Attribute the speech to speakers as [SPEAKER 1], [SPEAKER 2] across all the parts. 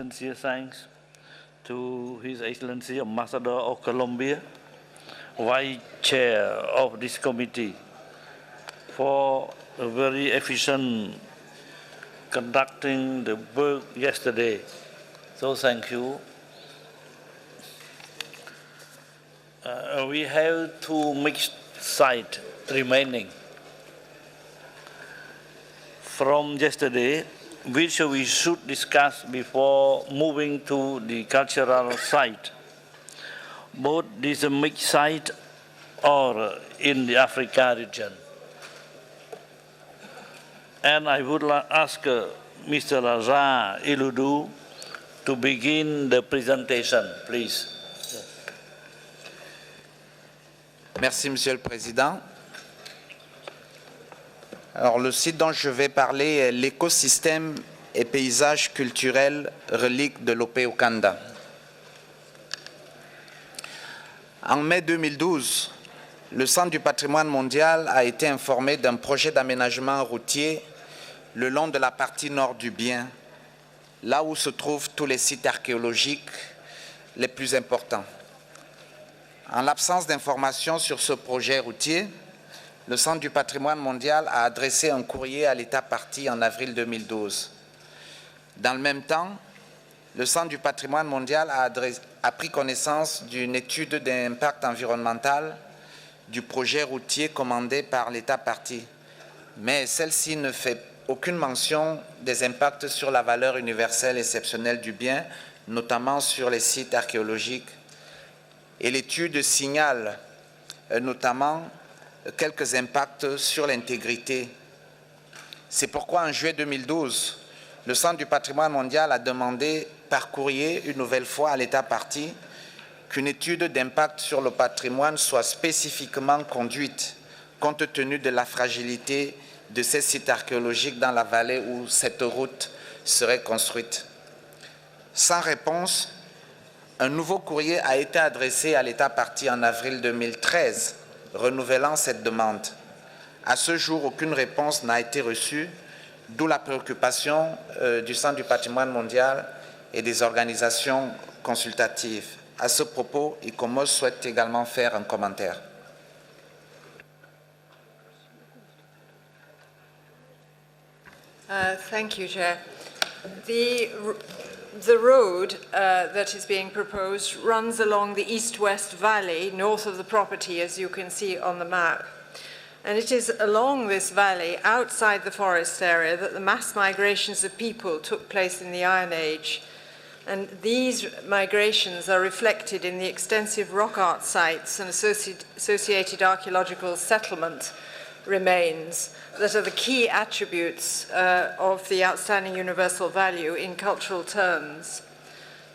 [SPEAKER 1] sincere thanks to His Excellency Ambassador of Colombia, Vice Chair of this committee, for a very efficient conducting the work yesterday. So thank you. We have 2 mixed sites remaining from yesterday, which we should discuss before moving to the cultural site. Both these mixed sites are in the Africa region. And I would ask Mr. Raja Iludu to begin the presentation, please.
[SPEAKER 2] Merci, Monsieur le Président. Alors, le site dont je vais parler est l'écosystème et paysage culturel relique de l'Opé-Okanda. En mai 2012, le Centre du patrimoine mondial a été informé d'un projet d'aménagement routier le long de la partie nord du Bien, là où se trouvent tous les sites archéologiques les plus importants. En l'absence d'informations sur ce projet routier, le Centre du patrimoine mondial a adressé un courrier à l'État partie en avril 2012. Dans le même temps, le Centre du patrimoine mondial a pris connaissance d'une étude d'impact environnemental du projet routier commandé par l'État partie, mais celle-ci ne fait aucune mention des impacts sur la valeur universelle exceptionnelle du bien, notamment sur les sites archéologiques. Et l'étude signale notamment quelques impacts sur l'intégrité. C'est pourquoi en juillet 2012, le Centre du patrimoine mondial a demandé par courrier une nouvelle fois à l'État partie qu'une étude d'impact sur le patrimoine soit spécifiquement conduite compte tenu de la fragilité de ces sites archéologiques dans la vallée où cette route serait construite. Sans réponse, un nouveau courrier a été adressé à l'État partie en avril 2013, renouvelant cette demande. À ce jour, aucune réponse n'a été reçue, d'où la préoccupation du Centre du patrimoine mondial et des organisations consultatives. À ce propos, ICOMOS souhaite également faire un commentaire.
[SPEAKER 3] Thank you, Chair. The road that is being proposed runs along the east-west valley north of the property, as you can see on the map. And it is along this valley, outside the forest area, that the mass migrations of people took place in the Iron Age. And these migrations are reflected in the extensive rock art sites and associated archaeological settlement remains that are the key attributes of the outstanding universal value in cultural terms.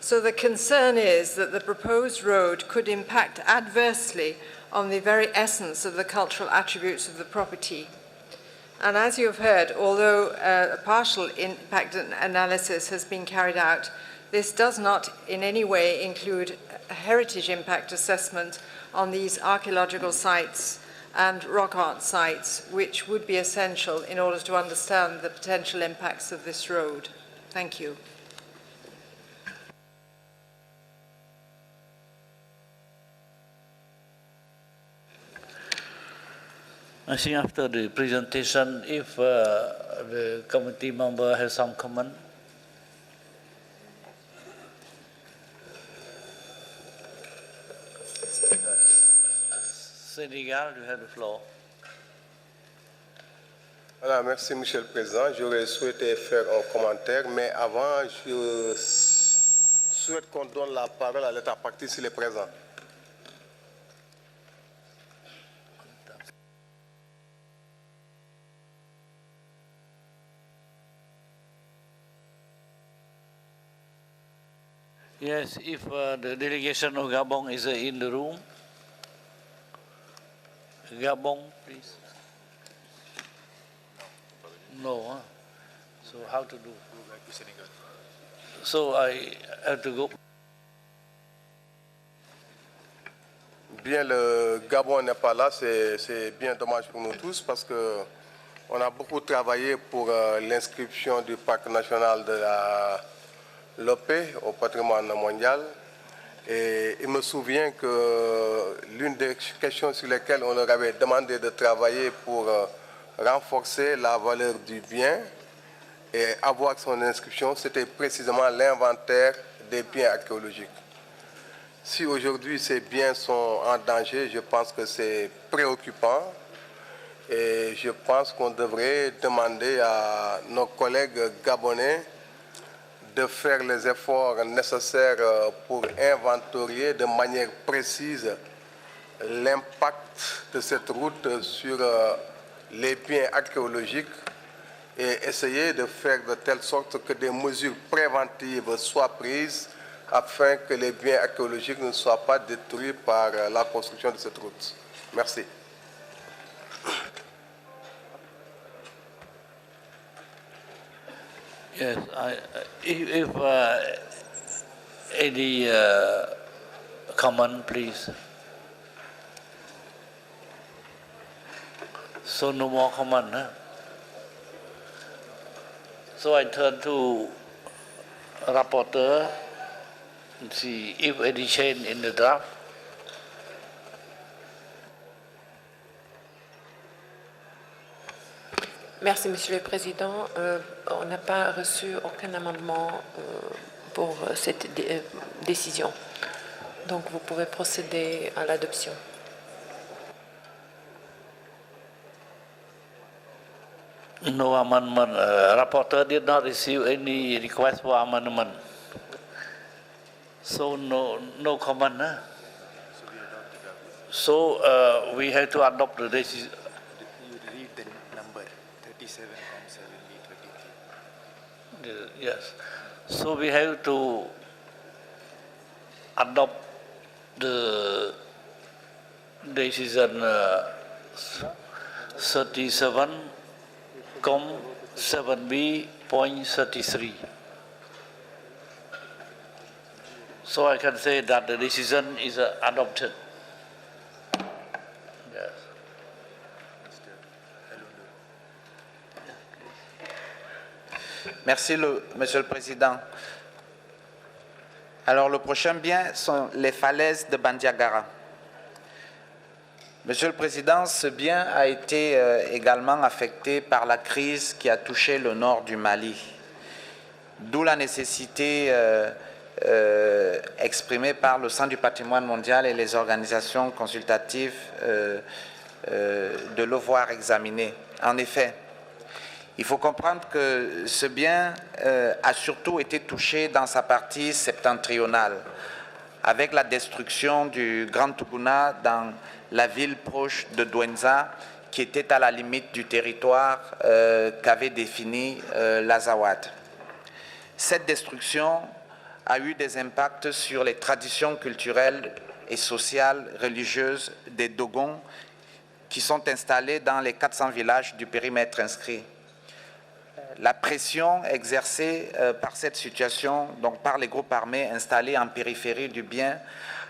[SPEAKER 3] So the concern is that the proposed road could impact adversely on the very essence of the cultural attributes of the property. And as you have heard, although a partial impact analysis has been carried out, this does not in any way include a heritage impact assessment on these archaeological sites and rock art sites, which would be essential in order to understand the potential impacts of this road. Thank you.
[SPEAKER 1] I think after the presentation, if the committee member has some comment. Sénégal, you have the floor.
[SPEAKER 4] Voilà, merci Monsieur le Président. J'aurais souhaité faire un commentaire, mais avant, je souhaite qu'on donne la parole à l'État partie s'il est présent.
[SPEAKER 1] Yes, if the delegation of Gabon is in the room. Gabon, please. No, huh? So how to do? So I have to go.
[SPEAKER 4] Bien, le Gabon n'est pas là, c'est bien dommage pour nous tous parce que on a beaucoup travaillé pour l'inscription du parc national l'OP au patrimoine mondial. Et il me souvient que l'une des questions sur lesquelles on leur avait demandé de travailler pour renforcer la valeur du bien et avoir son inscription, c'était précisément l'inventaire des biens archéologiques. Si aujourd'hui ces biens sont en danger, je pense que c'est préoccupant et je pense qu'on devrait demander à nos collègues gabonais de faire les efforts nécessaires pour inventorier de manière précise l'impact de cette route sur les biens archéologiques et essayer de faire de telle sorte que des mesures préventives soient prises afin que les biens archéologiques ne soient pas détruits par la construction de cette route. Merci.
[SPEAKER 1] Yes, if any comment, please. So no more comment, huh? So I turn to rapporteur and see if any change in the draft.
[SPEAKER 5] Merci, Monsieur le Président. On n'a pas reçu aucun amendement pour cette décision. Donc, vous pouvez procéder à l'adoption.
[SPEAKER 1] No amendment. Rapporteur did not receive any request for amendment. So no comment. Huh? So we have to adopt the decision.
[SPEAKER 2] You read the number 37.7B23.
[SPEAKER 1] Yes. So we have to adopt the decision 37.7B.33. So I can say that the decision is adopted. Yes.
[SPEAKER 2] Merci, Monsieur le Président. Alors, le prochain bien sont les falaises de Bandiagara. Monsieur le Président, ce bien a été également affecté par la crise qui a touché le nord du Mali, d'où la nécessité exprimée par le Centre du patrimoine mondial et les organisations consultatives de le voir examiner. En effet, il faut comprendre que ce bien a surtout été touché dans sa partie septentrionale, avec la destruction du Grand Tuguna dans la ville proche de Douenza, qui était à la limite du territoire qu'avait défini l'Azawad. Cette destruction a eu des impacts sur les traditions culturelles et sociales religieuses des Dogons qui sont installés dans les 400 villages du périmètre inscrit. La pression exercée par cette situation, donc par les groupes armés installés en périphérie du bien,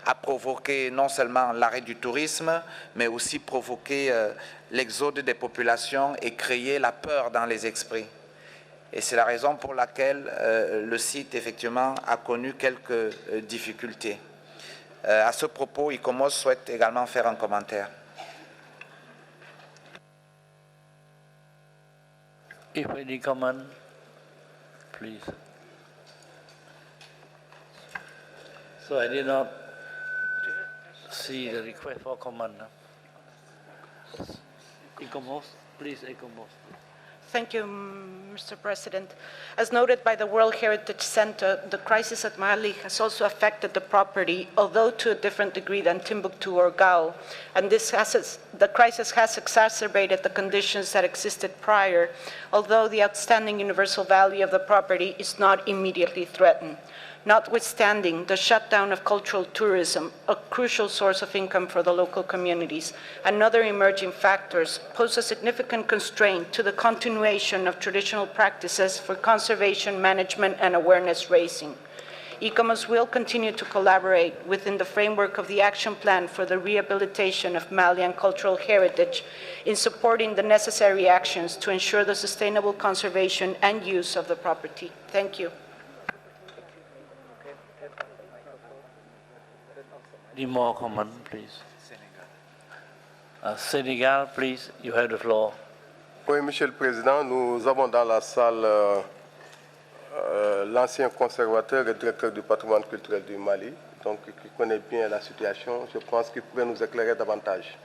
[SPEAKER 2] a provoqué non seulement l'arrêt du tourisme, mais aussi provoqué l'exode des populations et créé la peur dans les esprits. Et c'est la raison pour laquelle le site, effectivement, a connu quelques difficultés. À ce propos, ICOMOS souhaite également faire un commentaire.
[SPEAKER 1] If any comment, please. So I did not see the request for comment. ICOMOS, please, ICOMOS.
[SPEAKER 6] Thank you, Mr. President. As noted by the World Heritage Center, the crisis at Mali has also affected the property, although to a different degree than Timbuktu or Gao. And the crisis has exacerbated the conditions that existed prior, although the outstanding universal value of the property is not immediately threatened. Notwithstanding the shutdown of cultural tourism, a crucial source of income for the local communities, and other emerging factors pose a significant constraint to the continuation of traditional practices for conservation, management, and awareness raising. ICOMOS will continue to collaborate within the framework of the Action Plan for the Rehabilitation of Malian Cultural Heritage in supporting the necessary actions to ensure the sustainable conservation and use of the property. Thank you.
[SPEAKER 1] Any more comment, please? Senegal, please, you have the floor.
[SPEAKER 4] Oui, Monsieur le Président, nous avons dans la salle l'ancien conservateur et directeur du patrimoine culturel du Mali, donc qui connaît bien la situation. Je pense qu'il pourrait nous éclairer davantage.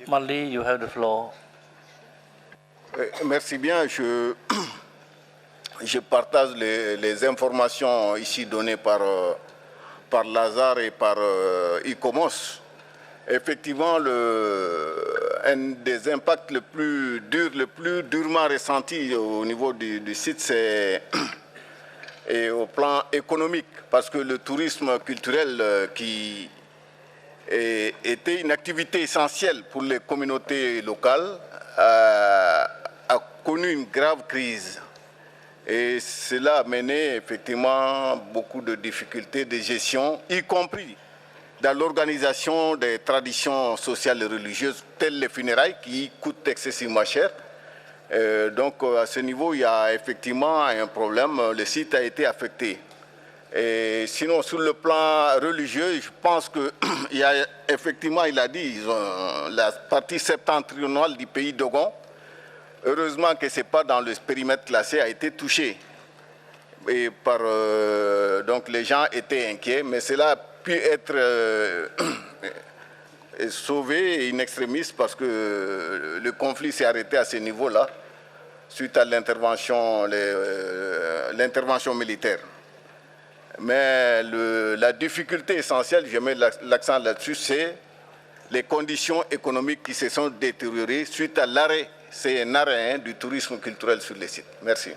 [SPEAKER 1] Mali, you have the floor.
[SPEAKER 7] Merci bien. Je partage les informations ici données par Lazare et par ICOMOS. Effectivement, un des impacts le plus durement ressentis au niveau du site, c'est au plan économique, parce que le tourisme culturel qui était une activité essentielle pour les communautés locales a connu une grave crise. Et cela a mené effectivement beaucoup de difficultés de gestion, y compris dans l'organisation des traditions sociales et religieuses, telles les funérailles, qui coûtent excessivement cher. Donc à ce niveau, il y a effectivement un problème. Le site a été affecté. Et sinon, sur le plan religieux, je pense qu'il y a effectivement, il a dit, la partie septentrionale du pays d'Ogon, heureusement que ce n'est pas dans le périmètre classé, a été touché. Et donc les gens étaient inquiets, mais cela a pu être sauvé in extremis parce que le conflit s'est arrêté à ce niveau-là suite à l'intervention militaire. Mais la difficulté essentielle, je mets l'accent là-dessus, c'est les conditions économiques qui se sont détériorées suite à l'arrêt, c'est un arrêt du tourisme culturel sur les sites. Merci.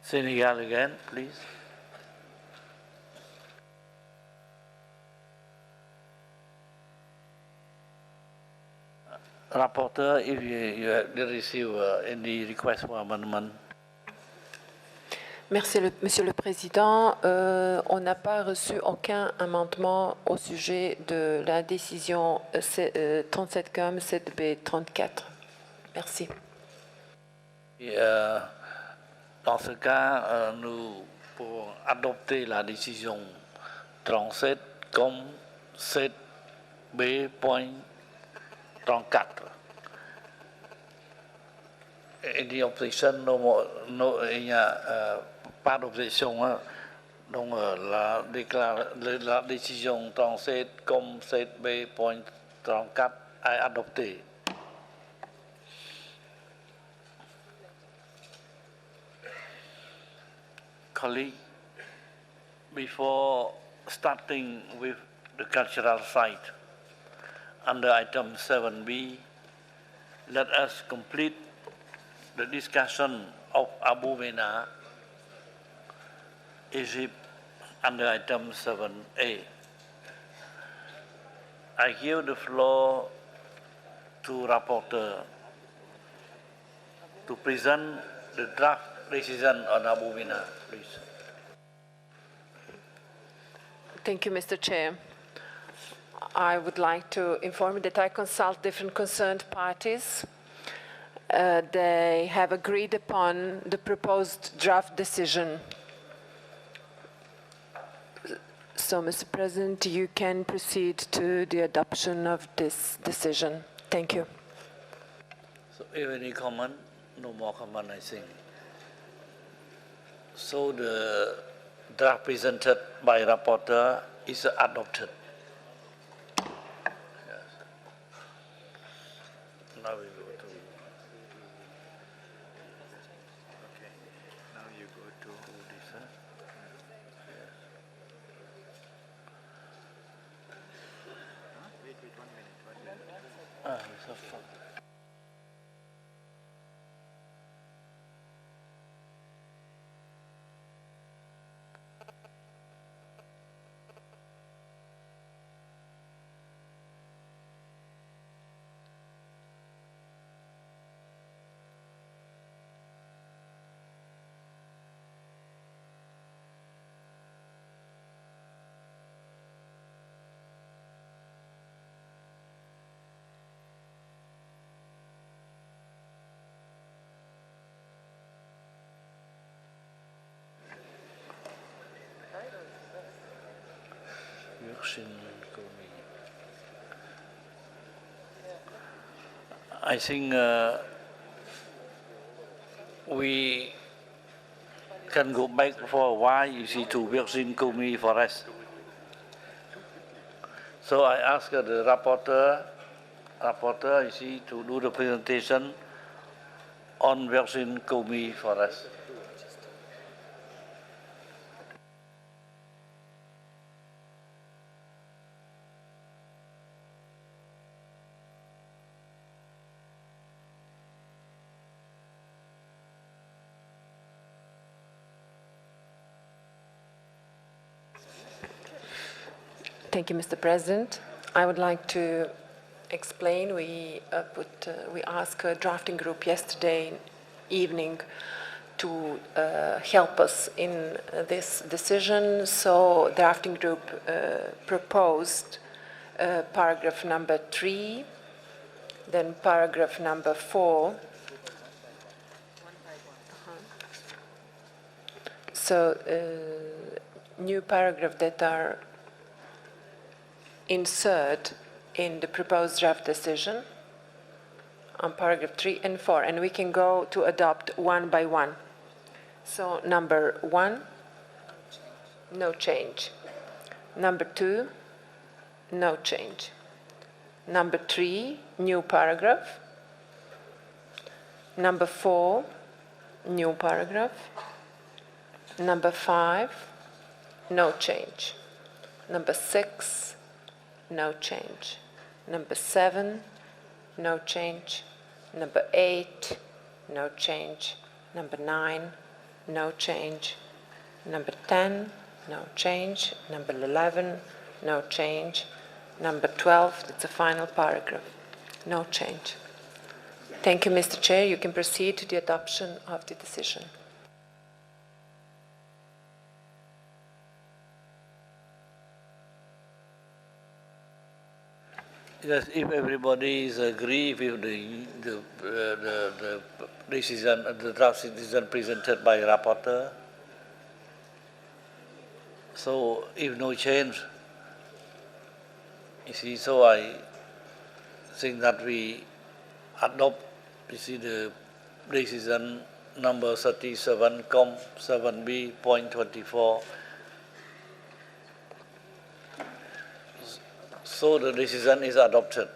[SPEAKER 1] Senegal again, please. Rapporteur, if you have received any request for amendment.
[SPEAKER 5] Merci, Monsieur le Président. On n'a pas reçu aucun amendement au sujet de la décision 37 COM 7B 34. Merci.
[SPEAKER 1] Et, dans ce cas, nous pouvons adopter la décision 37 comme 7B.34. Any objection? Il n'y a pas d'objection. Hein? Donc la décision 37 comme 7B.34 est adoptée. Colleague, before starting with the cultural site under item 7B, let us complete the discussion of Abu Mena, Egypt, under item 7A. I give the floor to Rapporteur to present the draft decision on Abu Mena, please.
[SPEAKER 5] Thank you, Mr. Chair. I would like to inform you that I consult different concerned parties. They have agreed upon the proposed draft decision. So, Mr. President, you can proceed to the adoption of this decision. Thank you.
[SPEAKER 1] So, any comment? No more comment, I think. So, the draft presented by rapporteur is adopted. Yes. Now we go to. Okay. Now you go to this. Yes. Wait 1 minute. It's a fun. I think we can go back for a while, you see, to Virgin Kumi Forest. So I ask the rapporteur, you see, to do the presentation on Virgin Kumi Forest.
[SPEAKER 5] Thank you, Mr. President. I would like to explain. We asked a drafting group yesterday evening to help us in this decision. So, drafting group proposed paragraph number 3, then paragraph number 4. So, new paragraph that are insert in the proposed draft decision on paragraph 3 and 4, and we can go to adopt one by one. So number 1, no change. Number 2, no change. Number 3, new paragraph. Number 4, new paragraph. Number 5, no change. Number 6, no change. Number 7, no change. Number 8, no change. Number 9, no change. Number 10, no change. Number 11, no change. Number 12, it's a final paragraph, no change. Thank you, Mr. Chair. You can proceed to the adoption of the decision.
[SPEAKER 1] Yes, if everybody is agree with the decision, the draft decision presented by rapporteur. So, if no change, you see, so I think that we adopt, you see, the decision number 37.7b.24. So the decision is adopted.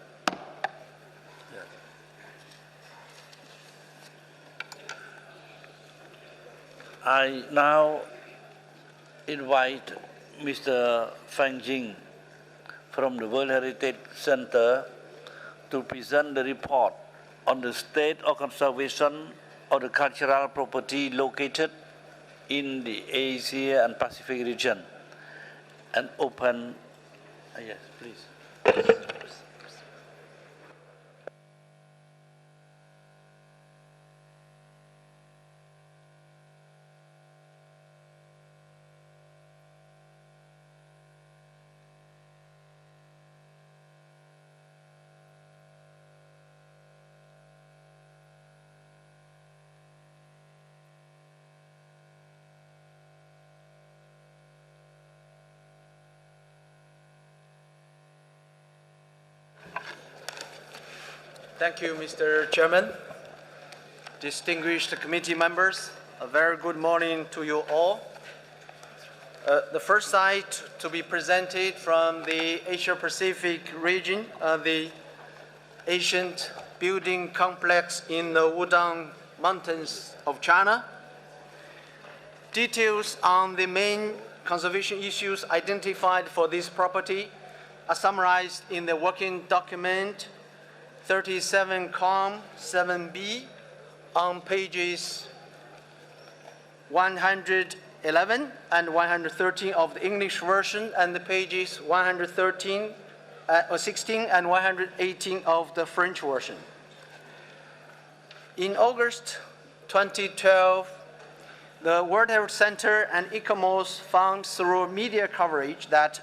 [SPEAKER 1] I now invite Mr. Fang Jing from the World Heritage Center to present the report on the state of conservation of the cultural property located in the Asia and Pacific region and open. Yes, please.
[SPEAKER 8] Thank you, Mr. Chairman. Distinguished committee members, a very good morning to you all. The first site to be presented from the Asia-Pacific region, the ancient building complex in the Wudang Mountains of China. Details on the main conservation issues identified for this property are summarized in the working document 37.7b on pages 111 and 113 of the English version and the pages 116 and 118 of the French version. In August 2012, the World Heritage Center and ICOMOS found through media coverage that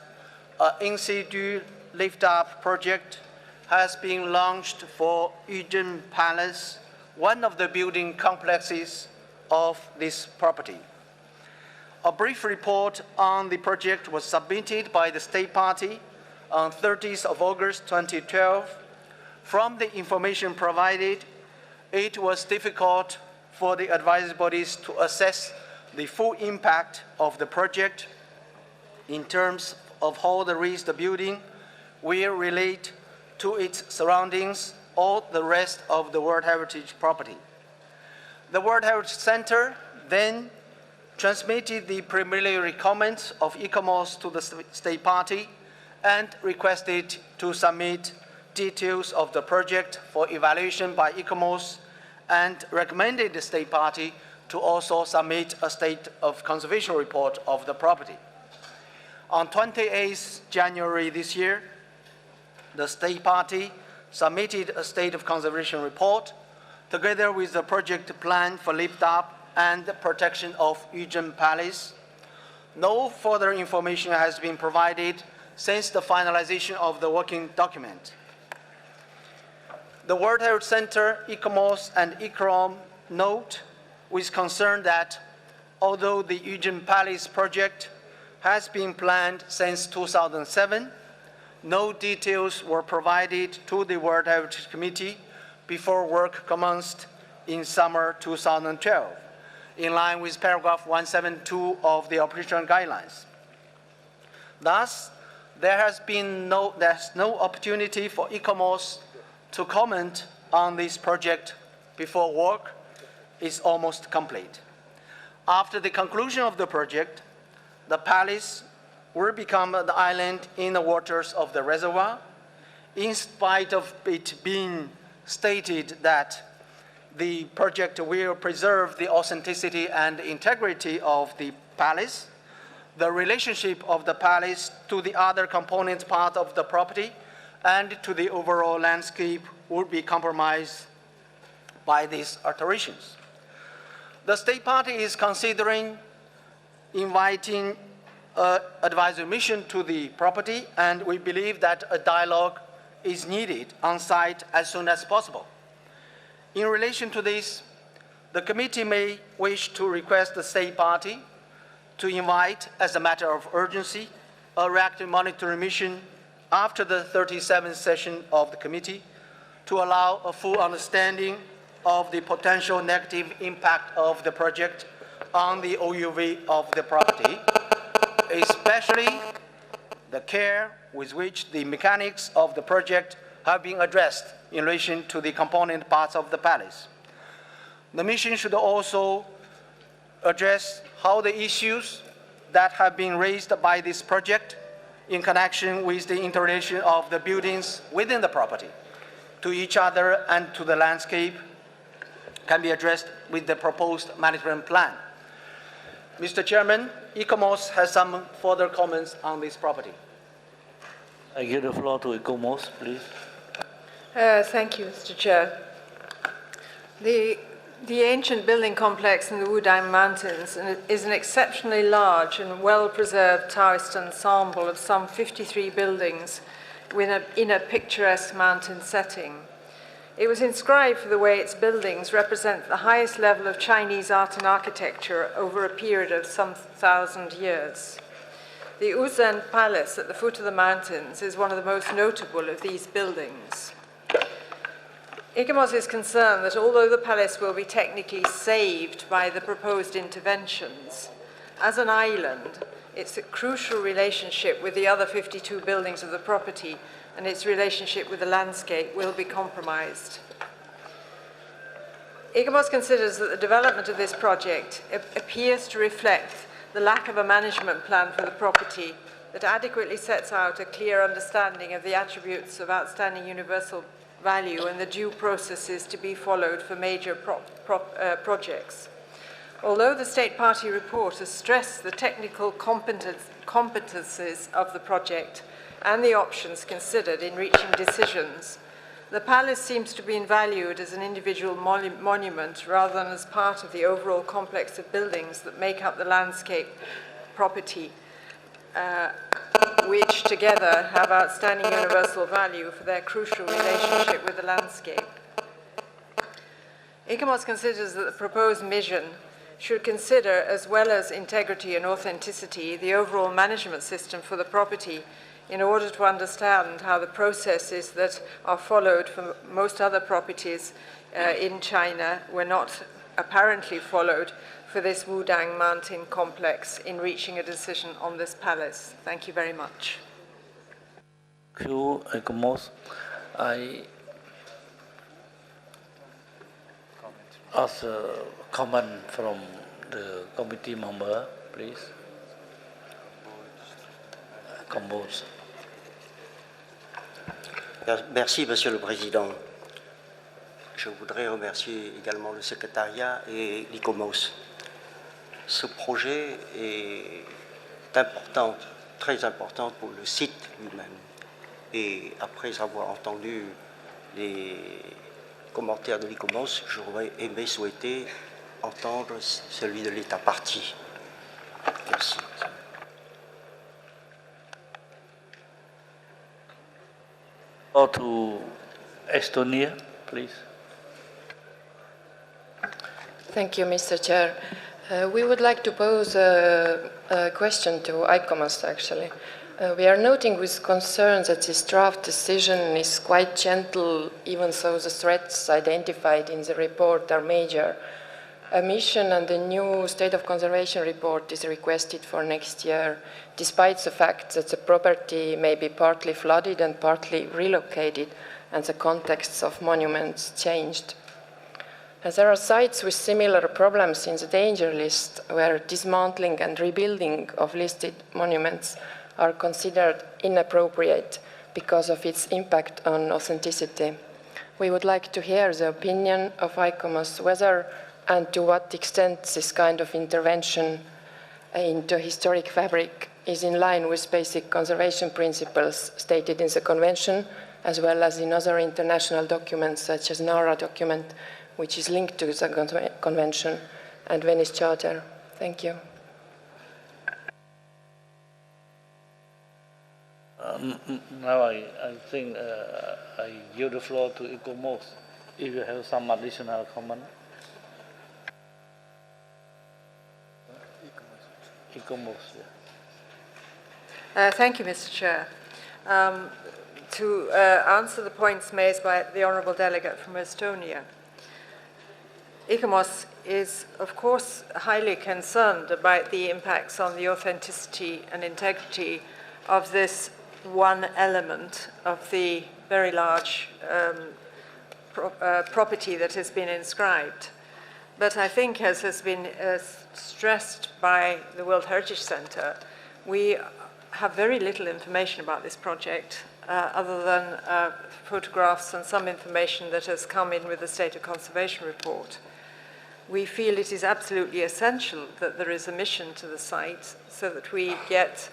[SPEAKER 8] an in situ lift-up project has been launched for Yuzhen Palace, one of the building complexes of this property. A brief report on the project was submitted by the State Party on 30th of August 2012. From the information provided, it was difficult for the advisory bodies to assess the full impact of the project in terms of how the raised building will relate to its surroundings or the rest of the World Heritage property. The World Heritage Center then transmitted the preliminary comments of ICOMOS to the State Party and requested to submit details of the project for evaluation by ICOMOS and recommended the State Party to also submit a state of conservation report of the property. On 28th January this year, the State Party submitted a state of conservation report together with the project plan for lift-up and the protection of Yujin Palace. No further information has been provided since the finalization of the working document. The World Heritage Center, ICOMOS, and ICROM note with concern that although the Yujin Palace project has been planned since 2007, no details were provided to the World Heritage Committee before work commenced in summer 2012, in line with paragraph 172 of the operational guidelines. Thus, there's no opportunity for ICOMOS to comment on this project before work is almost complete. After the conclusion of the project, the palace will become the island in the waters of the reservoir, in spite of it being stated that the project will preserve the authenticity and integrity of the palace. The relationship of the palace to the other component part of the property and to the overall landscape would be compromised by these alterations. The State Party is considering inviting an advisory mission to the property, and we believe that a dialogue is needed on site as soon as possible. In relation to this, the committee may wish to request the State Party to invite, as a matter of urgency, a reactive monitoring mission after the 37th session of the committee to allow a full understanding of the potential negative impact of the project on the OUV of the property, especially the care with which the mechanics of the project have been addressed in relation to the component parts of the palace. The mission should also address how the issues that have been raised by this project in connection with the interrelation of the buildings within the property to each other and to the landscape can be addressed with the proposed management plan. Mr. Chairman, ICOMOS has some further comments on this property.
[SPEAKER 1] I give the floor to ICOMOS, please.
[SPEAKER 3] Thank you, Mr. Chair. The ancient building complex in the Wudang Mountains is an exceptionally large and well-preserved Taoist ensemble of some 53 buildings in a picturesque mountain setting. It was inscribed for the way its buildings represent the highest level of Chinese art and architecture over a period of some 1,000 years. The Wuzhen Palace at the foot of the mountains is one of the most notable of these buildings. ICOMOS is concerned that although the palace will be technically saved by the proposed interventions, as an island, its crucial relationship with the other 52 buildings of the property and its relationship with the landscape will be compromised. ICOMOS considers that the development of this project appears to reflect the lack of a management plan for the property that adequately sets out a clear understanding of the attributes of outstanding universal value and the due processes to be followed for major projects. Although the State Party report has stressed the technical competences of the project and the options considered in reaching decisions, the palace seems to be valued as an individual monument rather than as part of the overall complex of buildings that make up the landscape property, which together have outstanding universal value for their crucial relationship with the landscape. ICOMOS considers that the proposed mission should consider, as well as integrity and authenticity, the overall management system for the property in order to understand how the processes that are followed for most other properties in China were not apparently followed for this Wudang mountain complex in reaching a decision on this palace. Thank you very much.
[SPEAKER 1] Thank you, Ecomos. I ask a comment from the committee member, please. Cambodge.
[SPEAKER 9] Merci, Monsieur le Président. Je voudrais remercier également le secrétariat et l'ICOMOS. Ce projet est important, très important pour le site lui-même. Et après avoir entendu les commentaires de l'ICOMOS, j'aurais aimé souhaiter entendre celui de l'État partie. Merci.
[SPEAKER 1] Or to Estonia, please.
[SPEAKER 10] Thank you, Mr. Chair. We would like to pose a question to ICOMOS, actually. We are noting with concern that this draft decision is quite gentle, even though the threats identified in the report are major. A mission and the new State of Conservation report is requested for next year, despite the fact that the property may be partly flooded and partly relocated, and the contexts of monuments changed. As there are sites with similar problems in the danger list, where dismantling and rebuilding of listed monuments are considered inappropriate because of its impact on authenticity. We would like to hear the opinion of ICOMOS whether and to what extent this kind of intervention into historic fabric is in line with basic conservation principles stated in the Convention, as well as in other international documents such as NARA document, which is linked to the Convention, and Venice Charter. Thank you.
[SPEAKER 1] Now I think I give the floor to ICOMOS if you have some additional comment. ICOMOS, yeah.
[SPEAKER 3] Thank you, Mr. Chair. To answer the points made by the Honourable Delegate from Estonia, ICOMOS is, of course, highly concerned about the impacts on the authenticity and integrity of this one element of the very large property that has been inscribed. But I think, as has been stressed by the World Heritage Centre, we have very little information about this project other than photographs and some information that has come in with the State of Conservation report. We feel it is absolutely essential that there is a mission to the site so that we get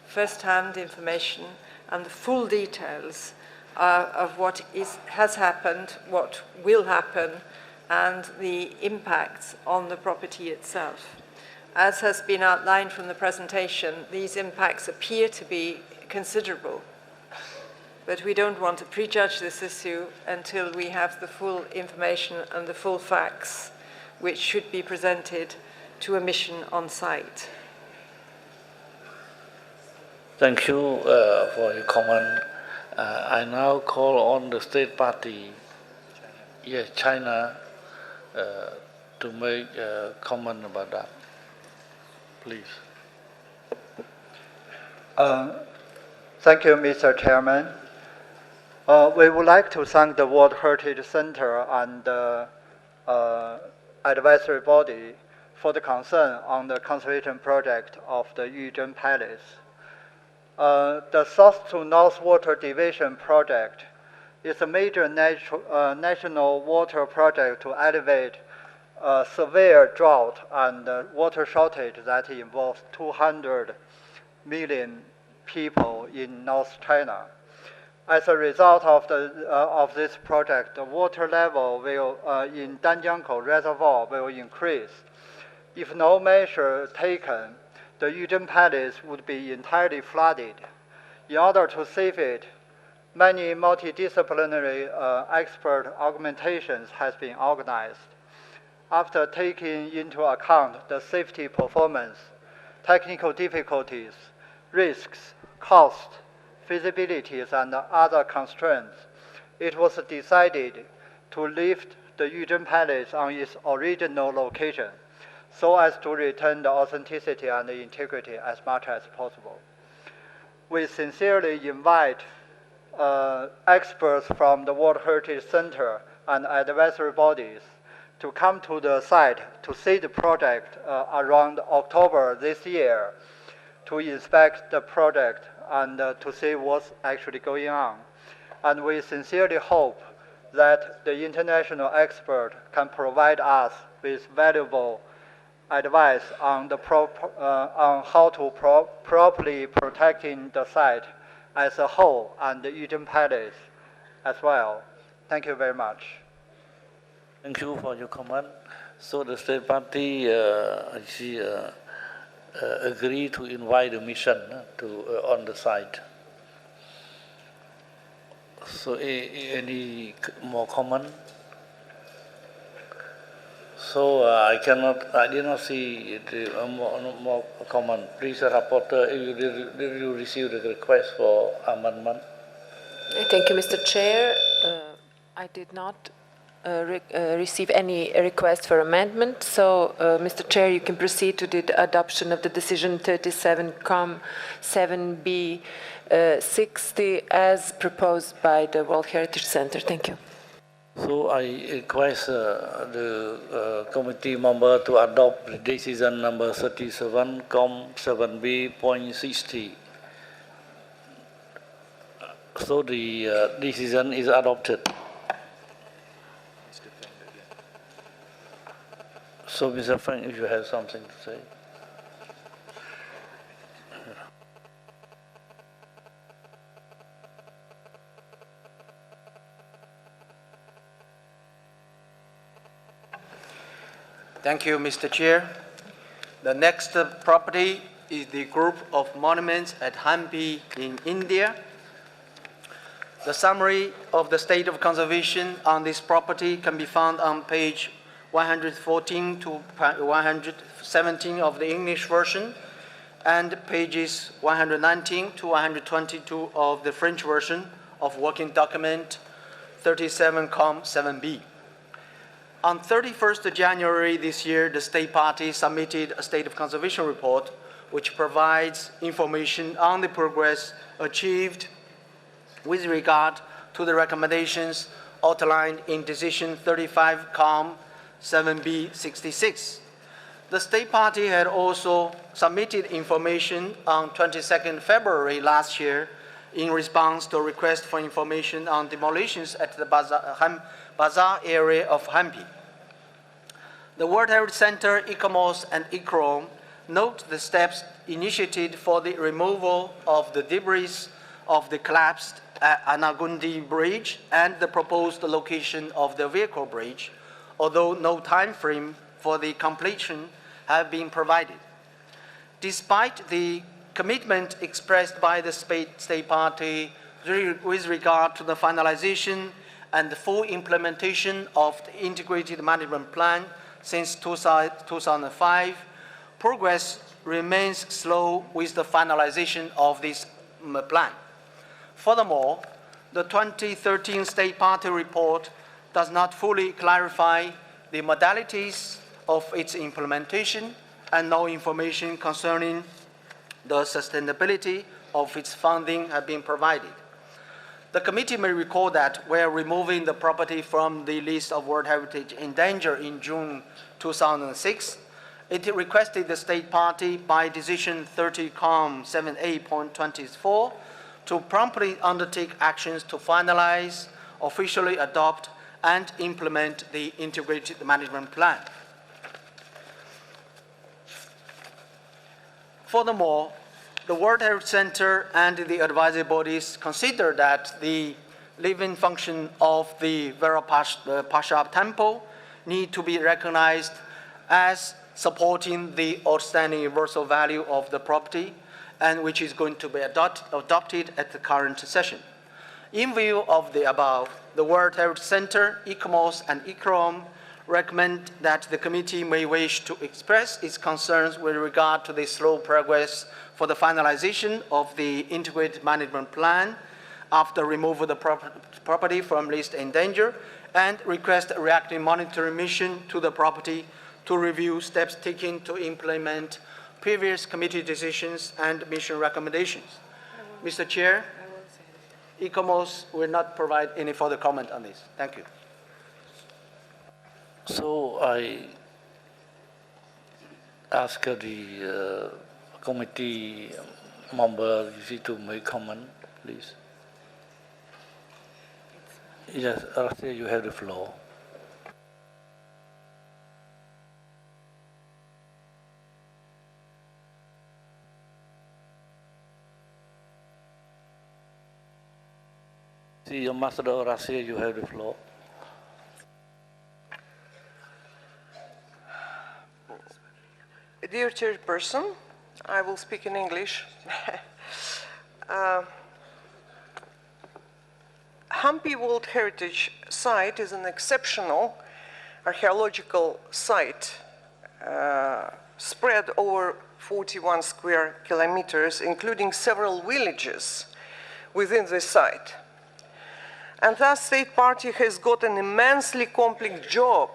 [SPEAKER 3] first-hand information and the full details of what has happened, what will happen, and the impacts on the property itself. As has been outlined from the presentation, these impacts appear to be considerable, but we don't want to prejudge this issue until we have the full information and the full facts, which should be presented to a mission on site.
[SPEAKER 1] Thank you for your comment. I now call on the state party, yes, China, to make a comment about that. Please.
[SPEAKER 11] Thank you, Mr. Chairman. We would like to thank the World Heritage Center and the advisory body for the concern on the conservation project of the Yuzhen Palace. The South to North Water Division project is a major national water project to alleviate severe drought and water shortage that involves 200 million people in North China. As a result of this project, the water level will, in Danjiangkou Reservoir will increase. If no measure taken, the Yuzhen Palace would be entirely flooded. In order to save it, many multidisciplinary expert augmentations has been organized. after taking into account the safety performance, technical difficulties, risks, cost, feasibilities, and other constraints, it was decided to lift the Yuzheng Palace on its original location so as to retain the authenticity and the integrity as much as possible. We sincerely invite experts from the World Heritage Center and advisory bodies to come to the site to see the project around October this year, to inspect the project and to see what's actually going on. And we sincerely hope that the international expert can provide us with valuable advice on, on how to properly protecting the site as a whole and the Yuzheng Palace as well. Thank you very much.
[SPEAKER 1] Thank you for your comment. So the state party agree to invite the mission on the site. So any more comment? So I did not see the, more comment. Please, Rapporteur, did you receive the request for amendment?
[SPEAKER 5] Thank you, Mr. Chair. I did not receive any request for amendment. So, Mr. Chair, you can proceed to the adoption of the decision 37-7B 60 as proposed by the World Heritage Center. Thank you.
[SPEAKER 1] So I request the committee member to adopt the decision number 37-7B.60. So the decision is adopted. So, Mr. Frank, if you have something to say.
[SPEAKER 8] Thank you, Mr. Chair. The next property is the group of monuments at Hampi in India. The summary of the state of conservation on this property can be found on page 114 to 117 of the English version and pages 119 to 122 of the French version of working document 37-7B. On 31st January this year, the state party submitted a state of conservation report which provides information on the progress achieved with regard to the recommendations outlined in decision 35-7B 66. The state party had also submitted information on 22nd February last year in response to a request for information on demolitions at the bazaar area of Hampi. The World Heritage Center, ICOMOS, and ICROM note the steps initiated for the removal of the debris of the collapsed Anagundi Bridge and the proposed location of the vehicle bridge, although no time frame for the completion have been provided. Despite the commitment expressed by the state party with regard to the finalization and the full implementation of the integrated management plan since 2005, progress remains slow with the finalization of this plan. Furthermore, the 2013 State Party report does not fully clarify the modalities of its implementation, and no information concerning the sustainability of its funding have been provided. The committee may recall that where removing the property from the list of World Heritage in danger in June 2006, it requested the state party by decision 30-7A.24 to promptly undertake actions to finalize, officially adopt, and implement the integrated management plan. Furthermore, the World Heritage Center and the advisory bodies consider that the living function of the Virapasha temple need to be recognized as supporting the outstanding universal value of the property, and which is going to be adopted at the current session. In view of the above, the World Heritage Center, ICOMOS, and ICROM recommend that the committee may wish to express its concerns with regard to the slow progress for the finalization of the integrated management plan after removal of the property from list in danger, and request a reactive monitoring mission to the property to review steps taken to implement previous committee decisions and mission recommendations. Mr. Chair, ICOMOS will not provide any further comment on this. Thank you.
[SPEAKER 1] So I ask the committee member to make comment, please. Yes, Arthur, you have the floor. See, Ambassador Rasia, you have the floor.
[SPEAKER 12] Dear Chairperson, I will speak in English. Hampi World Heritage Site is an exceptional archaeological site spread over 41 square kilometers, including several villages within the site. And thus, State Party has got an immensely complex job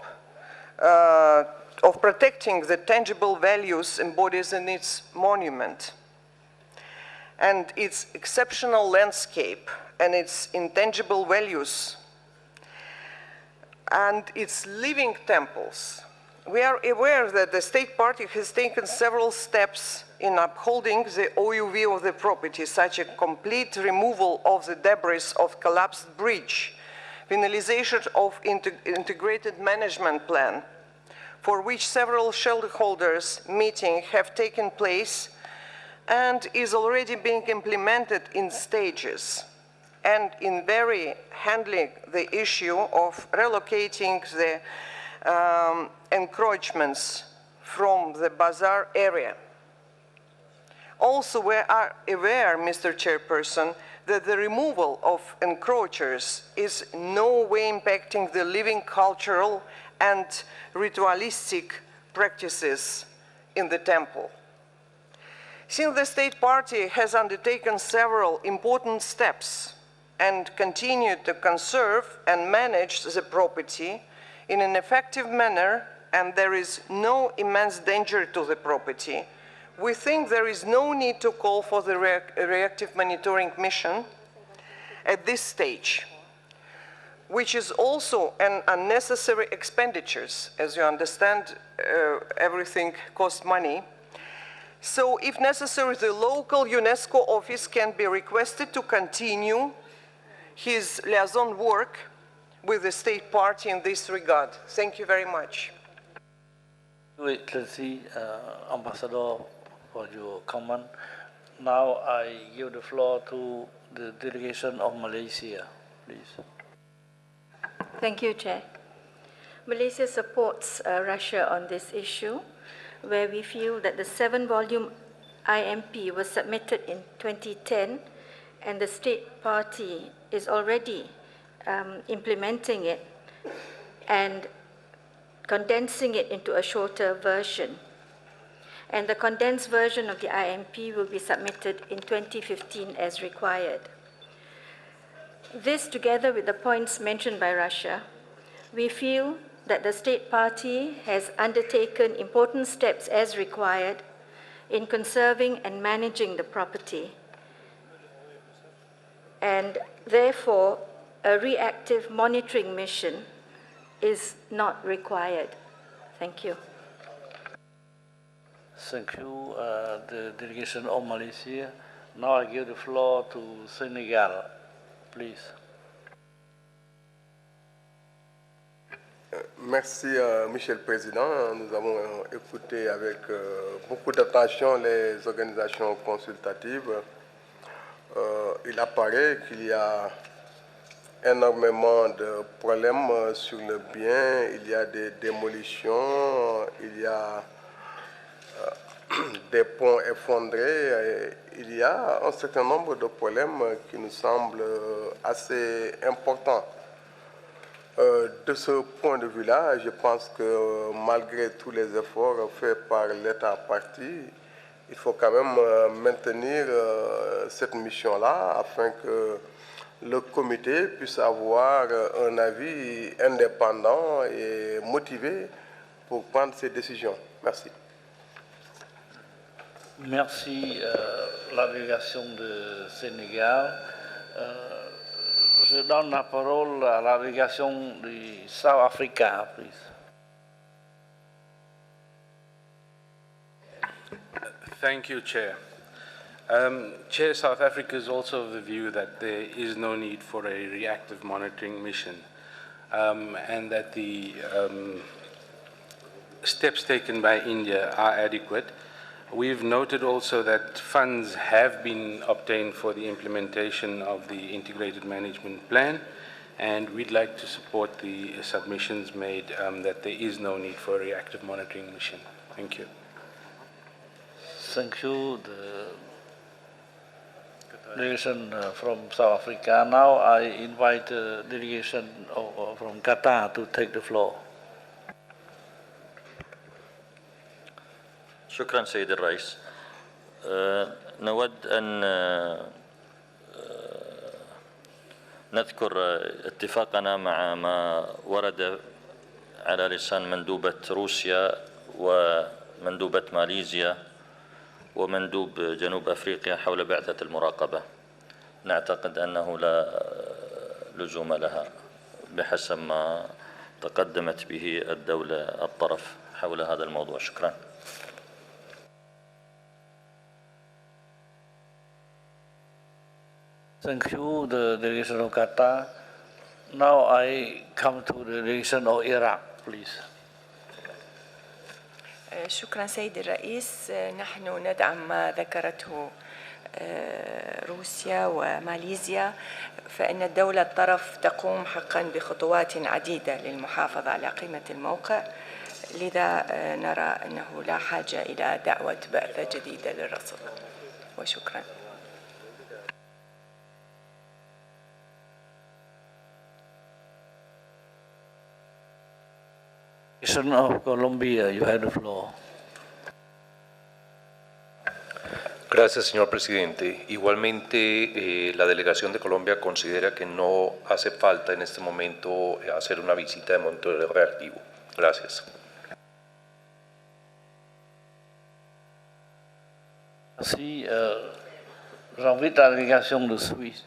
[SPEAKER 12] of protecting the tangible values embodied in its monument and its exceptional landscape and its intangible values and its living temples. We are aware that the State Party has taken several steps in upholding the OUV of the property, such as complete removal of the debris of collapsed bridge, finalization of integrated management plan, for which several shareholders meetings have taken place and is already being implemented in stages, and in handling the issue of relocating the encroachments from the bazaar area. Also, we are aware, Mr. Chairperson, that the removal of encroachers is in no way impacting the living cultural and ritualistic practices in the temple. Since the State Party has undertaken several important steps and continued to conserve and manage the property in an effective manner, and there is no immense danger to the property, we think there is no need to call for the reactive monitoring mission at this stage, which is also an unnecessary expenditures. As you understand, everything costs money. So if necessary, the local UNESCO office can be requested to continue his liaison work with the State Party in this regard. Thank you very much.
[SPEAKER 1] Let's see, Ambassador, for your comment. Now I give the floor to the delegation of Malaysia, please.
[SPEAKER 13] Thank you, Chair. Malaysia supports Russia on this issue, where we feel that the 7-volume IMP was submitted in 2010, and the State Party is already implementing it and condensing it into a shorter version. And the condensed version of the IMP will be submitted in 2015 as required. This, together with the points mentioned by Russia, we feel that the State Party has undertaken important steps as required in conserving and managing the property. And therefore, a reactive monitoring mission is not required. Thank you.
[SPEAKER 1] Thank you, the delegation of Malaysia. Now I give the floor to Senegal, please.
[SPEAKER 4] Merci, Monsieur le Président. Nous avons écouté avec beaucoup d'attention les organisations consultatives. Il apparaît qu'il y a énormément de problèmes sur le bien, il y a des démolitions, il y a des ponts effondrés, il y a un certain nombre de problèmes qui nous semblent assez importants. De ce point de vue-là, je pense que malgré tous les efforts faits par l'État parti, il faut quand même maintenir cette mission-là afin que le comité puisse avoir un avis indépendant et motivé pour prendre ses décisions. Merci.
[SPEAKER 1] Merci la délégation de Sénégal. Je donne la parole à la délégation du South Africa, please.
[SPEAKER 14] Thank you, Chair. Chair, South Africa is also of the view that there is no need for a reactive monitoring mission and that the steps taken by India are adequate. We've noted also that funds have been obtained for the implementation of the integrated management plan, and we'd like to support the submissions made that there is no need for a reactive monitoring mission. Thank you.
[SPEAKER 1] Thank you, the delegation from South Africa. Now I invite the delegation from Qatar to take the floor.
[SPEAKER 15] شكرا سيد الرئيس. نود أن نذكر اتفاقنا مع ما ورد على لسان مندوبة روسيا ومندوبة ماليزيا ومندوب جنوب أفريقيا حول بعثة المراقبة. نعتقد أنه لا لزوم لها بحسب ما تقدمت به الدولة الطرف حول هذا الموضوع. شكرا.
[SPEAKER 1] Thank you, the delegation of Qatar. Now I come to the delegation of Iraq, please.
[SPEAKER 16] شكرا سيد الرئيس. نحن ندعم ما ذكرته روسيا وماليزيا، فإن الدولة الطرف تقوم حقا بخطوات عديدة للمحافظة على قيمة الموقع، لذا نرى أنه لا حاجة إلى دعوة بعثة جديدة للرصد. وشكرا.
[SPEAKER 1] Delegation of Colombia, you have the floor.
[SPEAKER 17] Gracias, señor presidente. Igualmente, la delegación de Colombia considera que no hace falta en este momento hacer una visita de monitoreo reactivo. Gracias.
[SPEAKER 1] Merci. J'invite la délégation de Suisse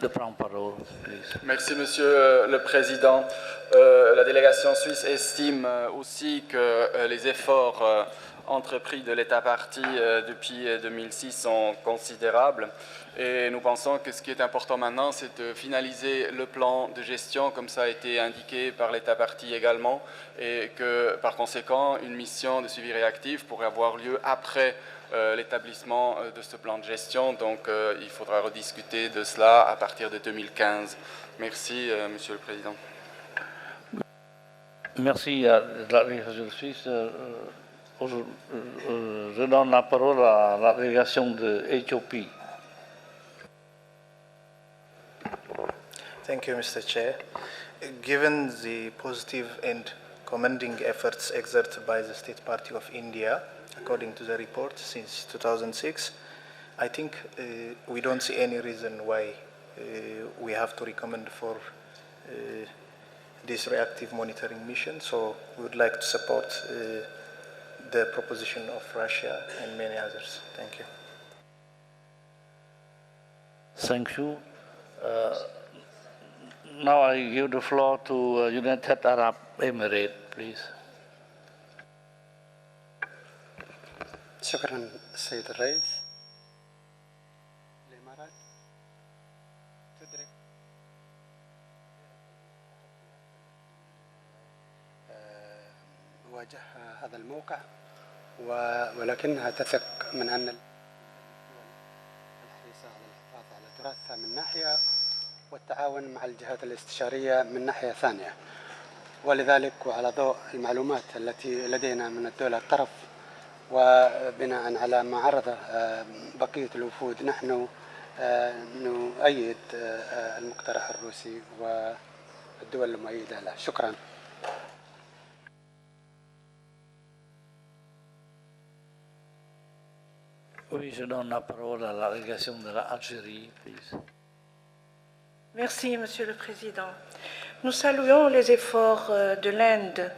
[SPEAKER 1] de prendre parole, please.
[SPEAKER 18] Merci, Monsieur le Président. La délégation suisse estime aussi que les efforts entrepris de l'État parti depuis 2006 sont considérables et nous pensons que ce qui est important maintenant, c'est de finaliser le plan de gestion comme ça a été indiqué par l'État parti également, et que par conséquent une mission de suivi réactif pourrait avoir lieu après l'établissement de ce plan de gestion. Donc il faudra rediscuter de cela à partir de 2015. Merci, Monsieur le Président.
[SPEAKER 1] Merci à la délégation suisse. Je donne la parole à la délégation de Éthiopie.
[SPEAKER 19] Thank you, Mr. Chair. Given the positive and commending efforts exerted by the State Party of India, according to the report since 2006, I think we don't see any reason why we have to recommend for this reactive monitoring mission. So we would like to support the proposition of Russia and many others. Thank you.
[SPEAKER 1] Thank you. Now I give the floor to United Arab Emirates, please.
[SPEAKER 20] شكرا السيد الرئيس. الإمارات تدرك واجهها هذا الموقع ولكنها تثق من أن الحريصة على الحفاظ على تراثها من ناحية والتعاون مع الجهات الاستشارية من ناحية ثانية، ولذلك وعلى ضوء المعلومات التي لدينا من الدولة الطرف وبناء على ما عرضه بقية الوفود، نحن نؤيد المقترح الروسي الدول المؤيدة له. شكرا.
[SPEAKER 1] Oui, je donne la parole à la délégation de l'Algérie, please.
[SPEAKER 6] Merci, Monsieur le Président. Nous saluons les efforts de l'Inde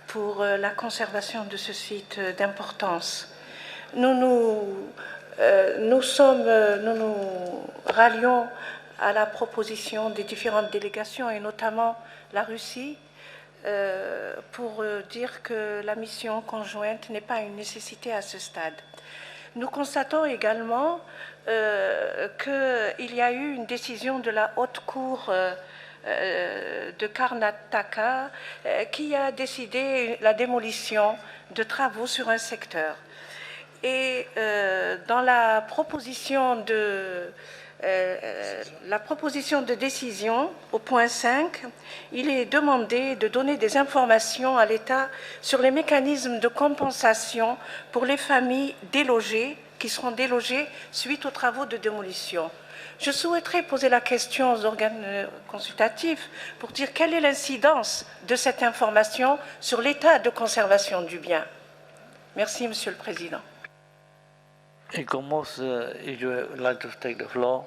[SPEAKER 6] pour la conservation de ce site d'importance. Nous nous rallions à la proposition des différentes délégations et notamment la Russie pour dire que la mission conjointe n'est pas une nécessité à ce stade. Nous constatons également qu'il y a eu une décision de la Haute Cour de Karnataka qui a décidé la démolition de travaux sur un secteur. Et dans la proposition de décision, au point 5, il est demandé de donner des informations à l'État sur les mécanismes de compensation pour les familles délogées, qui seront délogées suite aux travaux de démolition. Je souhaiterais poser la question aux organes consultatifs pour dire quelle est l'incidence de cette information sur l'état de conservation du bien. Merci, Monsieur le Président.
[SPEAKER 1] Et comment would you like to take the floor?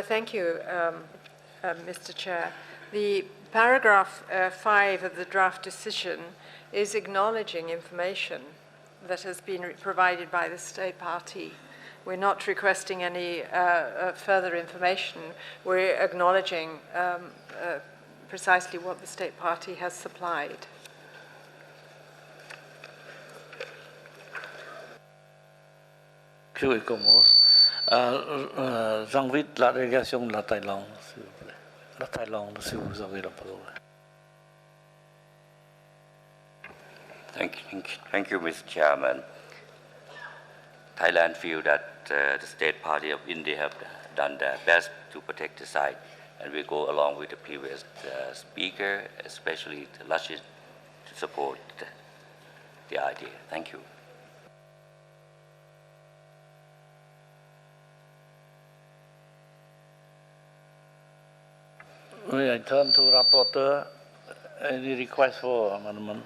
[SPEAKER 3] Thank you, Mr. Chair. The paragraph 5 of the draft decision is acknowledging information that has been provided by the state party. We're not requesting any further information. We're acknowledging precisely what the state party has supplied.
[SPEAKER 1] J'invite la délégation de la Thaïlande, s'il vous plaît. La Thaïlande, si vous avez la parole.
[SPEAKER 21] Thank you, Mr. Chairman. Thailand feels that the state party of India have done their best to protect the site, and we go along with the previous speaker, especially the Lashes, to support the idea. Thank you.
[SPEAKER 1] I turn to rapporteur. Any request for amendment?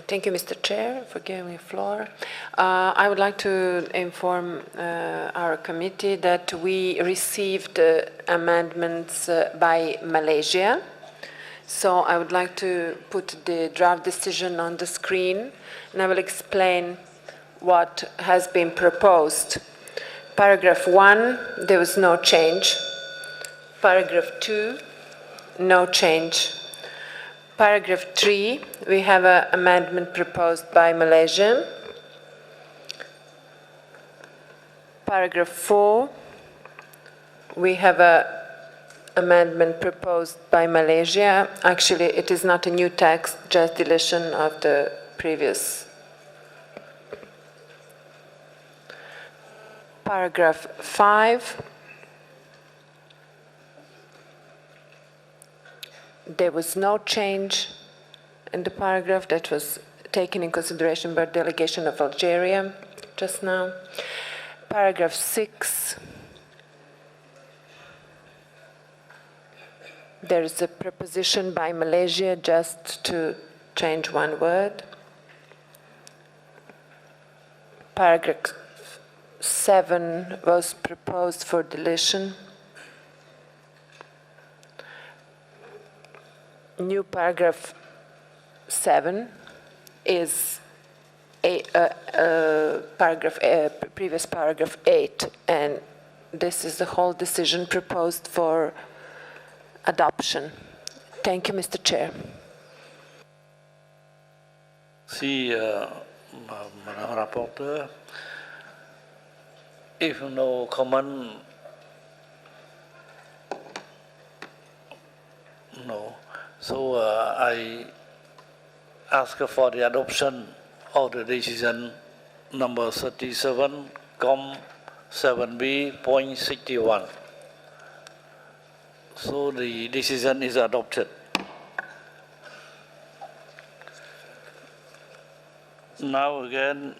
[SPEAKER 5] Thank you, Mr. Chair, for giving me the floor. I would like to inform our committee that we received amendments by Malaysia. So I would like to put the draft decision on the screen, and I will explain what has been proposed. Paragraph 1, there was no change. Paragraph 2, no change. Paragraph 3, we have an amendment proposed by Malaysia. Paragraph 4, we have an amendment proposed by Malaysia. Actually, it is not a new text, just deletion of the previous. Paragraph 5, there was no change in the paragraph that was taken in consideration by the delegation of Algeria just now. Paragraph 6, there is a proposition by Malaysia just to change one word. Paragraph 7 was proposed for deletion. New paragraph 7 is previous paragraph 8, and this is the whole decision proposed for adoption. Thank you, Mr. Chair.
[SPEAKER 1] Si, Madame la rapporteure, if no comment, no. So I ask for the adoption of the decision number 37, com 7B.61. So the decision is adopted. Now again,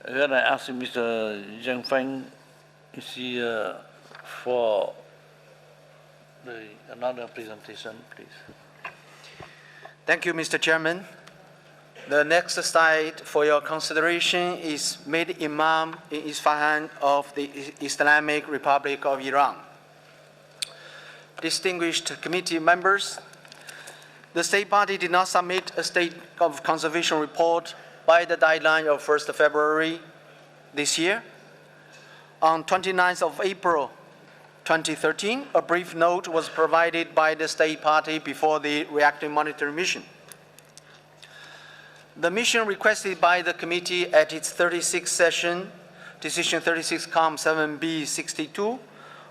[SPEAKER 1] I ask Mr. Zhang Feng, is he for another presentation, please?
[SPEAKER 8] Thank you, Mr. Chairman. The next slide for your consideration is Mid Imam in Isfahan of the Islamic Republic of Iran. Distinguished committee members, the State Party did not submit a State of Conservation report by the deadline of 1st February this year. On 29th of April 2013, a brief note was provided by the State Party before the reactive monitoring mission. The mission requested by the committee at its 36th session, Decision 36-7B62,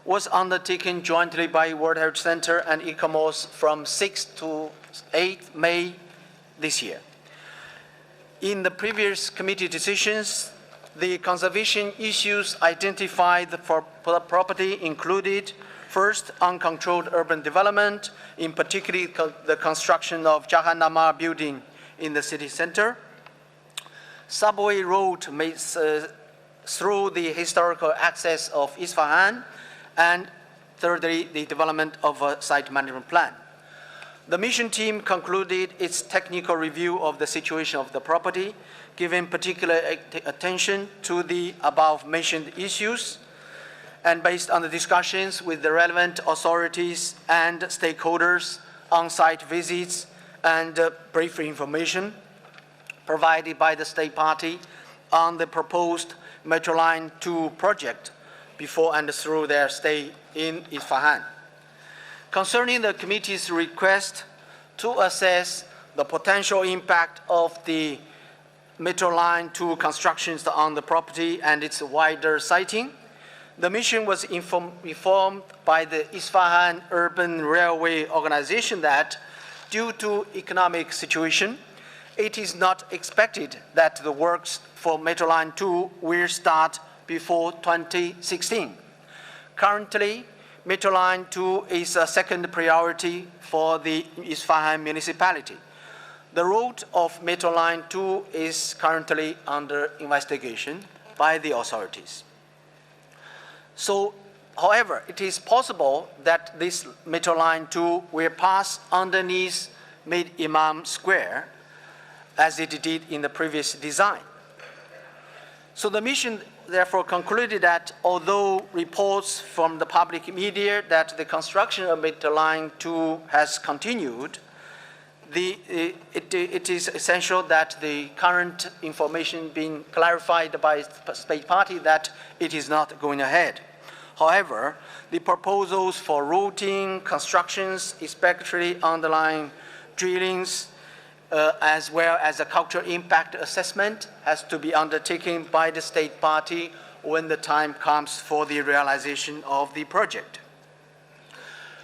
[SPEAKER 8] was undertaken jointly by World Heritage Center and ICOMOS from 6th to 8th May this year. In the previous committee decisions, the conservation issues identified for property included, first, uncontrolled urban development, in particular the construction of Jahanama building in the city center, subway road made through the historical access of Isfahan, and thirdly, the development of a site management plan. The mission team concluded its technical review of the situation of the property, giving particular attention to the above-mentioned issues, and based on the discussions with the relevant authorities and stakeholders, on-site visits, and brief information provided by the State Party on the proposed Metro Line 2 project before and through their stay in Isfahan. Concerning the committee's request to assess the potential impact of the Metro Line 2 constructions on the property and its wider siting, the mission was informed by the Isfahan Urban Railway Organization that due to economic situation, it is not expected that the works for Metro Line 2 will start before 2016. Currently, Metro Line 2 is a second priority for the Isfahan municipality. The route of Metro Line 2 is currently under investigation by the authorities. So, however, it is possible that this Metro Line 2 will pass underneath Mid Imam Square, as it did in the previous design. So the mission therefore concluded that although reports from the public media that the construction of Metro Line 2 has continued, it is essential that the current information being clarified by the State Party that it is not going ahead. However, the proposals for routing, constructions, especially underlying drillings, as well as a cultural impact assessment has to be undertaken by the State Party when the time comes for the realization of the project.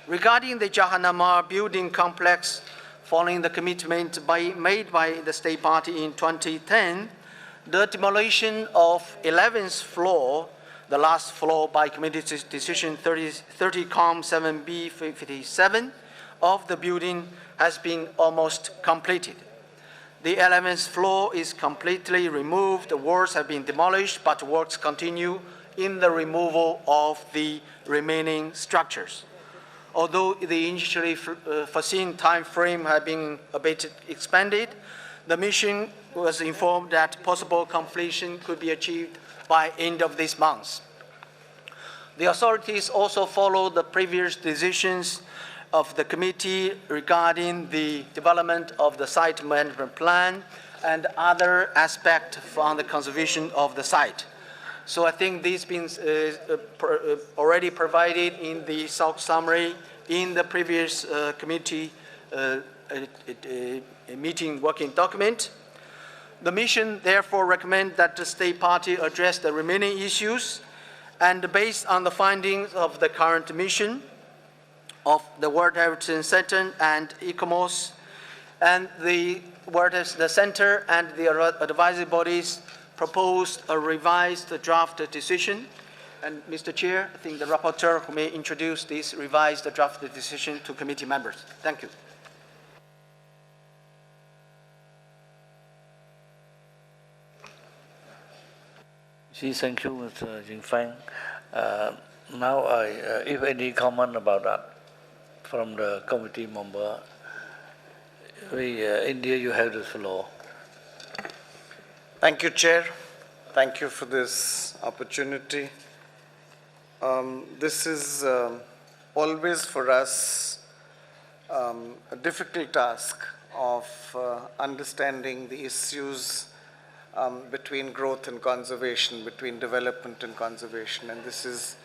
[SPEAKER 8] Regarding the Jahanama building complex, following the commitment made by the State Party in 2010, the demolition of 11th floor, the last floor by committee decision 30-7B57 of the building has been almost completed. The 11th floor is completely removed, the walls have been demolished, but works continue in the removal of the remaining structures. Although the initially foreseen time frame had been a bit expanded, the mission was informed that possible completion could be achieved by end of this month. The authorities also followed the previous decisions of the committee regarding the development of the site management plan and other aspects on the conservation of the site. So I think these been already provided in the summary in the previous committee meeting working document. The mission therefore recommends that the State Party address the remaining issues, and based on the findings of the current mission of the World Heritage Center and ICOMOS, and the Center and the advisory bodies proposed a revised draft decision, And Mr. Chair, I think the rapporteur who may introduce this revised draft decision to committee members. Thank you.
[SPEAKER 1] Thank you, Mr. Jingfeng. Now, if any comment about that from the committee member, India, you have the floor.
[SPEAKER 2] Thank you, Chair. Thank you for this opportunity. This is always for us a difficult task of understanding the issues between growth and conservation, between development and conservation. And this is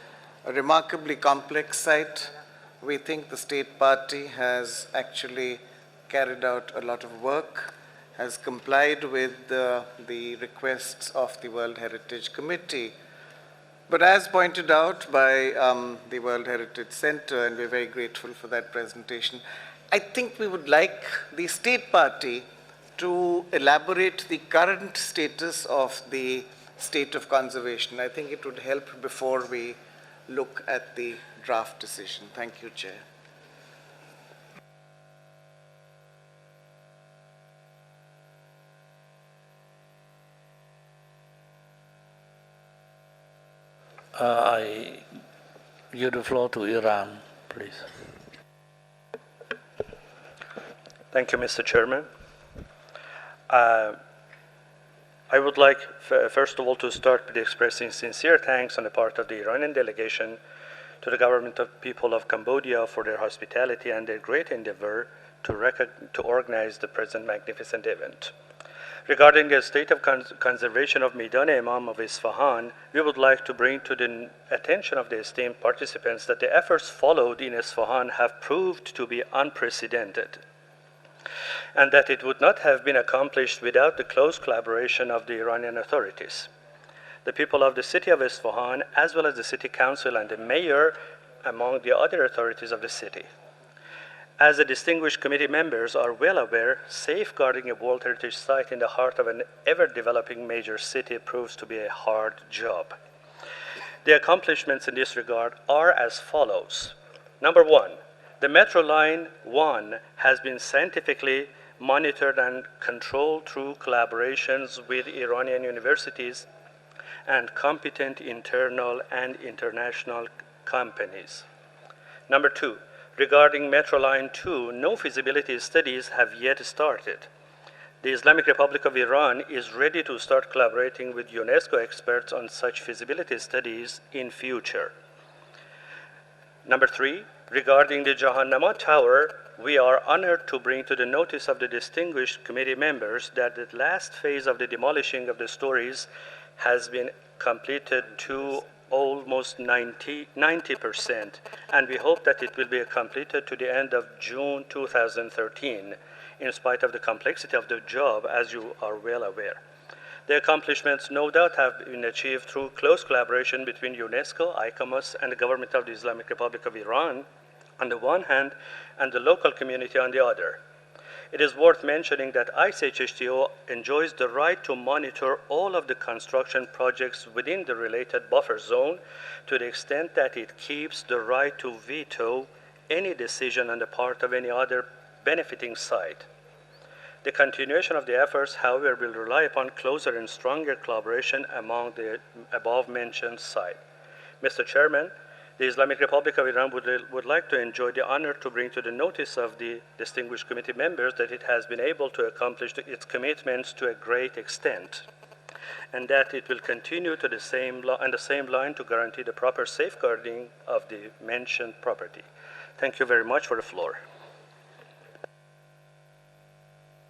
[SPEAKER 2] a remarkably complex site. We think the state party has actually carried out a lot of work, has complied with the requests of the World Heritage Committee. But as pointed out by the World Heritage Center, and we're very grateful for that presentation, I think we would like the state party to elaborate the current status of the state of conservation. I think it would help before we look at the draft decision. Thank you, Chair.
[SPEAKER 1] I give the floor to Iran, please.
[SPEAKER 22] Thank you, Mr. Chairman. I would like, first of all, to start with expressing sincere thanks on the part of the Iranian delegation to the government of people of Cambodia for their hospitality and their great endeavor to organize the present magnificent event. Regarding the state of conservation of Meydan-e-Imam of Isfahan, we would like to bring to the attention of the esteemed participants that the efforts followed in Isfahan have proved to be unprecedented, and that it would not have been accomplished without the close collaboration of the Iranian authorities. The people of the city of Isfahan, as well as the city council and the mayor, among the other authorities of the city. As the distinguished committee members are well aware, safeguarding a World Heritage Site in the heart of an ever-developing major city proves to be a hard job. The accomplishments in this regard are as follows. Number one, the Metro Line 1 has been scientifically monitored and controlled through collaborations with Iranian universities and competent internal and international companies. Number two, regarding Metro Line 2, no feasibility studies have yet started. The Islamic Republic of Iran is ready to start collaborating with UNESCO experts on such feasibility studies in future. Number three, regarding the Jahannama Tower, we are honored to bring to the notice of the distinguished committee members that the last phase of the demolishing of the stories has been completed to almost 90%, and we hope that it will be completed to the end of June 2013, in spite of the complexity of the job, as you are well aware. The accomplishments no doubt have been achieved through close collaboration between UNESCO, ICOMOS, and the government of the Islamic Republic of Iran on the one hand, and the local community on the other. It is worth mentioning that ICHHTO enjoys the right to monitor all of the construction projects within the related buffer zone to the extent that it keeps the right to veto any decision on the part of any other benefiting site. The continuation of the efforts, however, will rely upon closer and stronger collaboration among the above-mentioned sites. Mr. Chairman, the Islamic Republic of Iran would like to enjoy the honor to bring to the notice of the distinguished committee members that it has been able to accomplish its commitments to a great extent, and that it will continue to on the same line to guarantee the proper safeguarding of the mentioned property. Thank you very much for the floor.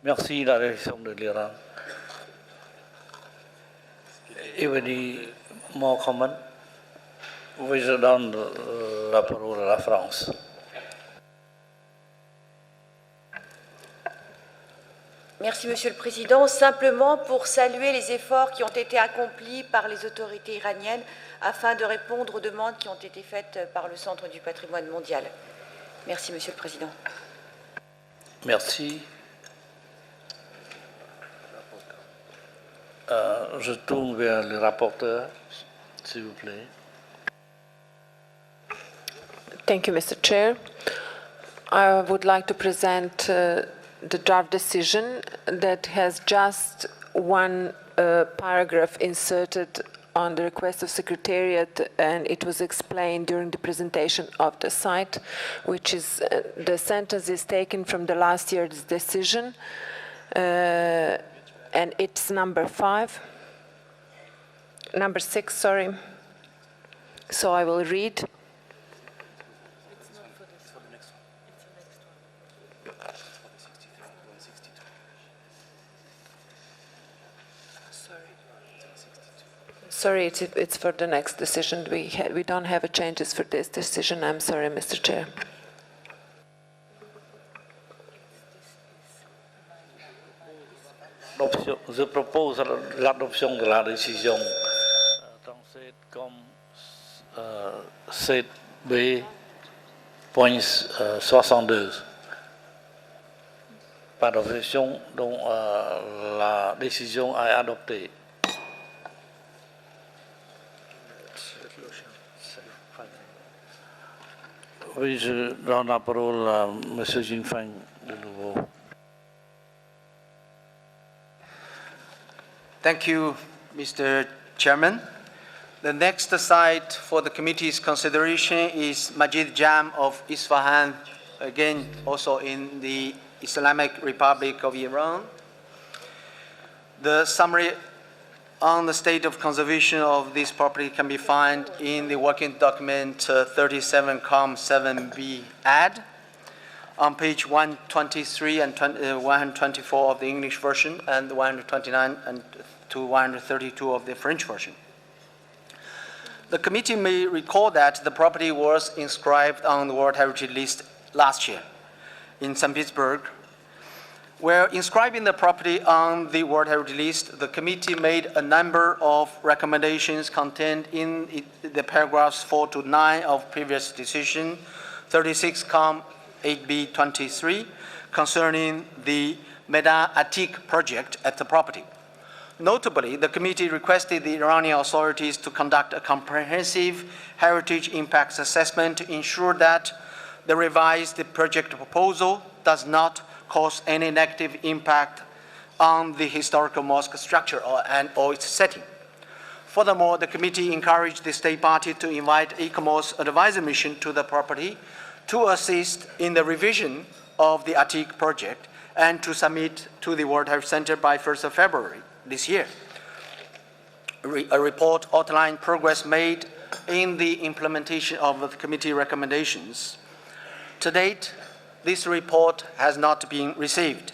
[SPEAKER 1] Merci la réaction de l'Iran. Any more comment? Je donne la parole à la France.
[SPEAKER 16] Merci, Monsieur le Président. Simplement pour saluer les efforts qui ont été accomplis par les autorités iraniennes afin de répondre aux demandes qui ont été faites par le Centre du patrimoine mondial. Merci, Monsieur le Président.
[SPEAKER 1] Merci. Je tourne vers le rapporteur, s'il vous plaît.
[SPEAKER 5] Thank you, Mr. Chair. I would like to present the draft decision that has just one paragraph inserted on the request of Secretariat, and it was explained during the presentation of the site, which is the sentence is taken from the last year's decision, and it's number 6, sorry. So I will read. Sorry, it's for the next decision. We don't have a changes for this decision. I'm sorry, Mr. Chair.
[SPEAKER 1] Je propose l'adoption de la décision dans cette comme 7B.62. Pas d'objection, donc la décision est adoptée. Oui, je donne la parole à M. Jinfeng de nouveau.
[SPEAKER 8] Thank you, Mr. Chairman. The next site for the committee's consideration is Masjid Jam of Isfahan, again also in the Islamic Republic of Iran. The summary on the state of conservation of this property can be found in the working document 37-7B add on page 123 and 124 of the English version and 129 and to 132 of the French version. The committee may recall that the property was inscribed on the World Heritage List last year in St. Petersburg. Where inscribing the property on the World Heritage List, the committee made a number of recommendations contained in the paragraphs 4 to 9 of previous decision 36-8B23 concerning the Medan Atik project at the property. Notably, the committee requested the Iranian authorities to conduct a comprehensive heritage impacts assessment to ensure that the revised project proposal does not cause any negative impact on the historical mosque structure or its setting. Furthermore, the committee encouraged the state party to invite ICMO's advisor mission to the property to assist in the revision of the Atik project and to submit to the World Heritage Center by 1st of February this year. A report outlined progress made in the implementation of the committee recommendations. To date, this report has not been received.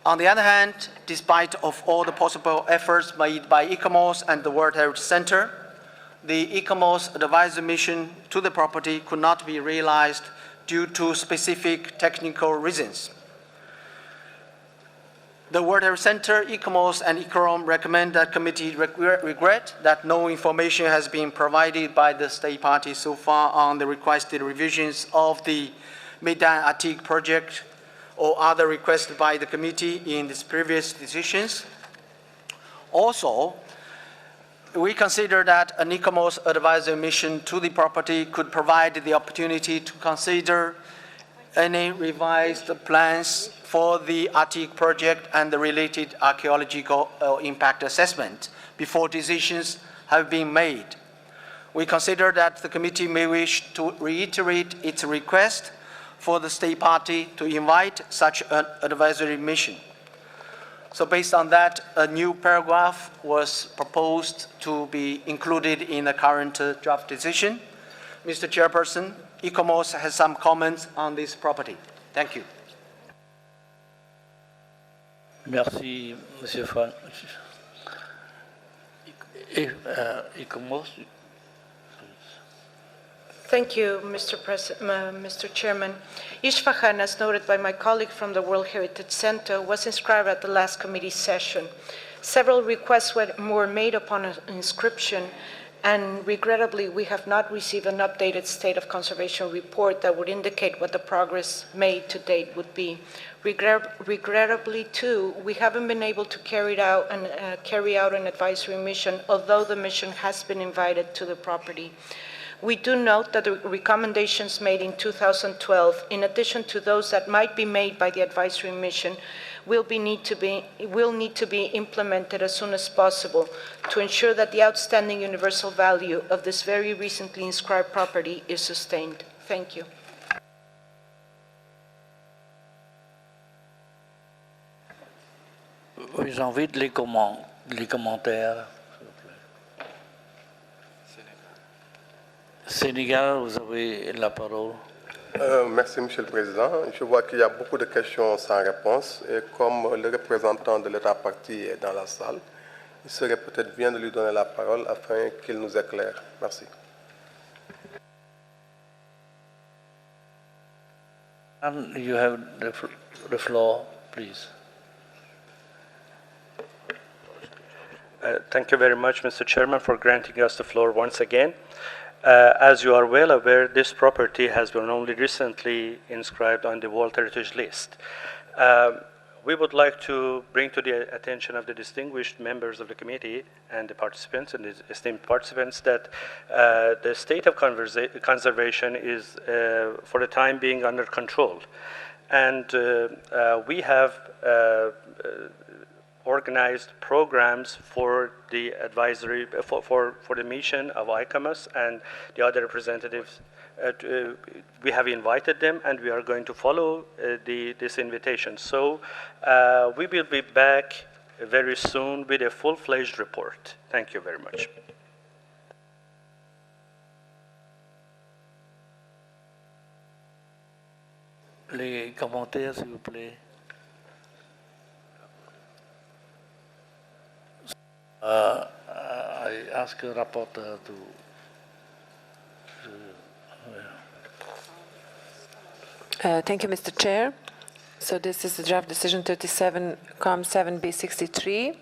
[SPEAKER 8] On the other hand, despite of all the possible efforts made by ICMOS and the World Heritage Center, the ICMOS advisor mission to the property could not be realized due to specific technical reasons. The World Heritage Center, ICMOS, and ICROM recommend that committee regret that no information has been provided by the state party so far on the requested revisions of the Medan Atik project or other requests by the committee in its previous decisions. Also, we consider that an ICMOS advisor mission to the property could provide the opportunity to consider any revised plans for the Atik project and the related archaeological impact assessment before decisions have been made. We consider that the committee may wish to reiterate its request for the state party to invite such an advisory mission. So based on that, a new paragraph was proposed to be included in the current draft decision. Mr. Chairperson, ICMOS has some comments on this property. Thank you.
[SPEAKER 1] Merci, Monsieur Franck. ICMOS.
[SPEAKER 6] Thank you, Mr. Chairman. Isfahan, as noted by my colleague from the World Heritage Center, was inscribed at the last committee session. Several requests were made upon inscription, and regrettably, we have not received an updated state of conservation report that would indicate what the progress made to date would be. Regrettably, too, we haven't been able to carry out an advisory mission, although the mission has been invited to the property. We do note that the recommendations made in 2012, in addition to those that might be made by the advisory mission, will need to be implemented as soon as possible to ensure that the outstanding universal value of this very recently inscribed property is sustained. Thank you.
[SPEAKER 1] Oui, j'invite les commentaires. Sénégal, vous avez la parole.
[SPEAKER 4] Merci, Monsieur le Président. Je vois qu'il y a beaucoup de questions sans réponse. Et comme le représentant de l'État parti est dans la salle, il serait peut-être bien de lui donner la parole afin qu'il nous éclaire. Merci.
[SPEAKER 1] And you have the floor, please.
[SPEAKER 22] Thank you very much, Mr. Chairman, for granting us the floor once again. As you are well aware, this property has been only recently inscribed on the World Heritage List. We would like to bring to the attention of the distinguished members of the committee and the participants and the esteemed participants that the state of conservation is, for the time being, under control. And we have organized programs for the advisory, for the mission of ICOMOS and the other representatives. We have invited them and we are going to follow this invitation. So we will be back very soon with a full-fledged report. Thank you very much.
[SPEAKER 1] Les commentaires, s'il vous plaît. I ask the rapporteur to
[SPEAKER 5] Thank you, Mr. Chair. So this is the draft decision 37, COM7B63.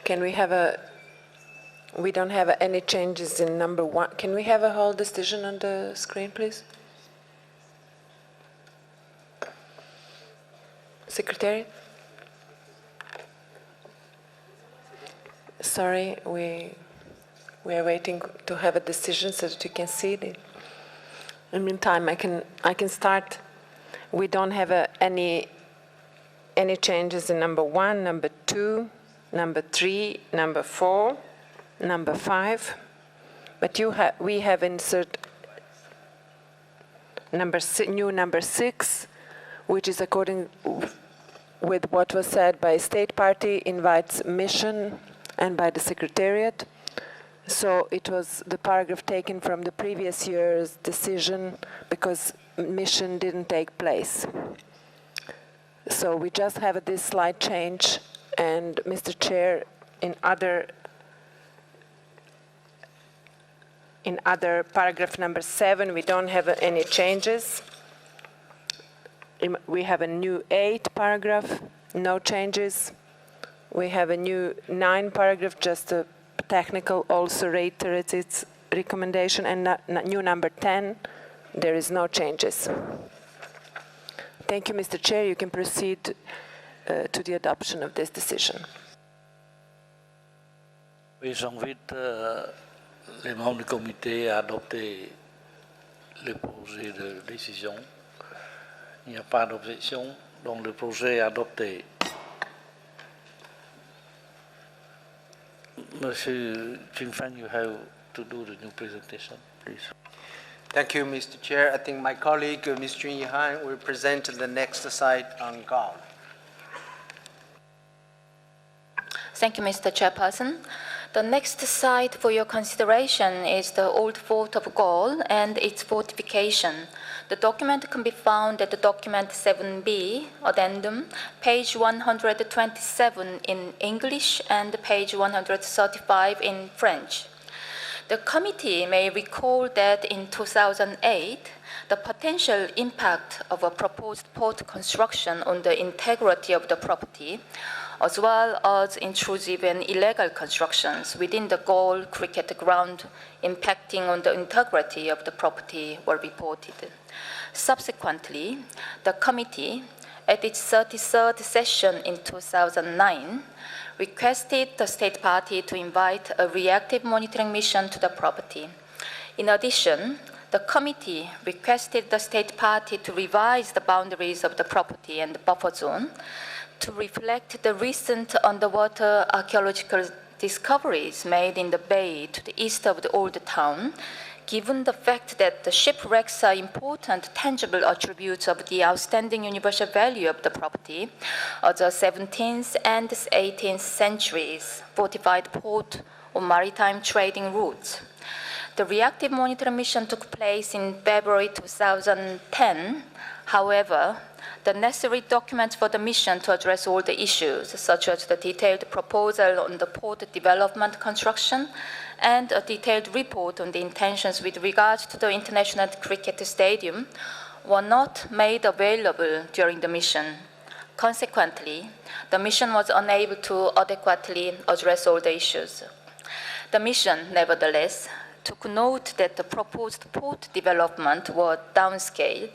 [SPEAKER 5] Can we have we don't have any changes in number 1. Can we have a whole decision on the screen, please? Secretary? Sorry, we are waiting to have a decision so that you can see it. In the meantime, I can start. We don't have any changes in number 1, number 2, number 3, number 4, number 5. But we have inserted new number 6, which is according with what was said by State Party, invites mission, and by the Secretariat. So it was the paragraph taken from the previous year's decision because mission didn't take place. So we just have this slight change, and Mr. Chair, in other paragraph number 7, we don't have any changes. We have a new 8 paragraph, no changes. We have a new 9 paragraph, just a technical, also reiterates its recommendation, and new number 10, there is no changes. Thank you, Mr. Chair. You can proceed to the adoption of this decision.
[SPEAKER 1] Oui, j'invite les membres du comité à adopter le projet de décision. Il n'y a pas d'objection, donc le projet est adopté. Monsieur Jinfan, you have to do the new presentation, please.
[SPEAKER 8] Thank you, Mr. Chair. I think my colleague, Ms. Jun Yihan, will present the next slide on Gao.
[SPEAKER 7] Thank you, Mr. Chairperson. The next site for your consideration is the Old Fort of Gaul and its fortification. The document can be found at the document 7B, addendum, page 127 in English and page 135 in French. The committee may recall that in 2008, the potential impact of a proposed port construction on the integrity of the property, as well as intrusive and illegal constructions within the Gaul cricket ground impacting on the integrity of the property were reported. Subsequently, the committee, at its 33rd session in 2009, requested the state party to invite a reactive monitoring mission to the property. In addition, the committee requested the state party to revise the boundaries of the property and the buffer zone to reflect the recent underwater archaeological discoveries made in the bay to the east of the old town, given the fact that the shipwrecks are important tangible attributes of the outstanding universal value of the property, of the 17th and 18th centuries fortified port or maritime trading routes. The reactive monitoring mission took place in February 2010. However, the necessary documents for the mission to address all the issues, such as the detailed proposal on the port development construction and a detailed report on the intentions with regard to the International Cricket Stadium, were not made available during the mission. Consequently, the mission was unable to adequately address all the issues. The mission, nevertheless, took note that the proposed port development was downscaled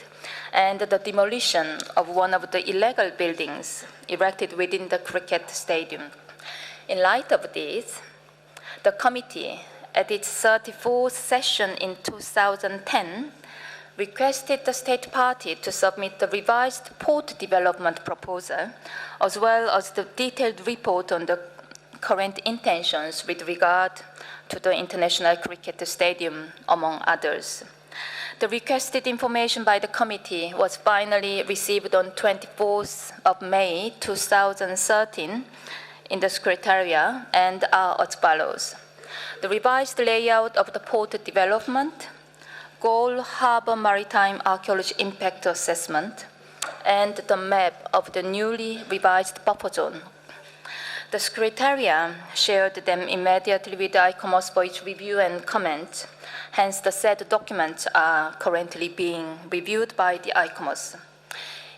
[SPEAKER 7] and the demolition of one of the illegal buildings erected within the cricket stadium. In light of this, the committee, at its 34th session in 2010, requested the state party to submit the revised port development proposal, as well as the detailed report on the current intentions with regard to the International Cricket Stadium, among others. The requested information by the committee was finally received on 24th of May 2013 in the Secretariat and are as follows. The revised layout of the port development, Goal Harbor Maritime Archaeology Impact Assessment, and the map of the newly revised buffer zone. The Secretariat shared them immediately with the ICOMOS for its review and comment. Hence, the said documents are currently being reviewed by the ICOMOS.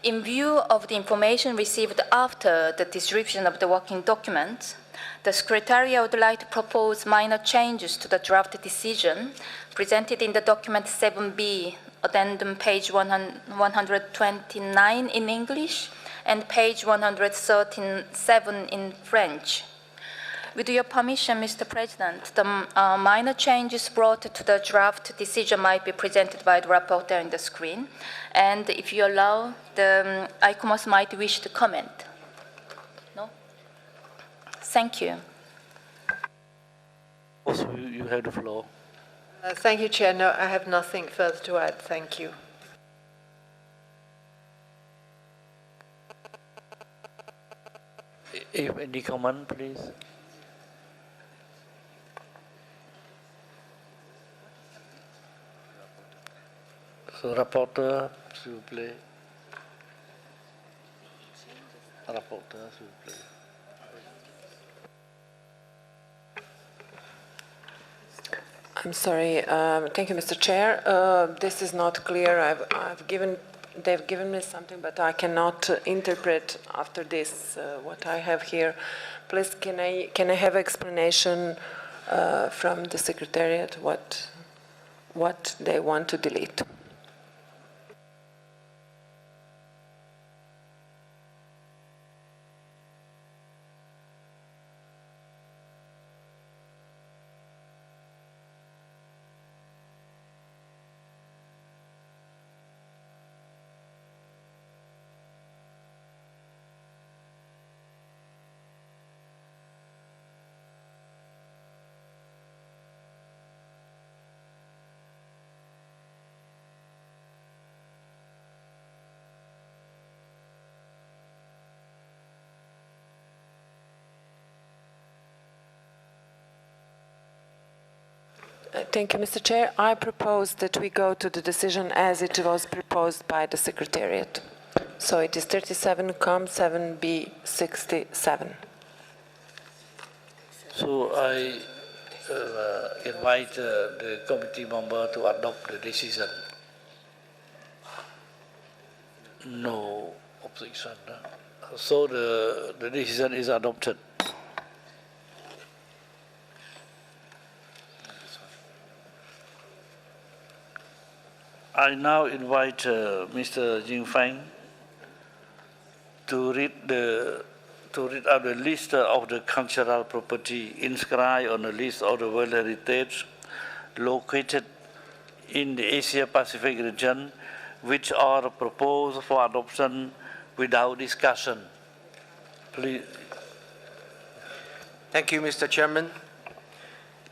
[SPEAKER 7] In view of the information received after the distribution of the working document, the Secretariat would like to propose minor changes to the draft decision presented in the document 7B, addendum page 129 in English, and page 137 in French. With your permission, Mr. President, the minor changes brought to the draft decision might be presented by the rapporteur on the screen, and if you allow, the ICOMOS might wish to comment. No? Thank you.
[SPEAKER 1] Also, you have the floor.
[SPEAKER 3] Thank you, Chair. No, I have nothing further to add. Thank you.
[SPEAKER 1] If any comment, please. So, rapporteur, s'il vous plaît. Rapporteur, s'il vous plaît.
[SPEAKER 5] I'm sorry. Thank you, Mr. Chair. This is not clear. They've given me something, but I cannot interpret after this what I have here. Please, can I have explanation from the Secretariat what they want to delete? Thank you, Mr. Chair. I propose that we go to the decision as it was proposed by the Secretariat. So it is 37, Com 7B 67.
[SPEAKER 1] So I invite the committee member to adopt the decision. No objection. So the decision is adopted. I now invite Mr. Jing Feng to read out the list of the cultural property inscribed on the list of the World Heritage located in the Asia-Pacific region, which are proposed for adoption without discussion. Please.
[SPEAKER 8] Thank you, Mr. Chairman.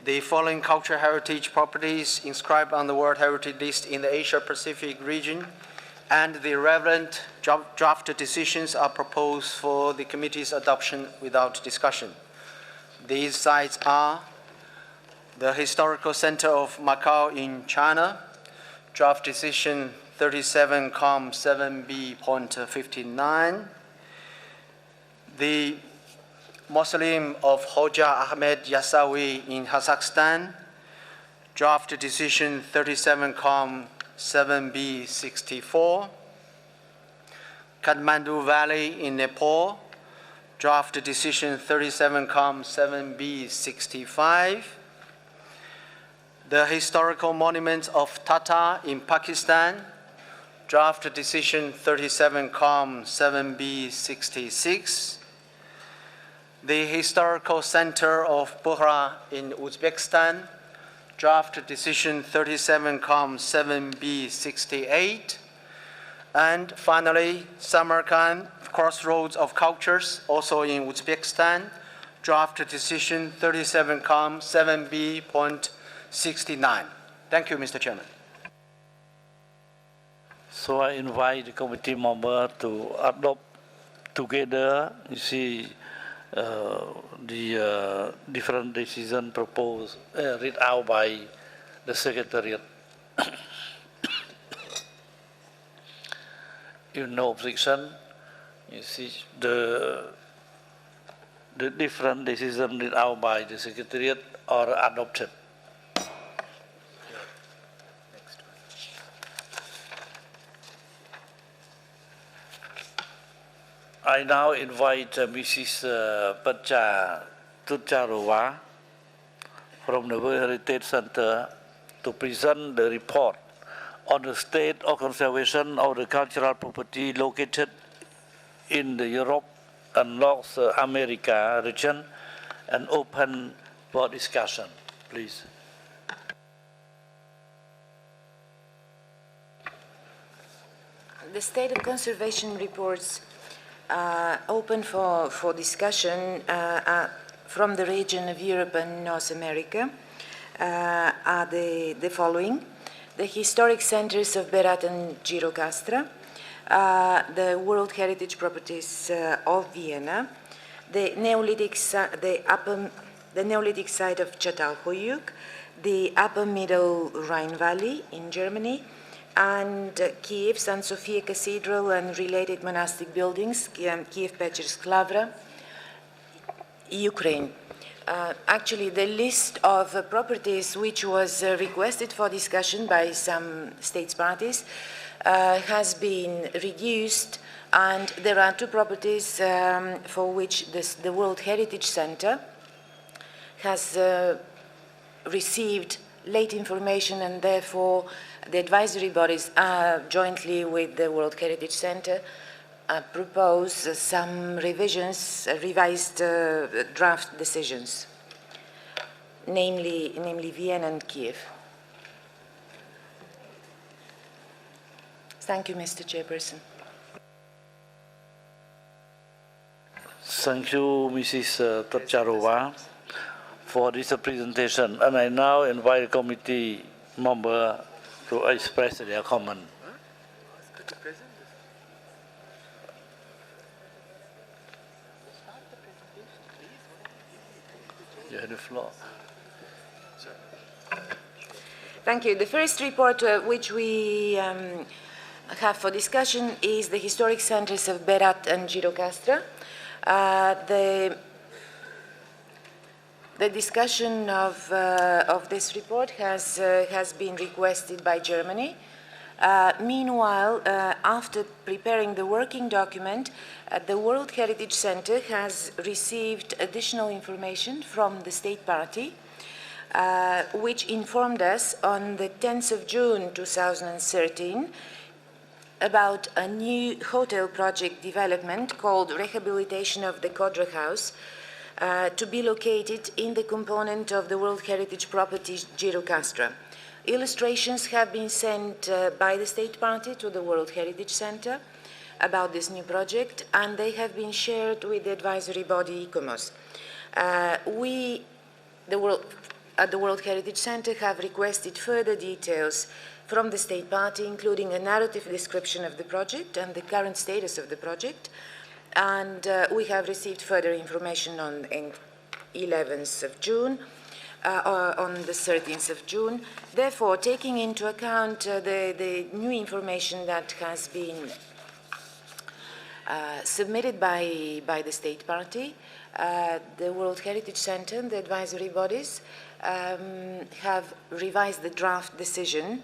[SPEAKER 8] The following cultural heritage properties inscribed on the World Heritage List in the Asia-Pacific region and the relevant draft decisions are proposed for the committee's adoption without discussion. These sites are the Historical Center of Macau in China, draft decision 37-7B.59, the Mausoleum of Hoja Ahmed Yassawi in Kazakhstan, draft decision 37-7B64, Kathmandu Valley in Nepal, draft decision 37-7B65, the historical monuments of Tata in Pakistan, draft decision 37-7B66, the historical center of Bukhara in Uzbekistan, draft decision 37-7B68, and finally, Samarkand, Crossroads of Cultures, also in Uzbekistan, draft decision 37-7B.69. Thank you, Mr. Chairman.
[SPEAKER 1] So I invite the committee member to adopt together, you see, the different decision proposed, read out by the Secretariat. If no objection, you see the different decisions read out by the Secretariat are adopted. I now invite Mrs. Pacha Tutcharova from the World Heritage Center to present the report on the state of conservation of the cultural property located in the Europe and North America region and open for discussion. Please.
[SPEAKER 16] The state of conservation reports open for discussion from the region of Europe and North America are the following. The historic centers of Berat and Girocastra, the World Heritage Properties of Vienna, the Neolithic site of Çatalhöyük, the Upper Middle Rhine Valley in Germany, and Kiev, St. Sophia Cathedral and related monastic buildings, Kiev Pechersk Lavra, Ukraine. Actually, the list of properties which was requested for discussion by some states parties has been reduced, and there are two properties for which the World Heritage Center has received late information, and therefore the advisory bodies jointly with the World Heritage Center propose some revisions, revised draft decisions, namely Vienna and Kiev. Thank you, Mr. Chairperson.
[SPEAKER 1] Thank you, Mrs. Tutcharova, for this presentation. And I now invite committee member to express their comment. You have the floor.
[SPEAKER 16] Thank you. The first report which we have for discussion is the historic centers of Berat and Girocastra. The discussion of this report has been requested by Germany. Meanwhile, after preparing the working document, the World Heritage Center has received additional information from the State Party, which informed us on the 10th of June 2013
[SPEAKER 9] about a new hotel project development called Rehabilitation of the Kodra House, to be located in the component of the World Heritage Property Girocastra. Illustrations have been sent by the State Party to the World Heritage Center about this new project, and they have been shared with the advisory body ICOMOS. At the World Heritage Center have requested further details from the State Party, including a narrative description of the project and the current status of the project. And we have received further information on 11th of June, on the 13th of June. Therefore, taking into account the new information that has been submitted by the State Party, the World Heritage Center and the advisory bodies have revised the draft decision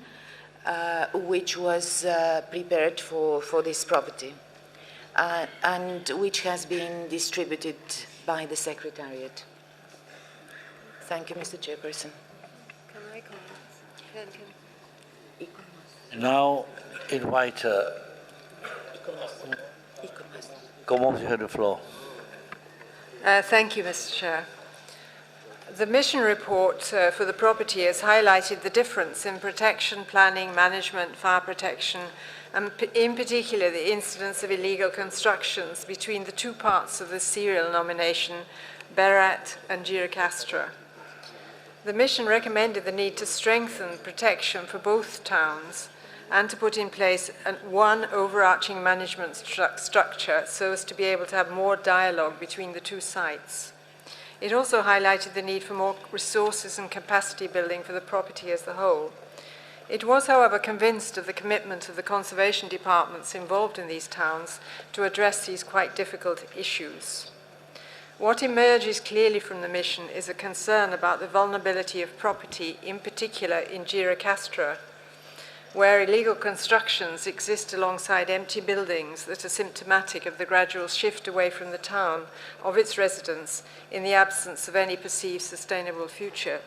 [SPEAKER 9] which was prepared for this property and which has been distributed by the Secretariat. Thank you, Mr. Chairperson.
[SPEAKER 3] Can I comment?
[SPEAKER 1] Now invite Comité, you have the floor.
[SPEAKER 3] Thank you, Mr. Chair. The mission report for the property has highlighted the difference in protection, planning, management, fire protection, and in particular the incidence of illegal constructions between the two parts of the serial nomination, Berat and Girocastra. The mission recommended the need to strengthen protection for both towns and to put in place one overarching management structure so as to be able to have more dialogue between the two sites. It also highlighted the need for more resources and capacity building for the property as a whole. It was, however, convinced of the commitment of the conservation departments involved in these towns to address these quite difficult issues. What emerges clearly from the mission is a concern about the vulnerability of property, in particular in Girocastra, where illegal constructions exist alongside empty buildings that are symptomatic of the gradual shift away from the town of its residents in the absence of any perceived sustainable future.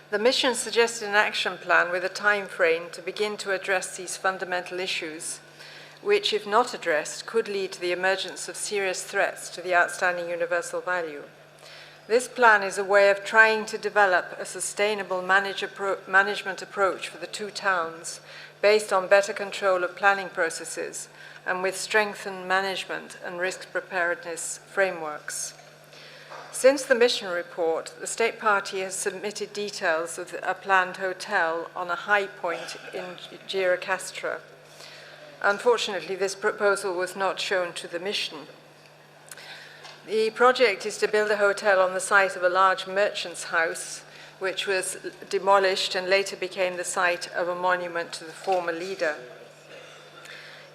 [SPEAKER 3] The mission suggested an action plan with a time frame to begin to address these fundamental issues, which, if not addressed, could lead to the emergence of serious threats to the outstanding universal value. This plan is a way of trying to develop a sustainable management approach for the two towns based on better control of planning processes and with strengthened management and risk preparedness frameworks. Since the mission report, the State Party has submitted details of a planned hotel on a high point in Girocastra. Unfortunately, this proposal was not shown to the mission. The project is to build a hotel on the site of a large merchant's house, which was demolished and later became the site of a monument to the former leader.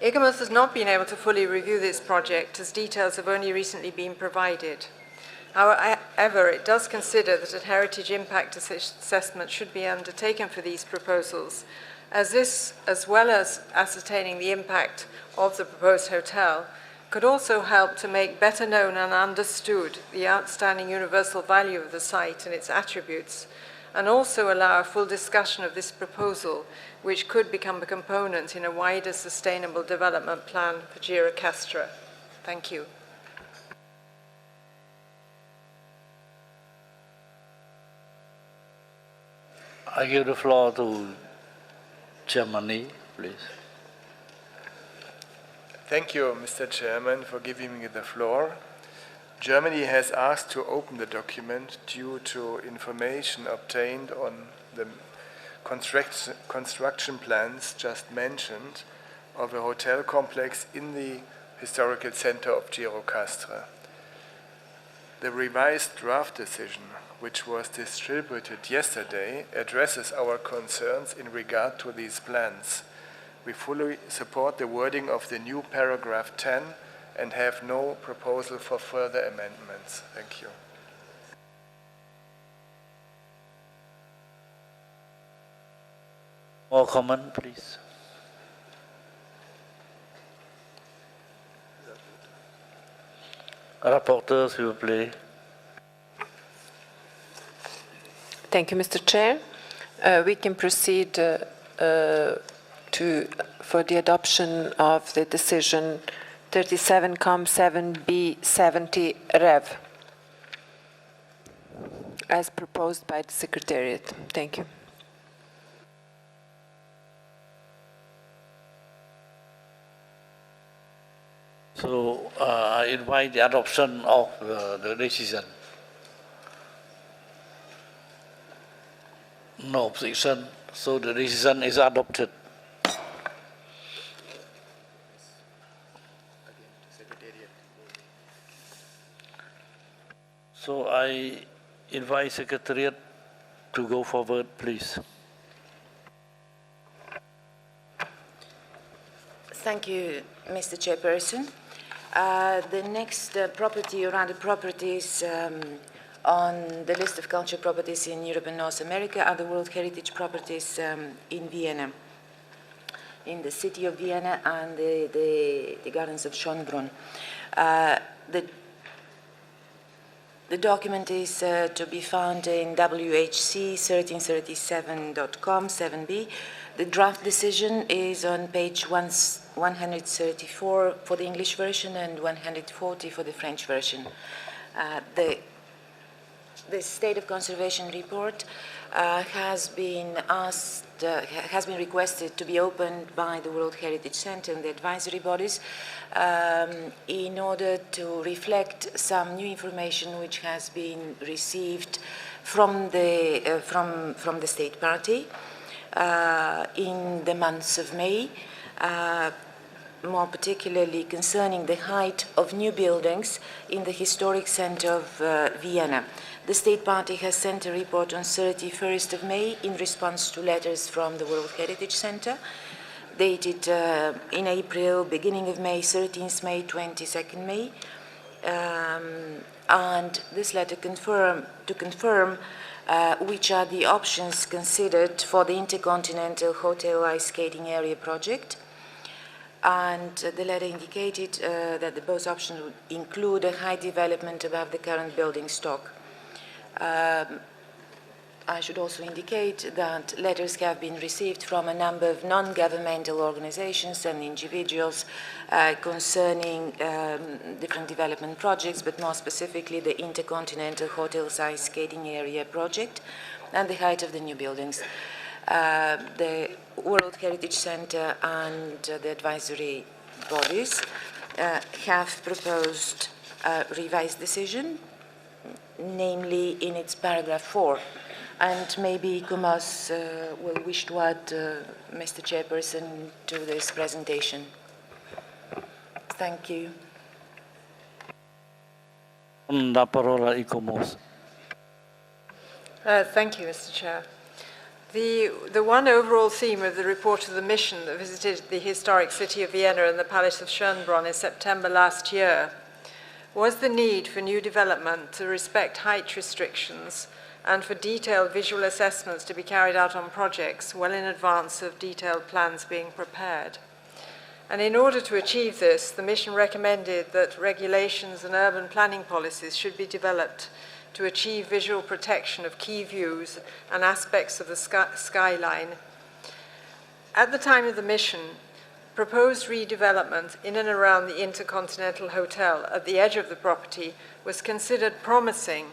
[SPEAKER 3] ICOMOS has not been able to fully review this project as details have only recently been provided. However, it does consider that a heritage impact assessment should be undertaken for these proposals, as this, as well as ascertaining the impact of the proposed hotel, could also help to make better known and understood the outstanding universal value of the site and its attributes, and also allow a full discussion of this proposal, which could become a component in a wider sustainable development plan for Girocastra. Thank you.
[SPEAKER 1] I give the floor to Germany, please.
[SPEAKER 10] Thank you, Mr. Chairman, for giving me the floor. Germany has asked to open the document due to information obtained on the construction plans just mentioned of a hotel complex in the historical center of Girocastra. The revised draft decision, which was distributed yesterday, addresses our concerns in regard to these plans. We fully support the wording of the new paragraph 10 and have no proposal for further amendments. Thank you.
[SPEAKER 1] More comment, please. Rapporteur, s'il vous plaît.
[SPEAKER 5] Thank you, Mr. Chair. We can proceed to for the adoption of the decision 37 Com 7B 70 Rev as proposed by the Secretariat. Thank you.
[SPEAKER 1] So I invite the adoption of the decision. No opposition, so the decision is adopted. So I invite Secretariat to go forward, please.
[SPEAKER 9] Thank you, Mr. Chairperson. The next property, or rather properties on the list of cultural properties in Europe and North America are the World Heritage properties in Vienna, in the city of Vienna and the gardens of Schönbrunn. The document is to be found in WHC 1337.com 7B. The draft decision is on page 134 for the English version and 140 for the French version. The State of Conservation report has been requested to be opened by the World Heritage Center and the advisory bodies in order to reflect some new information which has been received from the State Party in the months of May, more particularly concerning the height of new buildings in the historic center of Vienna. The State Party has sent a report on 31st of May in response to letters from the World Heritage Center, dated in April, beginning of May, 13th May, 22nd May. And this letter confirm which are the options considered for the Intercontinental Hotel Ice Skating Area project. And the letter indicated that the both options would include a high development above the current building stock. I should also indicate that letters have been received from a number of non-governmental organizations and individuals concerning different development projects, but more specifically the Intercontinental Hotels Ice Skating Area project and the height of the new buildings. The World Heritage Center and the advisory bodies have proposed a revised decision, namely in its paragraph 4. And maybe Kumas will wish to add, Mr. Chairperson, to this presentation. Thank you.
[SPEAKER 1] La parola a Kumas.
[SPEAKER 3] Thank you, Mr. Chair. The one overall theme of the report of the mission that visited the historic city of Vienna and the Palace of Schönbrunn in September last year was the need for new development to respect height restrictions and for detailed visual assessments to be carried out on projects well in advance of detailed plans being prepared. And in order to achieve this, the mission recommended that regulations and urban planning policies should be developed to achieve visual protection of key views and aspects of the skyline. At the time of the mission, proposed redevelopment in and around the Intercontinental Hotel at the edge of the property was considered promising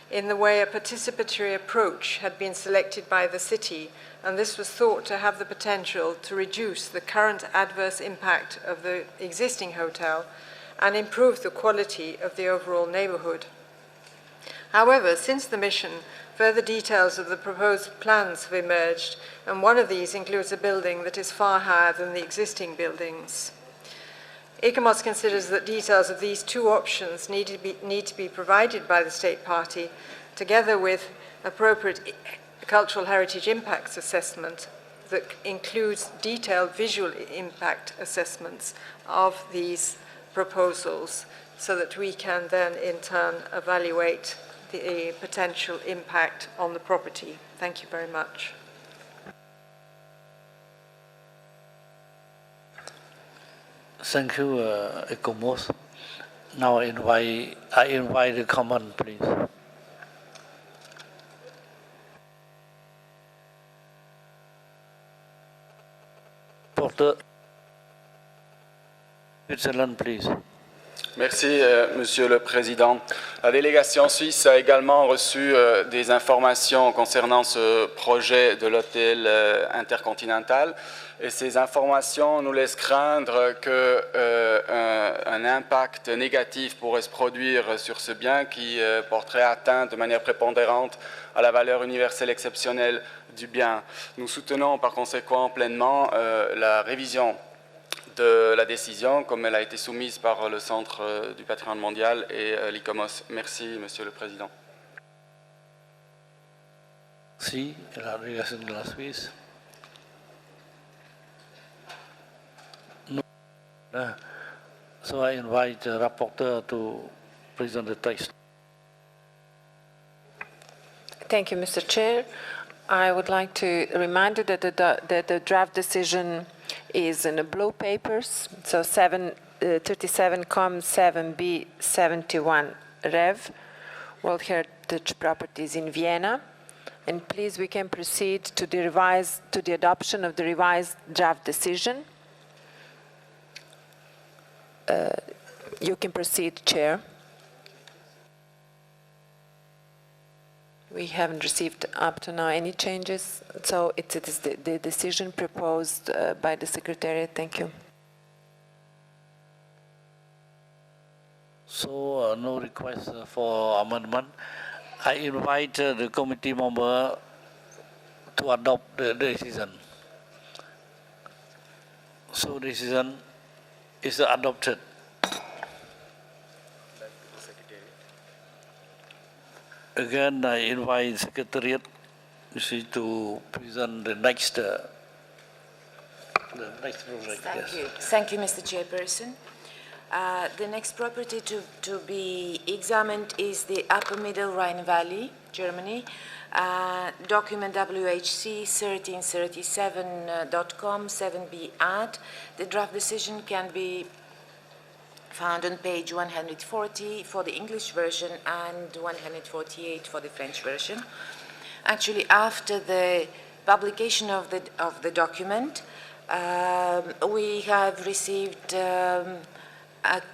[SPEAKER 3] in the way a participatory approach had been selected by the city, and this was thought to have the potential to reduce the current adverse impact of the existing hotel and improve the quality of the overall neighborhood. However, since the mission, further details of the proposed plans have emerged, and one of these includes a building that is far higher than the existing buildings. ICOMOS considers that details of these two options need to be provided by the State Party, together with appropriate cultural heritage impacts assessment that includes detailed visual impact assessments of these proposals, so that we can then in turn evaluate the potential impact on the property. Thank you very much.
[SPEAKER 1] Thank you, Ekomos. Now I invite the comment, please. For Rapporteur. Switzerland, please.
[SPEAKER 18] Merci, Monsieur le Président. La délégation suisse a également reçu des informations concernant ce projet de l'hôtel intercontinental. Et ces informations nous laissent craindre qu'un impact négatif pourrait se produire sur ce bien qui porterait atteinte de manière prépondérante à la valeur universelle exceptionnelle du bien. Nous soutenons par conséquent pleinement la révision de la décision comme elle a été soumise par le Centre du patrimoine mondial et l'ICOMOS. Merci, Monsieur le Président.
[SPEAKER 1] Merci, la délégation de la Suisse. So I invite the rapporteur to present the text.
[SPEAKER 5] Thank you, Mr. Chair. I would like to remind you that the draft decision is in the blue papers, so 37.7b71 Rev, World Heritage Properties in Vienna. And please, we can proceed to the adoption of the revised draft decision. You can proceed, Chair. We haven't received up to now any changes, so it is the decision proposed by the Secretariat. Thank you.
[SPEAKER 1] So no request for amendment. I invite the committee member to adopt the decision. So decision is adopted. Again, I invite Secretariat to present the next project.
[SPEAKER 9] Thank you. Thank you, Mr. Chairperson. The next property to be examined is the Upper Middle Rhine Valley, Germany. Document WHC 1337.com 7B ad. The draft decision can be found on page 140 for the English version and 148 for the French version. Actually, after the publication of the document, we have received a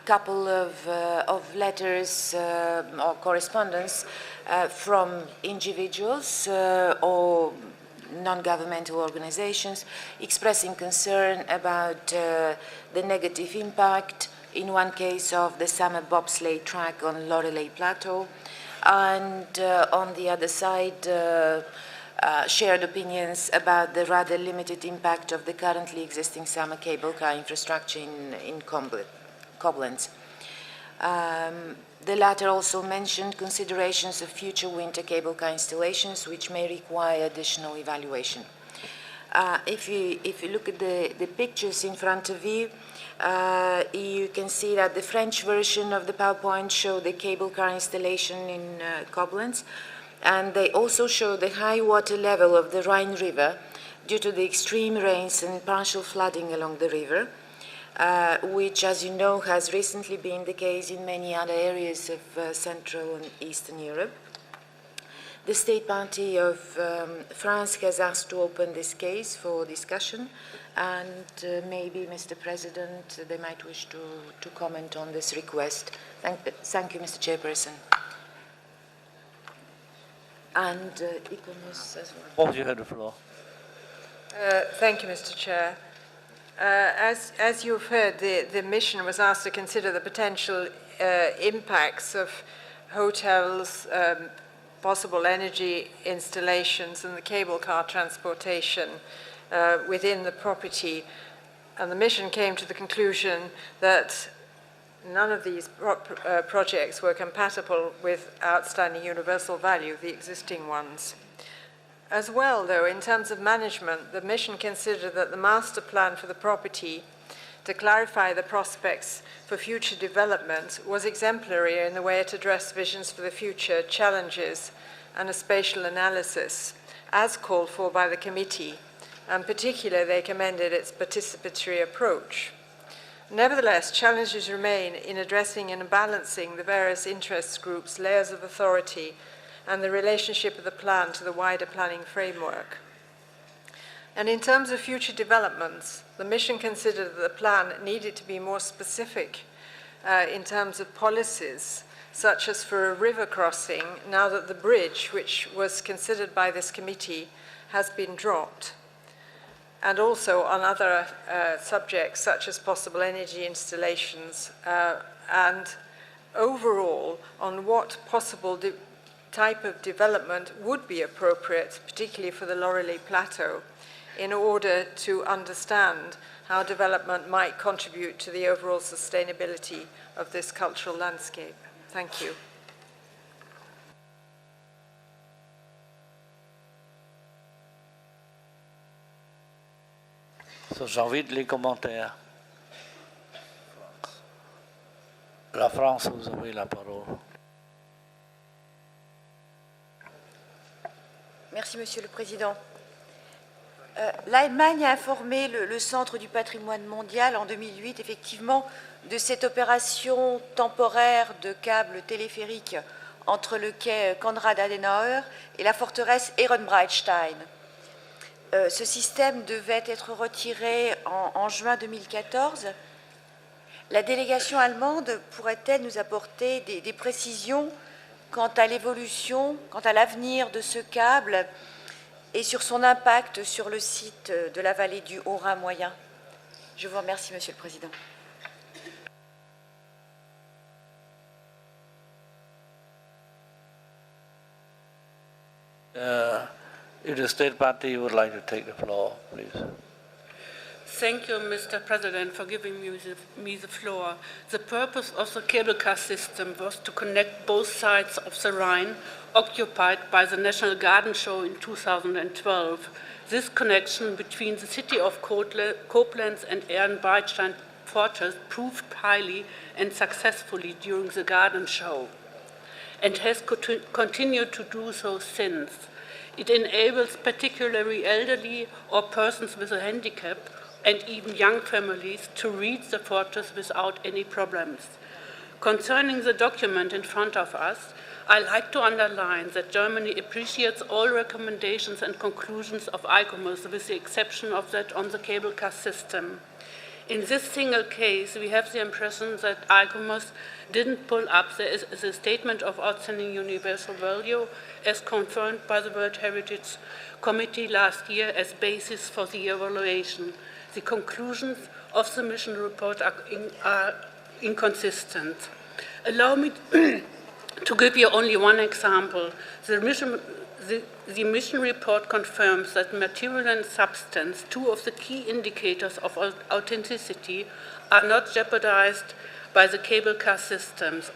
[SPEAKER 9] couple of letters or correspondence from individuals or non-governmental organizations expressing concern about the negative impact, in one case of the summer bobsleigh track on Loreley Plateau, and on the other side, shared opinions about the rather limited impact of the currently existing summer cable car infrastructure in Koblenz. The latter also mentioned considerations of future winter cable car installations, which may require additional evaluation. If you look at the pictures in front of you, you can see that the French version of the PowerPoint show the cable car installation in Koblenz, and they also show the high water level of the Rhine River due to the extreme rains and partial flooding along the river, which, as you know, has recently been the case in many other areas of Central and Eastern Europe. The State Party of France has asked to open this case for discussion, and maybe, Mr. President, they might wish to comment on this request. Thank you, Mr. Chairperson. And Iconos as well.
[SPEAKER 1] You have the floor.
[SPEAKER 3] Thank you, Mr. Chair. As you've heard, the mission was asked to consider the potential impacts of hotels, possible energy installations, and the cable car transportation within the property. And the mission came to the conclusion that none of these projects were compatible with outstanding universal value, the existing ones. As well, though, in terms of management, the mission considered that the master plan for the property to clarify the prospects for future development was exemplary in the way it addressed visions for the future, challenges, and a spatial analysis, as called for by the committee. And particularly, they commended its participatory approach. Nevertheless, challenges remain in addressing and balancing the various interest groups, layers of authority, and the relationship of the plan to the wider planning framework. And in terms of future developments, the mission considered that the plan needed to be more specific in terms of policies, such as for a river crossing, now that the bridge, which was considered by this committee, has been dropped, and also on other subjects, such as possible energy installations, and overall on what possible type of development would be appropriate, particularly for the Loreley Plateau, in order to understand how development might contribute to the overall sustainability of this cultural landscape. Thank you.
[SPEAKER 1] So, j'invite les commentaires. La France, vous avez la parole.
[SPEAKER 11] Merci, Monsieur le Président. L'Allemagne a informé le Centre du patrimoine mondial en 2008, effectivement, de cette opération temporaire de câble téléphérique entre le quai Konrad Adenauer et la forteresse Ehrenbreitstein. Ce système devait être retiré en juin 2014. La délégation allemande pourrait-elle nous apporter des précisions quant à l'évolution, quant à l'avenir de ce câble et sur son impact sur le site de la vallée du Haut-Rhin moyen? Je vous remercie, Monsieur le Président.
[SPEAKER 1] If the state party would like to take the floor, please.
[SPEAKER 12] Thank you, Mr. President, for giving me the floor. The purpose of the cable car system was to connect both sides of the Rhine occupied by the National Garden Show in 2012. This connection between the city of Koblenz and Ehrenbreitstein fortress proved highly and successfully during the garden show and has continued to do so since. It enables particularly elderly or persons with a handicap and even young families to reach the fortress without any problems. Concerning the document in front of us, I like to underline that Germany appreciates all recommendations and conclusions of ICOMOS, with the exception of that on the cable car system. In this single case, we have the impression that ICOMOS didn't pull up the statement of outstanding universal value as confirmed by the World Heritage Committee last year as basis for the evaluation. The conclusions of the mission report are inconsistent. Allow me to give you only one example. The mission report confirms that material and substance, two of the key indicators of authenticity, are not jeopardized by the cable car systems.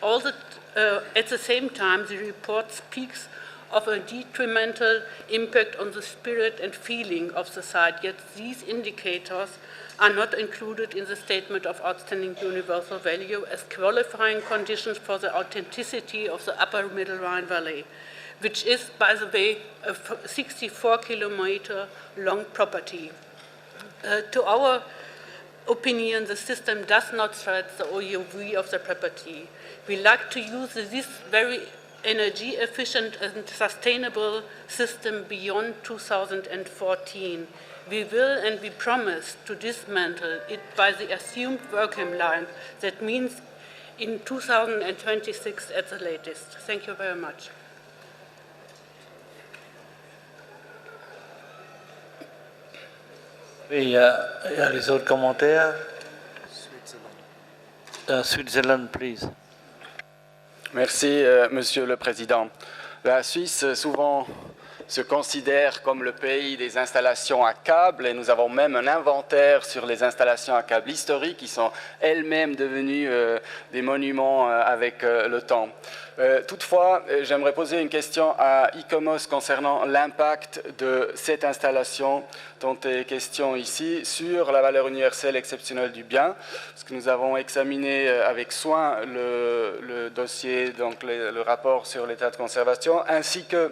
[SPEAKER 12] At the same time, the report speaks of a detrimental impact on the spirit and feeling of the site, yet these indicators are not included in the statement of outstanding universal value as qualifying conditions for the authenticity of the upper Middle Rhine Valley, which is, by the way, a 64-kilometer long property. To our opinion, the system does not threat the OUV of the property. We like to use this very energy efficient and sustainable system beyond 2014. We will and we promise to dismantle it by the assumed working line. That means in 2026 at the latest. Thank you very much.
[SPEAKER 1] Il y a les autres commentaires. Switzerland, please.
[SPEAKER 18] Merci, Monsieur le Président. La Suisse, souvent, se considère comme le pays des installations à câble et nous avons même un inventaire sur les installations à câble historiques qui sont elles-mêmes devenues des monuments avec le temps. Toutefois, j'aimerais poser une question à ICOMOS concernant l'impact de cette installation dont est question ici sur la valeur universelle exceptionnelle du bien, parce que nous avons examiné avec soin le dossier, donc le rapport sur l'état de conservation, ainsi que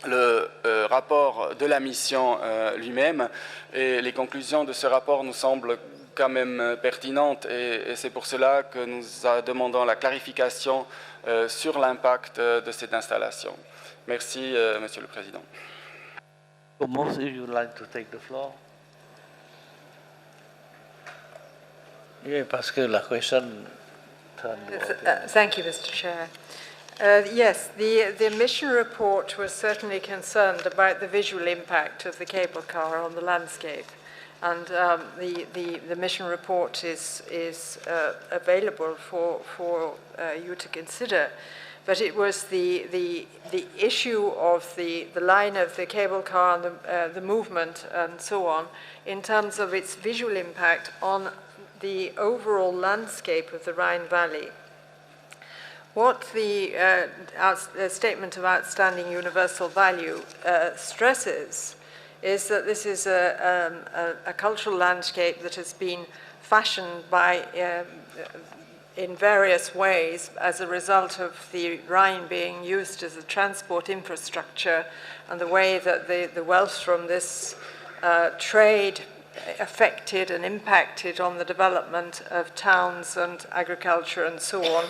[SPEAKER 18] le rapport de la mission lui-même, et les conclusions de ce rapport nous semblent quand même pertinentes et c'est pour cela que nous demandons la clarification sur l'impact de cette installation. Merci, Monsieur le Président.
[SPEAKER 1] Most if you would like to take the floor. Oui, parce que la question.
[SPEAKER 3] Thank you, Mr. Chair. Yes, the mission report was certainly concerned about the visual impact of the cable car on the landscape. And the mission report is available for you to consider. But it was the issue of the line of the cable car and the movement and so on in terms of its visual impact on the overall landscape of the Rhine Valley. What the Statement of Outstanding Universal Value stresses is that this is a cultural landscape that has been fashioned by in various ways as a result of the Rhine being used as a transport infrastructure and the way that the wealth from this trade affected and impacted on the development of towns and agriculture and so on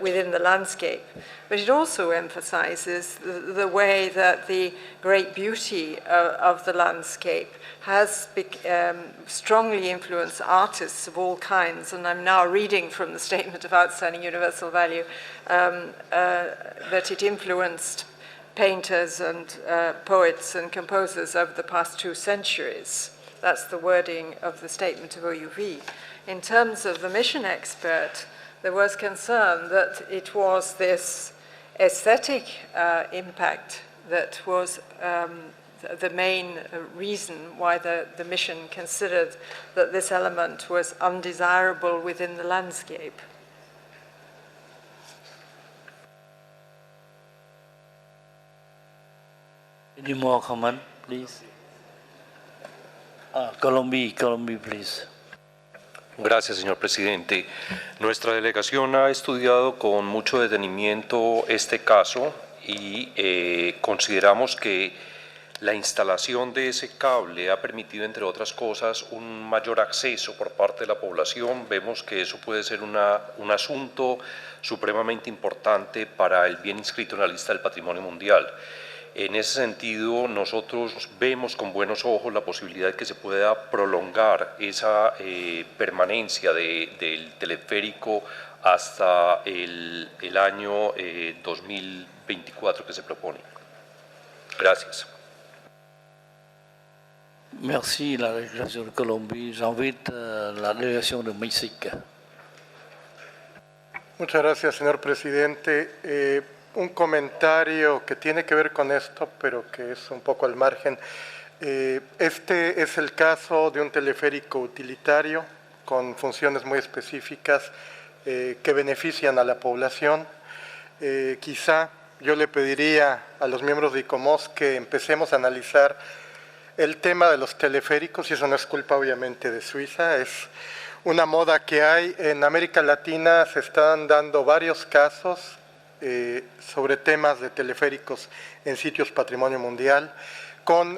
[SPEAKER 3] within the landscape. But it also emphasizes the way that the great beauty of the landscape has strongly influenced artists of all kinds, and I'm now reading from the Statement of Outstanding Universal Value that it influenced painters and poets and composers over the past 2 centuries. That's the wording of the Statement of OUV. In terms of the mission expert, there was concern that it was this aesthetic impact that was the main reason why the mission considered that this element was undesirable within the landscape.
[SPEAKER 1] Any more comment, please? Colombia, please.
[SPEAKER 17] Gracias, señor presidente. Nuestra delegación ha estudiado con mucho detenimiento este caso y consideramos que la instalación de ese cable ha permitido, entre otras cosas, un mayor acceso por parte de la población. Vemos que eso puede ser un asunto supremamente importante para el bien inscrito en la lista del patrimonio mundial. En ese sentido, nosotros vemos con buenos ojos la posibilidad de que se pueda prolongar esa permanencia del teleférico hasta el año 2024 que se propone. Gracias.
[SPEAKER 1] Merci, la délégation de Colombie. J'invite la délégation de Mexique.
[SPEAKER 13] Muchas gracias, señor presidente. Un comentario que tiene que ver con esto, pero que es un poco al margen. Este es el caso de un teleférico utilitario con funciones muy específicas que benefician a la población. Quizá yo le pediría a los miembros de ICOMOS que empecemos a analizar el tema de los teleféricos, y eso no es culpa obviamente de Suiza, es una moda que hay. En América Latina se están dando varios casos sobre temas de teleféricos en sitios patrimonio mundial, con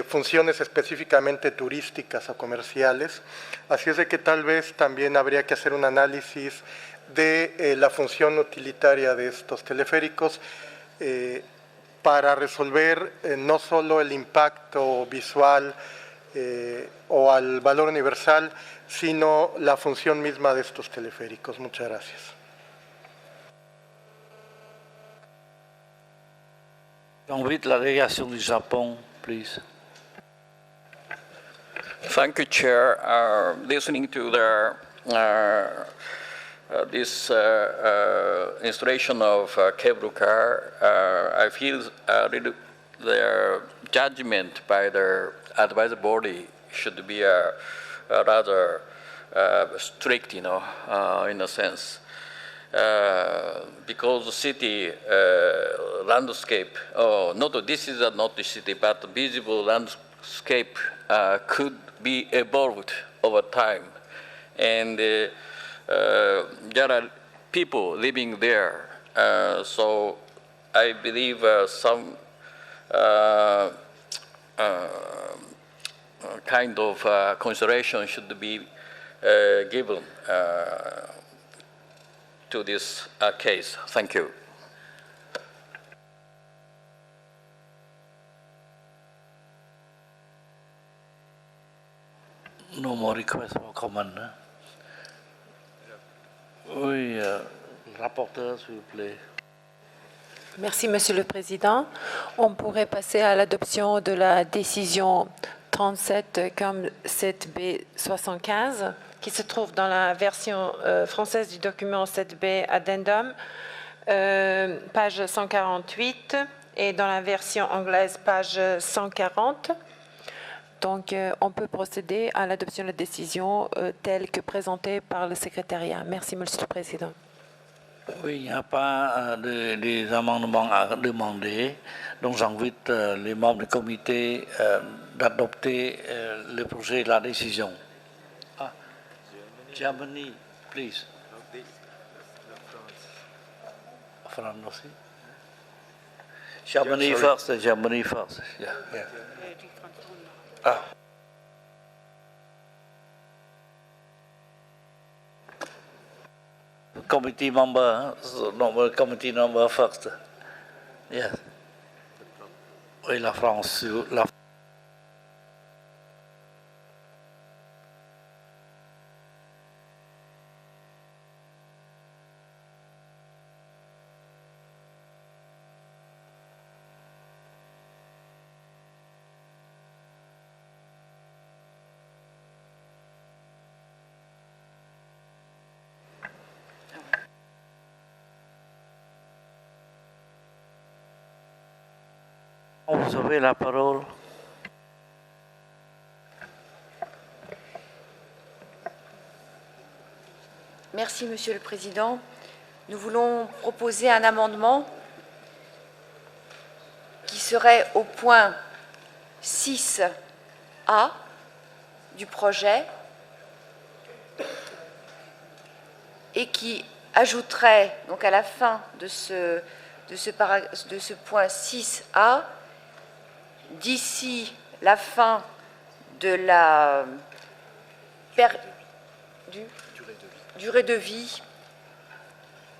[SPEAKER 13] funciones específicamente turísticas o comerciales. Así es de que tal vez también habría que hacer un análisis de la función utilitaria de estos teleféricos para resolver no solo el impacto visual o al valor universal, sino la función misma de estos teleféricos. Muchas gracias.
[SPEAKER 1] J'invite la délégation du Japon, please.
[SPEAKER 14] Thank you, Chair. Listening to this installation of cable car, I feel their judgment by their advisory body should be rather strict, in a sense. Because the city landscape, this is not the city, but the visible landscape could be evolved over time. And there are people living there. So I believe some kind of consideration should be given to this case. Thank you.
[SPEAKER 1] No more requests for comment. Oui, rapporteur, s'il vous plaît.
[SPEAKER 5] Merci, Monsieur le Président. On pourrait passer à l'adoption de la décision 37 comme 7B 75, qui se trouve dans la version française du document 7B Addendum, page 148, et dans la version anglaise, page 140. Donc, on peut procéder à l'adoption de la décision telle que présentée par le secrétariat. Merci, Monsieur le Président.
[SPEAKER 1] Oui, il n'y a pas des amendements à demander. Donc, j'invite les membres du comité d'adopter le projet de la décision. Ah, Germany, please. France aussi. Germany first, Germany first. Yeah, yeah. Ah. Committee member, committee number first. Yes. Oui, la France. Vous avez la parole.
[SPEAKER 11] Merci, Monsieur le Président. Nous voulons proposer un amendement qui serait au point 6A du projet et qui ajouterait, donc à la fin de ce point 6A, d'ici la fin de la durée de vie,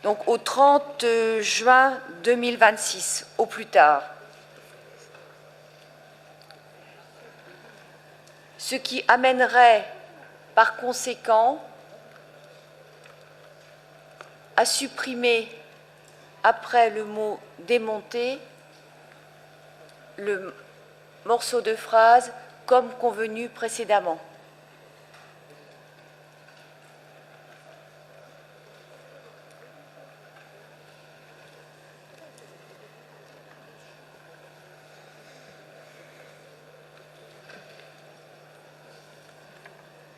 [SPEAKER 11] donc au 30 juin 2026, au plus tard. Ce qui amènerait par conséquent à supprimer, après le mot « démonter », le morceau de phrase comme convenu précédemment.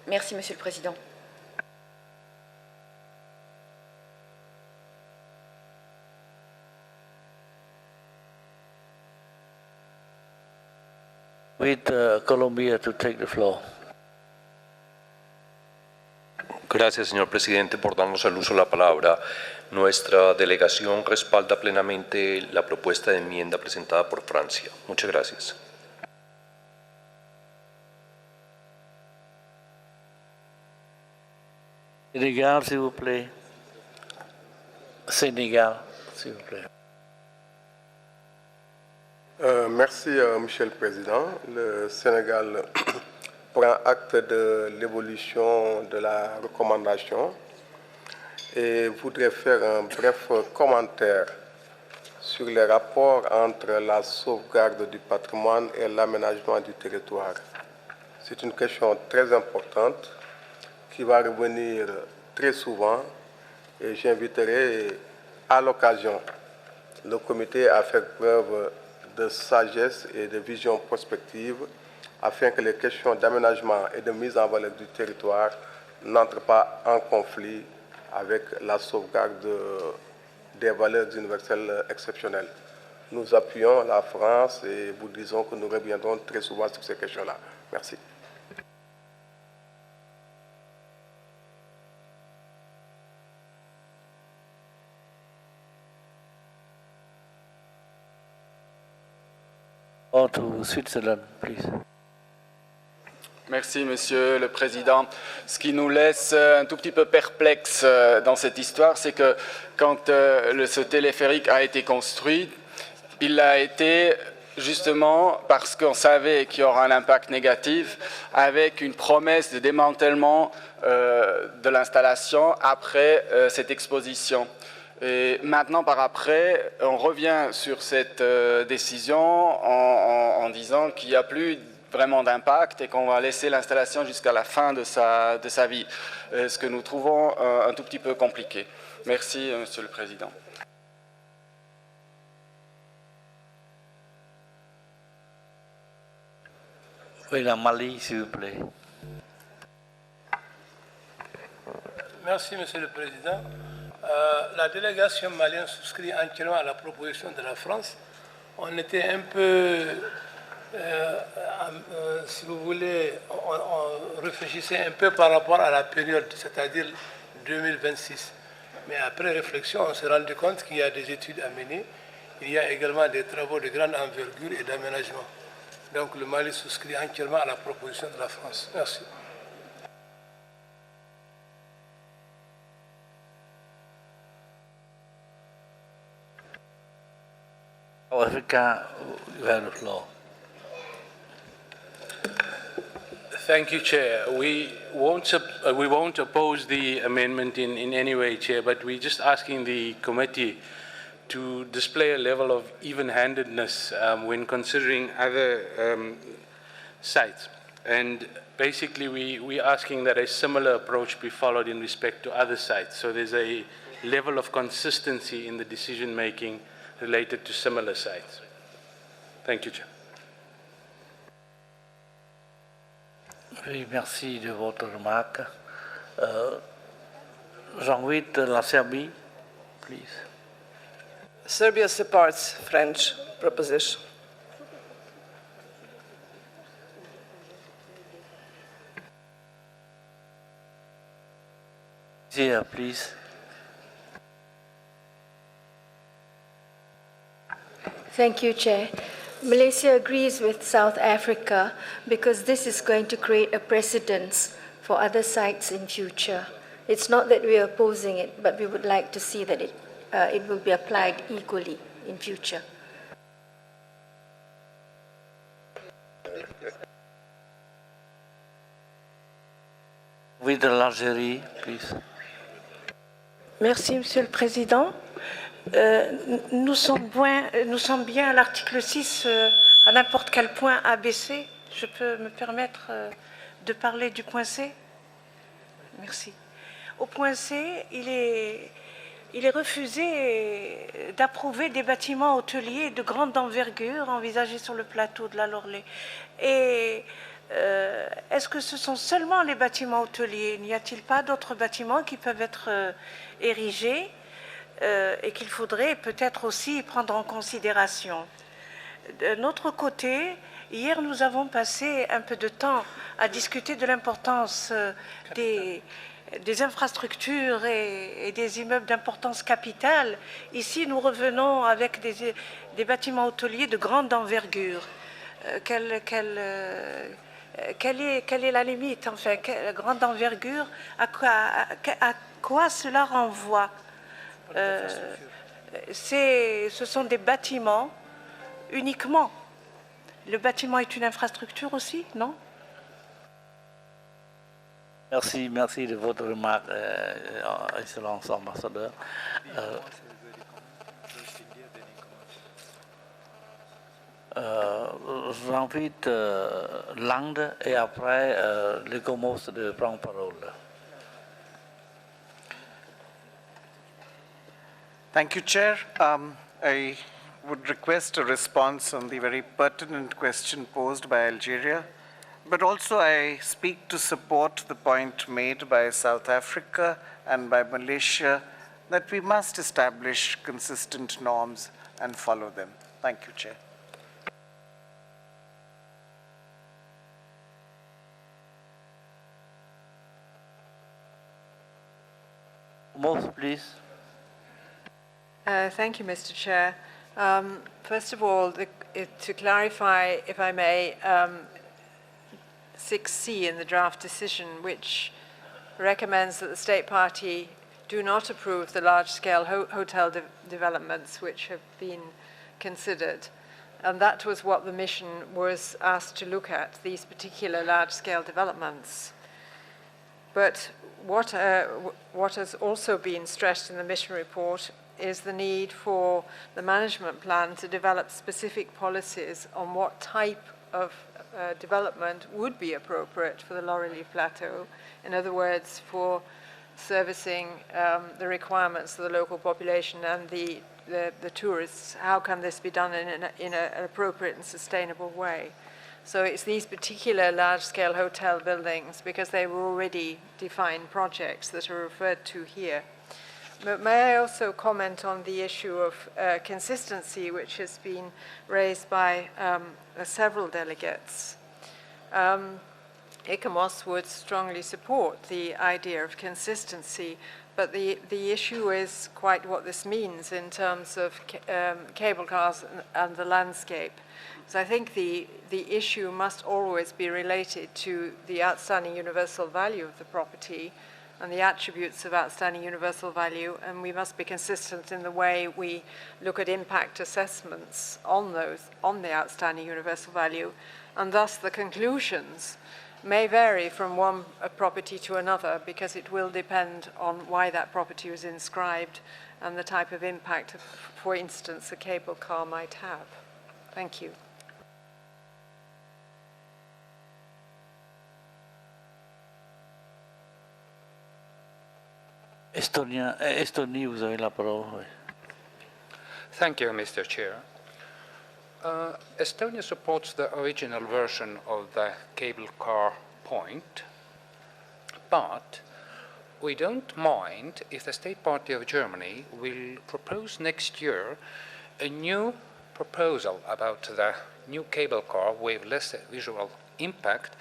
[SPEAKER 11] Merci, Monsieur le Président.
[SPEAKER 1] With Colombia to take the floor.
[SPEAKER 17] Gracias, señor presidente, por darnos al uso la palabra. Nuestra delegación respalda plenamente la propuesta de enmienda presentada por Francia. Muchas gracias.
[SPEAKER 1] Sénégal, s'il vous plaît. Sénégal, s'il vous plaît.
[SPEAKER 4] Merci, Monsieur le Président. Le Sénégal prend acte de l'évolution de la recommandation et voudrait faire un bref commentaire sur les rapports entre la sauvegarde du patrimoine et l'aménagement du territoire. C'est une question très importante qui va revenir très souvent et j'inviterai à l'occasion le comité à faire preuve de sagesse et de vision prospective afin que les questions d'aménagement et de mise en valeur du territoire n'entrent pas en conflit avec la sauvegarde des valeurs universelles exceptionnelles. Nous appuyons la France et vous disons que nous reviendrons très souvent sur ces questions-là. Merci.
[SPEAKER 1] Or to Switzerland, please.
[SPEAKER 18] Merci, Monsieur le Président. Ce qui nous laisse un tout petit peu perplexes dans cette histoire, c'est que quand ce téléphérique a été construit, il a été justement parce qu'on savait qu'il y aura un impact négatif, avec une promesse de démantèlement de l'installation après cette exposition. Et maintenant, par après, on revient sur cette décision en disant qu'il n'y a plus vraiment d'impact et qu'on va laisser l'installation jusqu'à la fin de sa vie, ce que nous trouvons un tout petit peu compliqué. Merci, Monsieur le Président.
[SPEAKER 1] Oui, la Mali, s'il vous plaît.
[SPEAKER 15] Merci, Monsieur le Président. La délégation malienne souscrit entièrement à la proposition de la France. On était un peu, si vous voulez, on réfléchissait un peu par rapport à la période, c'est-à-dire 2026. Mais après réflexion, on s'est rendu compte qu'il y a des études à mener. Il y a également des travaux de grande envergure et d'aménagement. Donc le Mali souscrit entièrement à la proposition de la France. Merci.
[SPEAKER 1] Africa, you have the floor.
[SPEAKER 19] Thank you, Chair. We won't oppose the amendment in any way, Chair, but we're just asking the committee to display a level of even-handedness when considering other sites. And basically, we're asking that a similar approach be followed in respect to other sites. So there's a level of consistency in the decision-making related to similar sites. Thank you, Chair.
[SPEAKER 1] Oui, merci de votre remarque. J'invite la Serbie, please.
[SPEAKER 23] Serbia supports French proposition.
[SPEAKER 1] Here, please.
[SPEAKER 24] Thank you, Chair. Malaysia agrees with South Africa because this is going to create a precedence for other sites in future. It's not that we are opposing it, but we would like to see that it will be applied equally in future.
[SPEAKER 1] With l'Algérie, please.
[SPEAKER 25] Merci, Monsieur le Président. Nous sommes bien à l'article 6, à n'importe quel point ABC. Je peux me permettre de parler du point C? Merci. Au point C, il est refusé d'approuver des bâtiments hôteliers de grande envergure envisagés sur le plateau de la Lorley. Et est-ce que ce sont seulement les bâtiments hôteliers? N'y a-t-il pas d'autres bâtiments qui peuvent être érigés et qu'il faudrait peut-être aussi prendre en considération? De notre côté, hier nous avons passé un peu de temps à discuter de l'importance des infrastructures et des immeubles d'importance capitale. Ici, nous revenons avec des bâtiments hôteliers de grande envergure. Quelle est la limite, enfin, grande envergure, à quoi cela renvoie? Ce sont des bâtiments uniquement. Le bâtiment est une infrastructure aussi, non?
[SPEAKER 1] Merci de votre remarque, Excellence ambassadeur. J'invite Land et après les Comos de prendre parole.
[SPEAKER 2] Thank you, Chair. I would request a response on the very pertinent question posed by Algeria, but also I speak to support the point made by South Africa and by Malaysia that we must establish consistent norms and follow them. Thank you, Chair.
[SPEAKER 1] Most, please.
[SPEAKER 3] Thank you, Mr. Chair. First of all, to clarify, if I may, 6C in the draft decision, which recommends that the State Party do not approve the large-scale hotel developments which have been considered. And that was what the mission was asked to look at, these particular large-scale developments. But what has also been stressed in the mission report is the need for the management plan to develop specific policies on what type of development would be appropriate for the Laurel Leaf Plateau. In other words, for servicing the requirements of the local population and the tourists. How can this be done in an appropriate and sustainable way? So it's these particular large-scale hotel buildings, because they were already defined projects, that are referred to here. But may I also comment on the issue of consistency, which has been raised by several delegates. ICOMOS would strongly support the idea of consistency, but the issue is quite what this means in terms of cable cars and the landscape. So I think the issue must always be related to the outstanding universal value of the property and the attributes of outstanding universal value, and we must be consistent in the way we look at impact assessments on the outstanding universal value, and thus the conclusions may vary from one property to another, because it will depend on why that property was inscribed and the type of impact, for instance, a cable car might have. Thank you.
[SPEAKER 1] Estonie, vous avez la parole.
[SPEAKER 6] Thank you, Mr. Chair. Estonia supports the original version of the cable car point, but we don't mind if the State Party of Germany will propose next year a new proposal about the new cable car with less visual impact,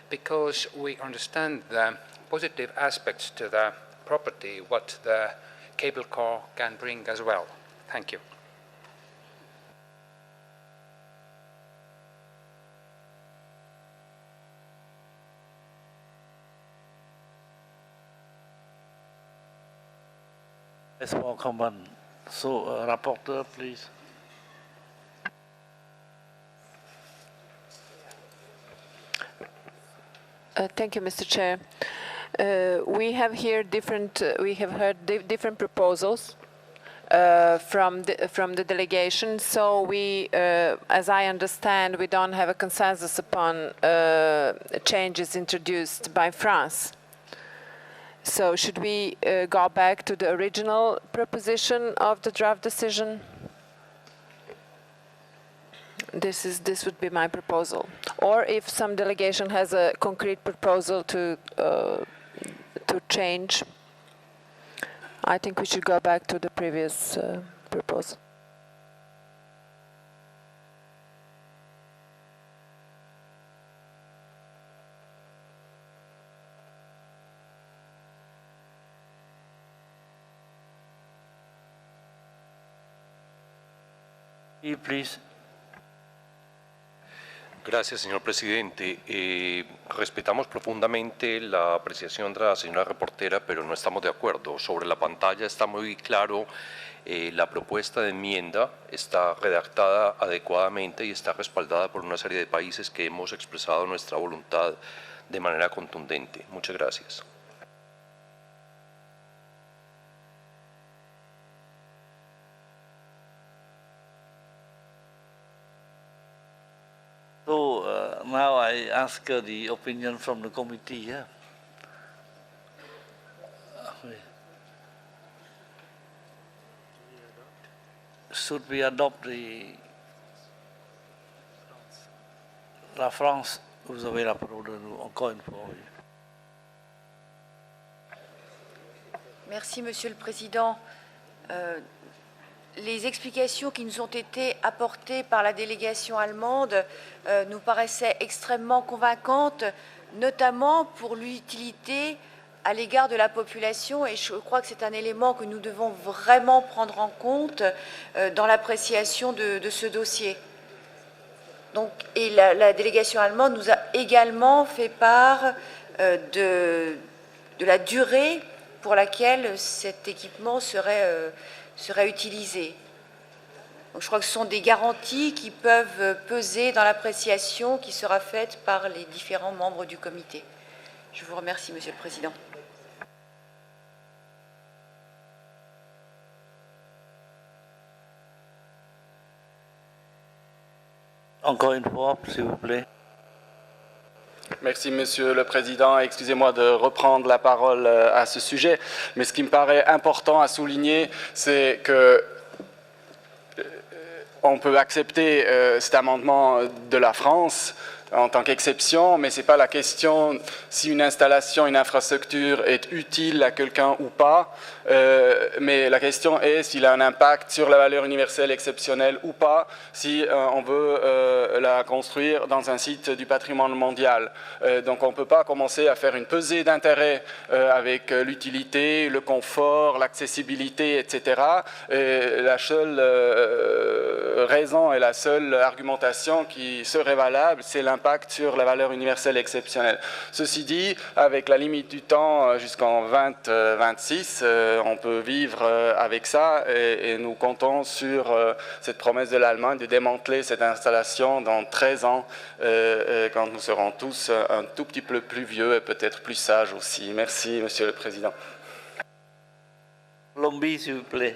[SPEAKER 6] because we understand the positive aspects to the property, what the cable car can bring as well. Thank you.
[SPEAKER 1] Let's welcome on. So, rapporteur, please.
[SPEAKER 5] Thank you, Mr. Chair. We have here we have heard different proposals from the delegation. So we, as I understand, we don't have a consensus upon changes introduced by France. So should we go back to the original proposition of the draft decision? This would be my proposal. Or if some delegation has a concrete proposal to change, I think we should go back to the previous proposal.
[SPEAKER 1] Please.
[SPEAKER 17] Gracias, señor presidente. Respetamos profundamente la apreciación de la señora reportera, pero no estamos de acuerdo. Sobre la pantalla está muy claro, la propuesta de enmienda está redactada adecuadamente y está respaldada por una serie de países que hemos expresado nuestra voluntad de manera contundente. Muchas gracias.
[SPEAKER 1] So now I ask the opinion from the committee. Yeah? Should we adopt la France? Vous avez la parole encore une fois.
[SPEAKER 11] Merci, Monsieur le Président. Les explications qui nous ont été apportées par la délégation allemande nous paraissaient extrêmement convaincantes, notamment pour l'utilité à l'égard de la population, et je crois que c'est un élément que nous devons vraiment prendre en compte dans l'appréciation de ce dossier. Donc, et la délégation allemande nous a également fait part de la durée pour laquelle cet équipement serait utilisé. Donc je crois que ce sont des garanties qui peuvent peser dans l'appréciation qui sera faite par les différents membres du comité. Je vous remercie, Monsieur le Président.
[SPEAKER 1] Encore une fois, s'il vous plaît.
[SPEAKER 18] Merci, Monsieur le Président. Excusez-moi de reprendre la parole à ce sujet, mais ce qui me paraît important à souligner, c'est que on peut accepter cet amendement de la France en tant qu'exception, mais ce n'est pas la question si une installation, une infrastructure est utile à quelqu'un ou pas, mais la question est s'il a un impact sur la valeur universelle exceptionnelle ou pas, si on veut la construire dans un site du patrimoine mondial. Donc on ne peut pas commencer à faire une pesée d'intérêt avec l'utilité, le confort, l'accessibilité, etc. Et la seule raison et la seule argumentation qui serait valable, c'est l'impact sur la valeur universelle exceptionnelle. Ceci dit, avec la limite du temps jusqu'en 2026, on peut vivre avec ça et nous comptons sur cette promesse de l'Allemagne de démanteler cette installation dans 13 ans quand nous serons tous un tout petit peu plus vieux et peut-être plus sages aussi. Merci, Monsieur le Président.
[SPEAKER 1] Colombia, s'il vous plaît.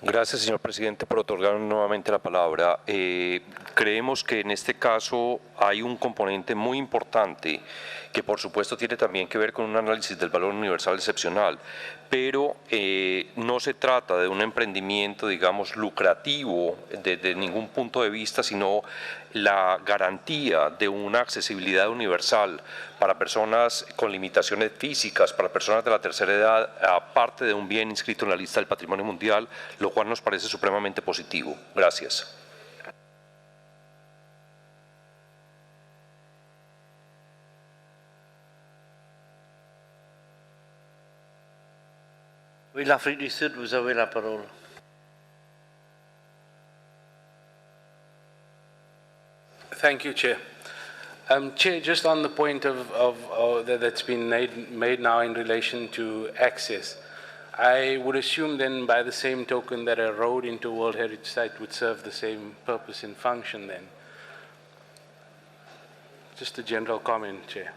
[SPEAKER 17] Gracias, señor presidente, por otorgarme nuevamente la palabra. Creemos que en este caso hay un componente muy importante que por supuesto tiene también que ver con un análisis del valor universal excepcional, pero no se trata de un emprendimiento, digamos, lucrativo desde ningún punto de vista, sino la garantía de una accesibilidad universal para personas con limitaciones físicas, para personas de la tercera edad, aparte de un bien inscrito en la lista del patrimonio mundial, lo cual nos parece supremamente positivo. Gracias.
[SPEAKER 1] Oui, l'Afrique du Sud, vous avez la parole.
[SPEAKER 19] Thank you, Chair. Chair, just on the point that's been made now in relation to access, I would assume then by the same token that a road into World Heritage Site would serve the same purpose and function then. Just a general comment, Chair.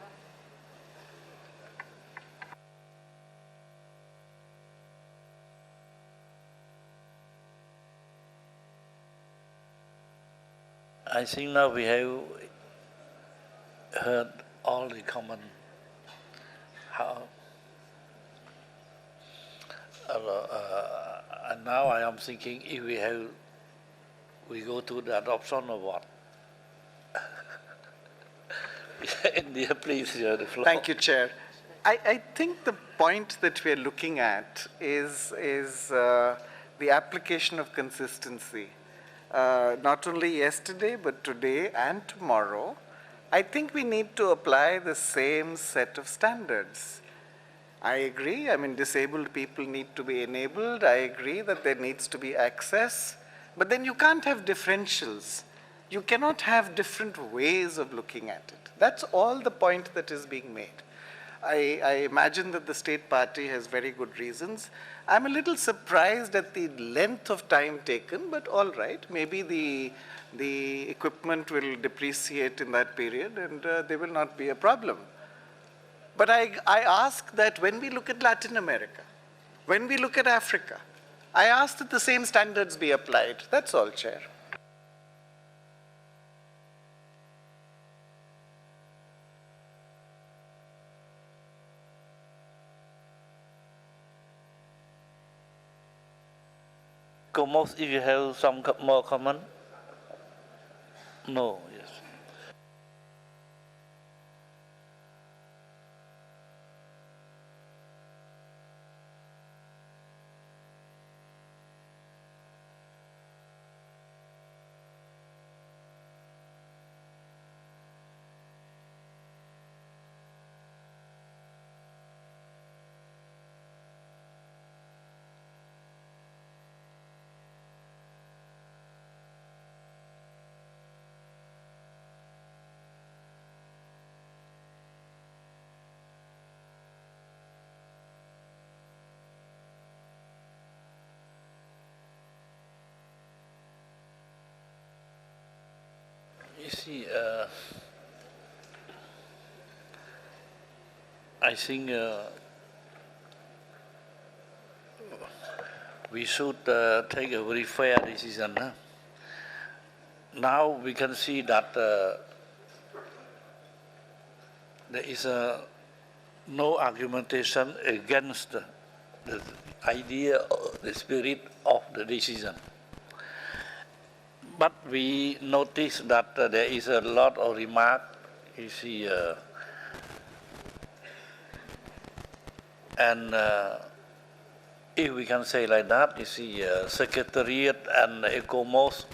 [SPEAKER 1] I think now we have heard all the common and now I am thinking if we go to the adoption of what? India, please, you have the floor.
[SPEAKER 2] Thank you, Chair. I think the point that we are looking at is the application of consistency. Not only yesterday, but today and tomorrow, I think we need to apply the same set of standards. I agree, I mean, disabled people need to be enabled. I agree that there needs to be access, but then you can't have differentials. You cannot have different ways of looking at it. That's all the point that is being made. I imagine that the state party has very good reasons. I'm a little surprised at the length of time taken, but all right, maybe the equipment will depreciate in that period and there will not be a problem. But I ask that when we look at Latin America, when we look at Africa, I ask that the same standards be applied. That's all, Chair.
[SPEAKER 1] Comos, if you have some more comment? No, yes. see, I think we should take a very fair decision. Huh? Now we can see that there is no argumentation against the idea, the spirit of the decision. But we notice that there is a lot of remark, you see, and if we can say like that, you see, Secretariat and ECOMOS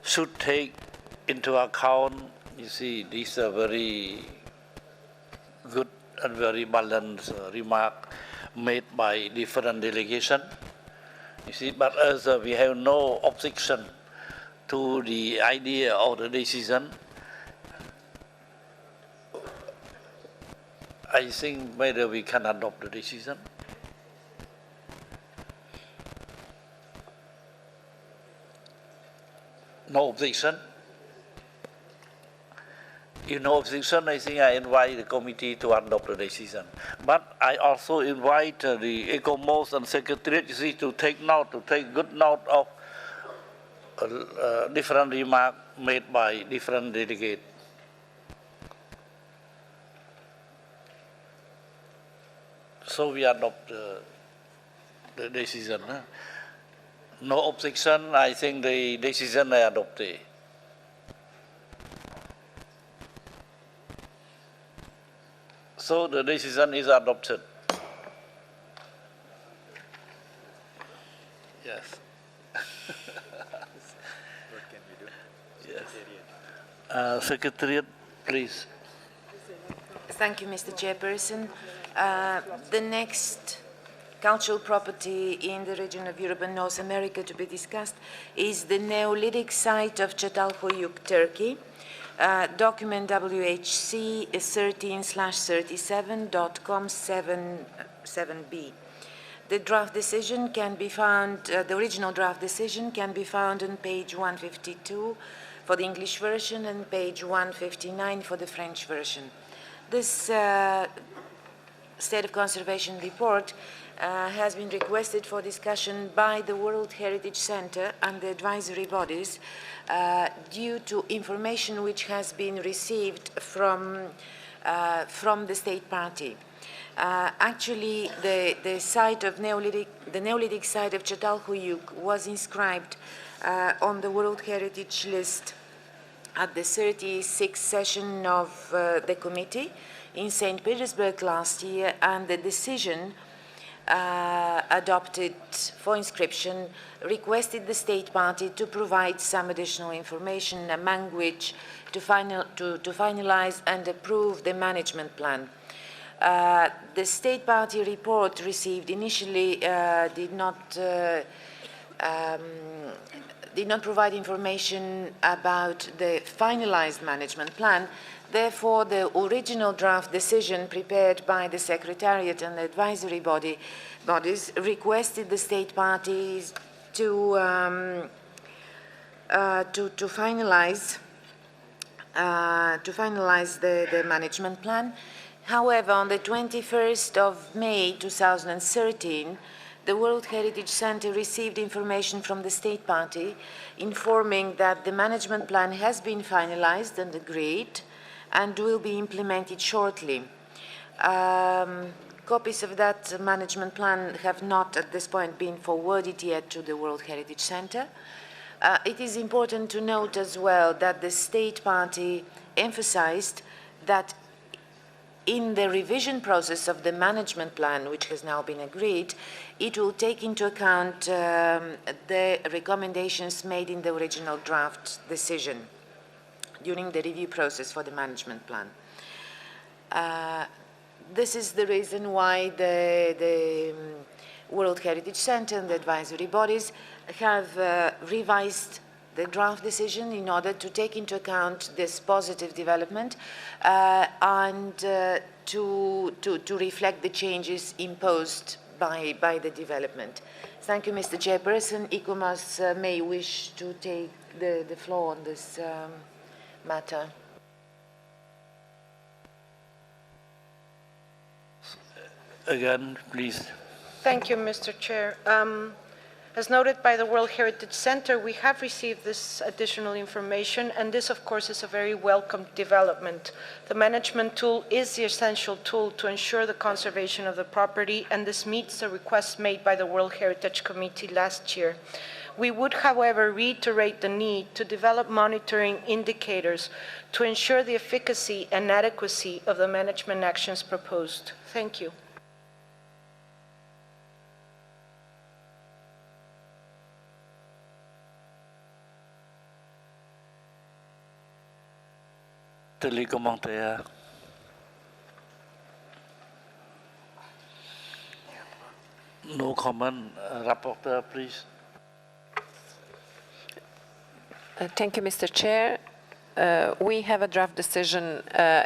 [SPEAKER 1] should take into account, you see, these very good and very balanced remark made by different delegations. You see, but as we have no objection to the idea of the decision, I think whether we can adopt the decision. No objection. If no objection, I think I invite the committee to adopt the decision. But I also invite the ECOMOS and Secretariat, you see, to take note, to take good note of different remarks made by different delegates. So we adopt the decision. Huh? No objection, I think the decision is adopted. So the decision is adopted. Yes.
[SPEAKER 7] What can we do?
[SPEAKER 1] Yes. Secretariat, please.
[SPEAKER 9] Thank you, Mr. Chairperson. The next cultural property in the region of Europe and North America to be discussed is the Neolithic site of Çatalhöyük, Turkey. Document WHC 13/37.com7b. The draft decision can be found, the original draft decision can be found on page 152 for the English version and page 159 for the French version. This State of Conservation report has been requested for discussion by the World Heritage Center and the advisory bodies due to information which has been received from the state party. Actually, the site of the Neolithic site of Çatalhöyük was inscribed on the World Heritage list at the 36th session of the committee in St. Petersburg last year, and the decision adopted for inscription requested the state party to provide some additional information, among which to finalize and approve the management plan. The state party report received initially did not provide information about the finalized management plan. Therefore, the original draft decision prepared by the Secretariat and the advisory bodies requested the state parties to finalize the management plan. However, on the 21st of May 2013, the World Heritage Center received information from the state party informing that the management plan has been finalized and agreed and will be implemented shortly. Copies of that management plan have not at this point been forwarded yet to the World Heritage Center. It is important to note as well that the state party emphasized that in the revision process of the management plan, which has now been agreed, it will take into account the recommendations made in the original draft decision during the review process for the management plan. This is the reason why the World Heritage Center and the advisory bodies have revised the draft decision in order to take into account this positive development and to reflect the changes imposed by the development. Thank you, Mr. Chairperson. ECOMOS may wish to take the floor on this matter.
[SPEAKER 1] Again, please.
[SPEAKER 25] Thank you, Mr. Chair. As noted by the World Heritage Center, we have received this additional information, and this, of course, is a very welcome development. The management tool is the essential tool to ensure the conservation of the property, and this meets the requests made by the World Heritage Committee last year. We would, however, reiterate the need to develop monitoring indicators to ensure the efficacy and adequacy of the management actions proposed. Thank you.
[SPEAKER 1] Les commentaires. No comment. Rapporteur, please.
[SPEAKER 5] Thank you, Mr. Chair. We have a draft decision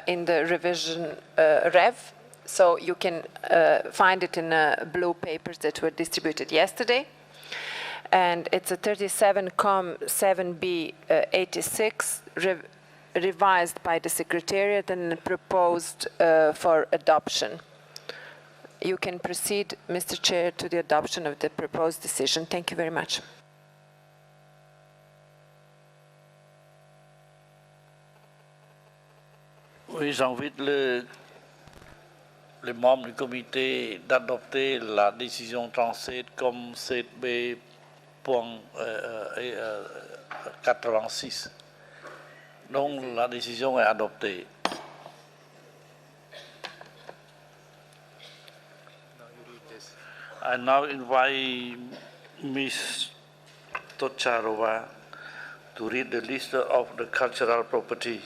[SPEAKER 5] in the revision rev, so you can find it in blue papers that were distributed yesterday. And it's a 37-7B 86 revised by the Secretariat and proposed for adoption. You can proceed, Mr. Chair, to the adoption of the proposed decision. Thank you very much.
[SPEAKER 1] Oui, j'invite les membres du comité d'adopter la décision 37 comme 7B.86. Donc la décision est adoptée. I now invite Ms. Tocharova to read the list of the cultural property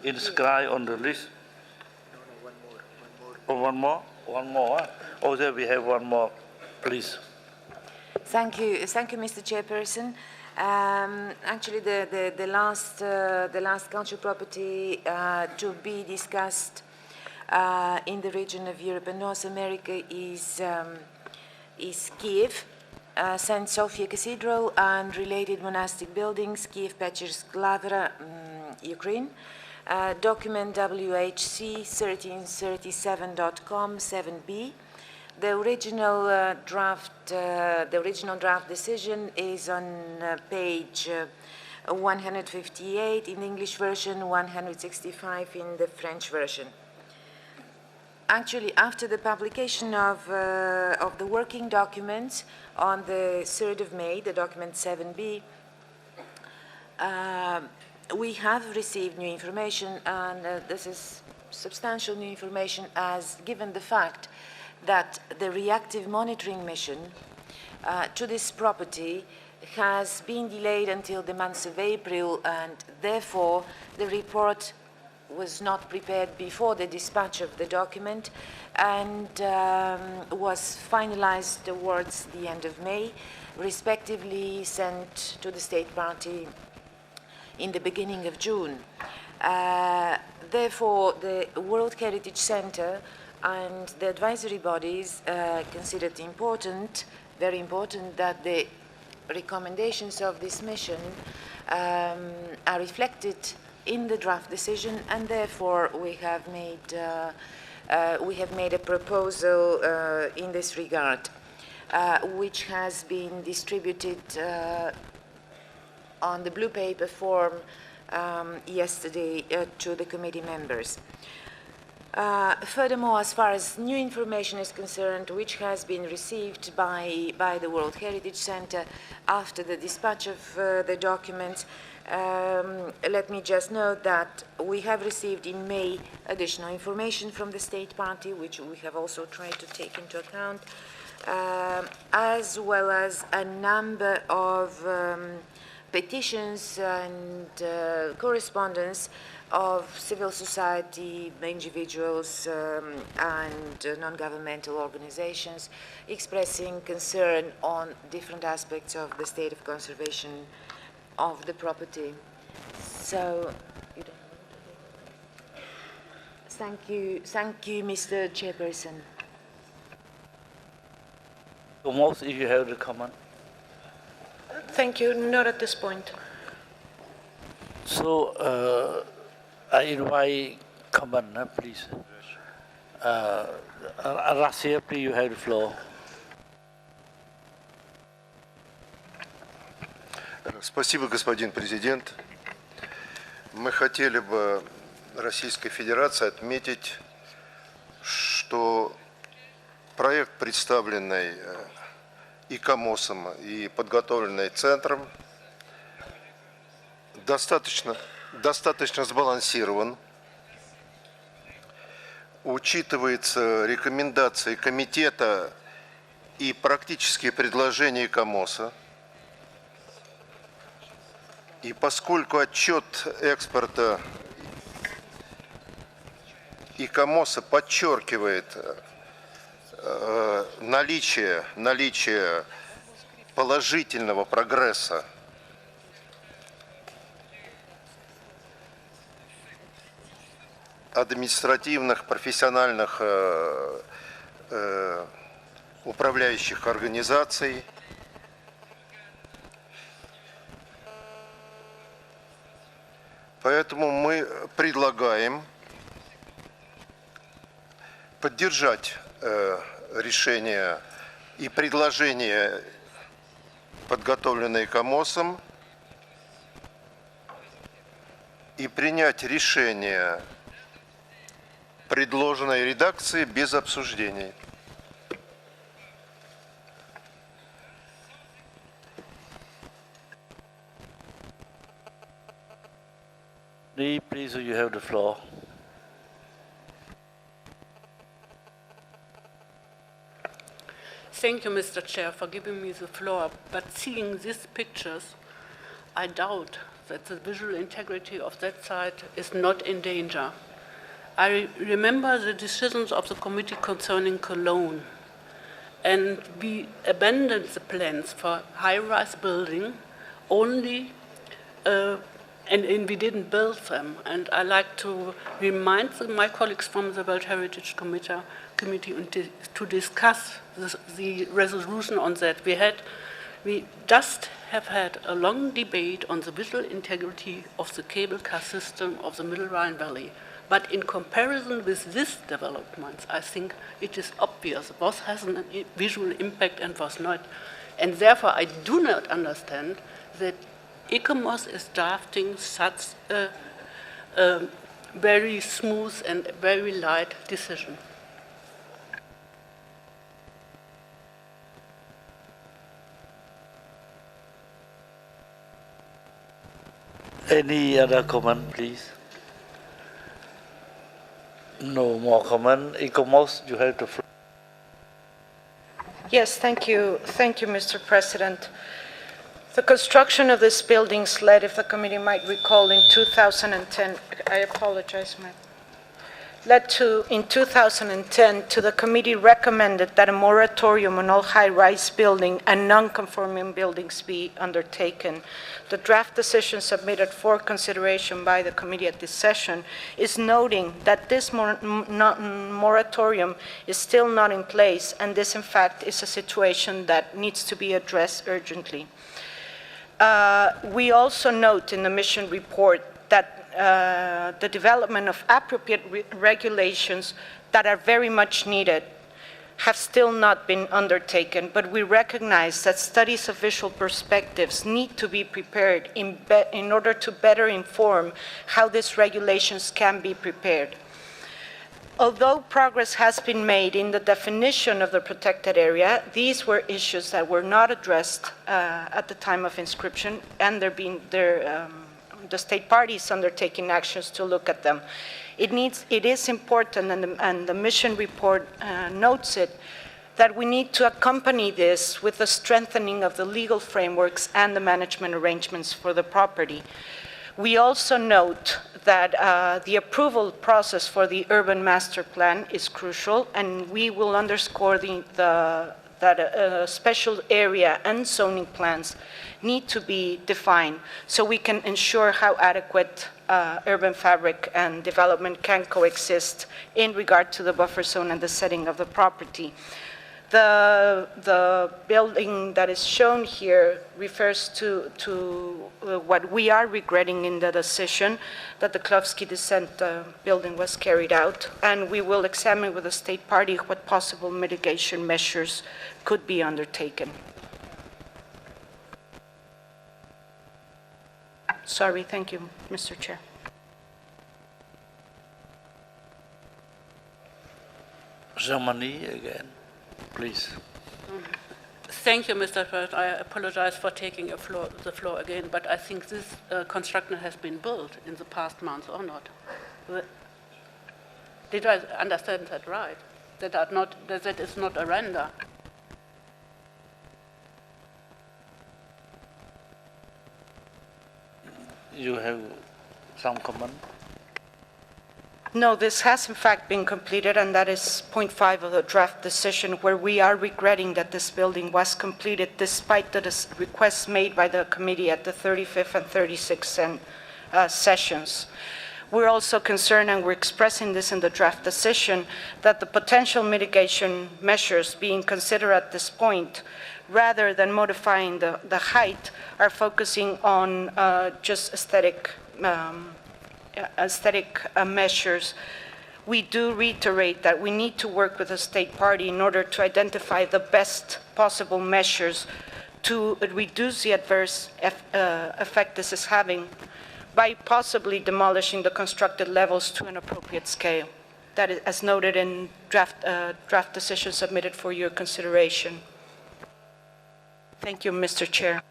[SPEAKER 1] inscribed on the list. Oh, one more? One more? Huh? Oh, there we have one more. Please.
[SPEAKER 9] Thank you, Mr. Chairperson. Actually, the last cultural property to be discussed in the region of Europe and North America is Kiev, St. Sophia Cathedral and related monastic buildings, Kiev Pechersk Lavra, Ukraine. Document WHC 1337.com 7B. The original draft decision is on page 158 in the English version, 165 in the French version. Actually, after the publication of the working document on the 3rd of May, the document 7B, we have received new information, and this is substantial new information, as given the fact that the reactive monitoring mission to this property has been delayed until the month of April, and therefore the report was not prepared before the dispatch of the document and was finalized towards the end of May, respectively sent to the State Party in the beginning of June. Therefore, the World Heritage Center and the advisory bodies considered important, very important, that the recommendations of this mission are reflected in the draft decision, and therefore we have made a proposal in this regard, which has been distributed on the blue paper form yesterday to the committee members. Furthermore, as far as new information is concerned, which has been received by the World Heritage Center after the dispatch of the documents, let me just note that we have received in May additional information from the State Party, which we have also tried to take into account, as well as a number of petitions and correspondence of civil society, individuals, and non-governmental organizations expressing concern on different aspects of the state of conservation of the property. So, thank you, Mr. Chairperson.
[SPEAKER 1] Almost, if you have the comment.
[SPEAKER 25] Thank you. Not at this point.
[SPEAKER 1] So I invite comment, please. Russia, please, you have the floor.
[SPEAKER 8] Спасибо, господин президент. Мы хотели бы Российской Федерации отметить, что проект, представленный и КАМОСом, и подготовленный Центром, достаточно сбалансирован. Учитываются рекомендации Комитета и практические предложения КАМОСа. И поскольку отчет экспорта и КАМОСа подчеркивает наличие положительного прогресса административных, профессиональных управляющих организаций, поэтому мы предлагаем поддержать решения и предложения, подготовленные КАМОСом, и принять решение предложенной редакции без обсуждений.
[SPEAKER 1] Please, you have the floor.
[SPEAKER 12] Thank you, Mr. Chair, for giving me the floor. But seeing these pictures, I doubt that the visual integrity of that site is not in danger. I remember the decisions of the committee concerning Cologne, and we abandoned the plans for high-rise building only and we didn't build them. And I like to remind my colleagues from the World Heritage Committee to discuss the resolution on that. We just have had a long debate on the visual integrity of the cable car system of the Middle Rhine Valley. But in comparison with this development, I think it is obvious what has a visual impact and was not. And therefore, I do not understand that ICOMOS is drafting such a very smooth and very light decision.
[SPEAKER 1] Any other comment, please? No more comment. ICOMOS, you have the floor.
[SPEAKER 25] Yes, thank you. Thank you, Mr. President. The construction of this buildings led, if the committee might recall, in 2010, I apologize, ma'am, led to, in 2010, to the committee recommended that a moratorium on all high-rise building and non-conforming buildings be undertaken. The draft decision submitted for consideration by the committee at this session is noting that this moratorium is still not in place, and this, in fact, is a situation that needs to be addressed urgently. We also note in the mission report that the development of appropriate regulations that are very much needed have still not been undertaken, but we recognize that studies of visual perspectives need to be prepared in order to better inform how these regulations can be prepared. Although progress has been made in the definition of the protected area, these were issues that were not addressed at the time of inscription, and the state parties undertaking actions to look at them. It is important, and the mission report notes it, that we need to accompany this with the strengthening of the legal frameworks and the management arrangements for the property. We also note that the approval process for the urban master plan is crucial, and we will underscore that special area and zoning plans need to be defined so we can ensure how adequate urban fabric and development can coexist in regard to the buffer zone and the setting of the property. The building that is shown here refers to what we are regretting in the decision, that the Klovsky descent building was carried out, and we will examine with the state party what possible mitigation measures could be undertaken. Sorry, thank you, Mr. Chair.
[SPEAKER 1] Germany again, please.
[SPEAKER 12] Thank you, Mr. President. I apologize for taking the floor again, but I think this construction has been built in the past months or not. Did I understand that right? That is not a render.
[SPEAKER 1] You have some comment?
[SPEAKER 25] No, this has in fact been completed, and that is point 5 of the draft decision, where we are regretting that this building was completed despite the requests made by the committee at the 35th and 36th sessions. We're also concerned, and we're expressing this in the draft decision, that the potential mitigation measures being considered at this point, rather than modifying the height, are focusing on just aesthetic measures. We do reiterate that we need to work with the state party in order to identify the best possible measures to reduce the adverse effect this is having by possibly demolishing the constructed levels to an appropriate scale. That is as noted in draft decision submitted for your consideration. Thank you, Mr. Chair.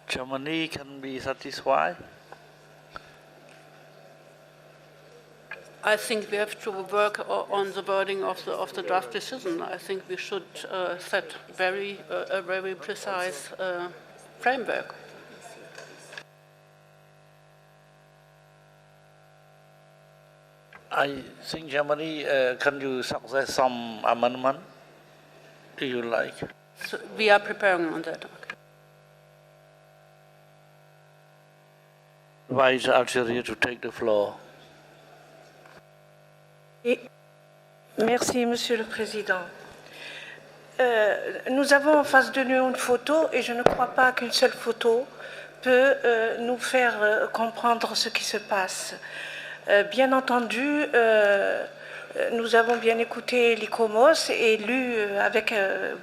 [SPEAKER 1] Germany can be satisfied?
[SPEAKER 12] I think we have to work on the wording of the draft decision. I think we should set a very precise framework.
[SPEAKER 1] I think Germany, can you suggest some amendment? Do you like?
[SPEAKER 12] So we are preparing on that.
[SPEAKER 1] Vice Algeria to take the floor.
[SPEAKER 25] Merci, Monsieur le Président. Nous avons en face de nous une photo, et je ne crois pas qu'une seule photo peut nous faire comprendre ce qui se passe. Bien entendu, nous avons bien écouté l'ICOMOS et lu avec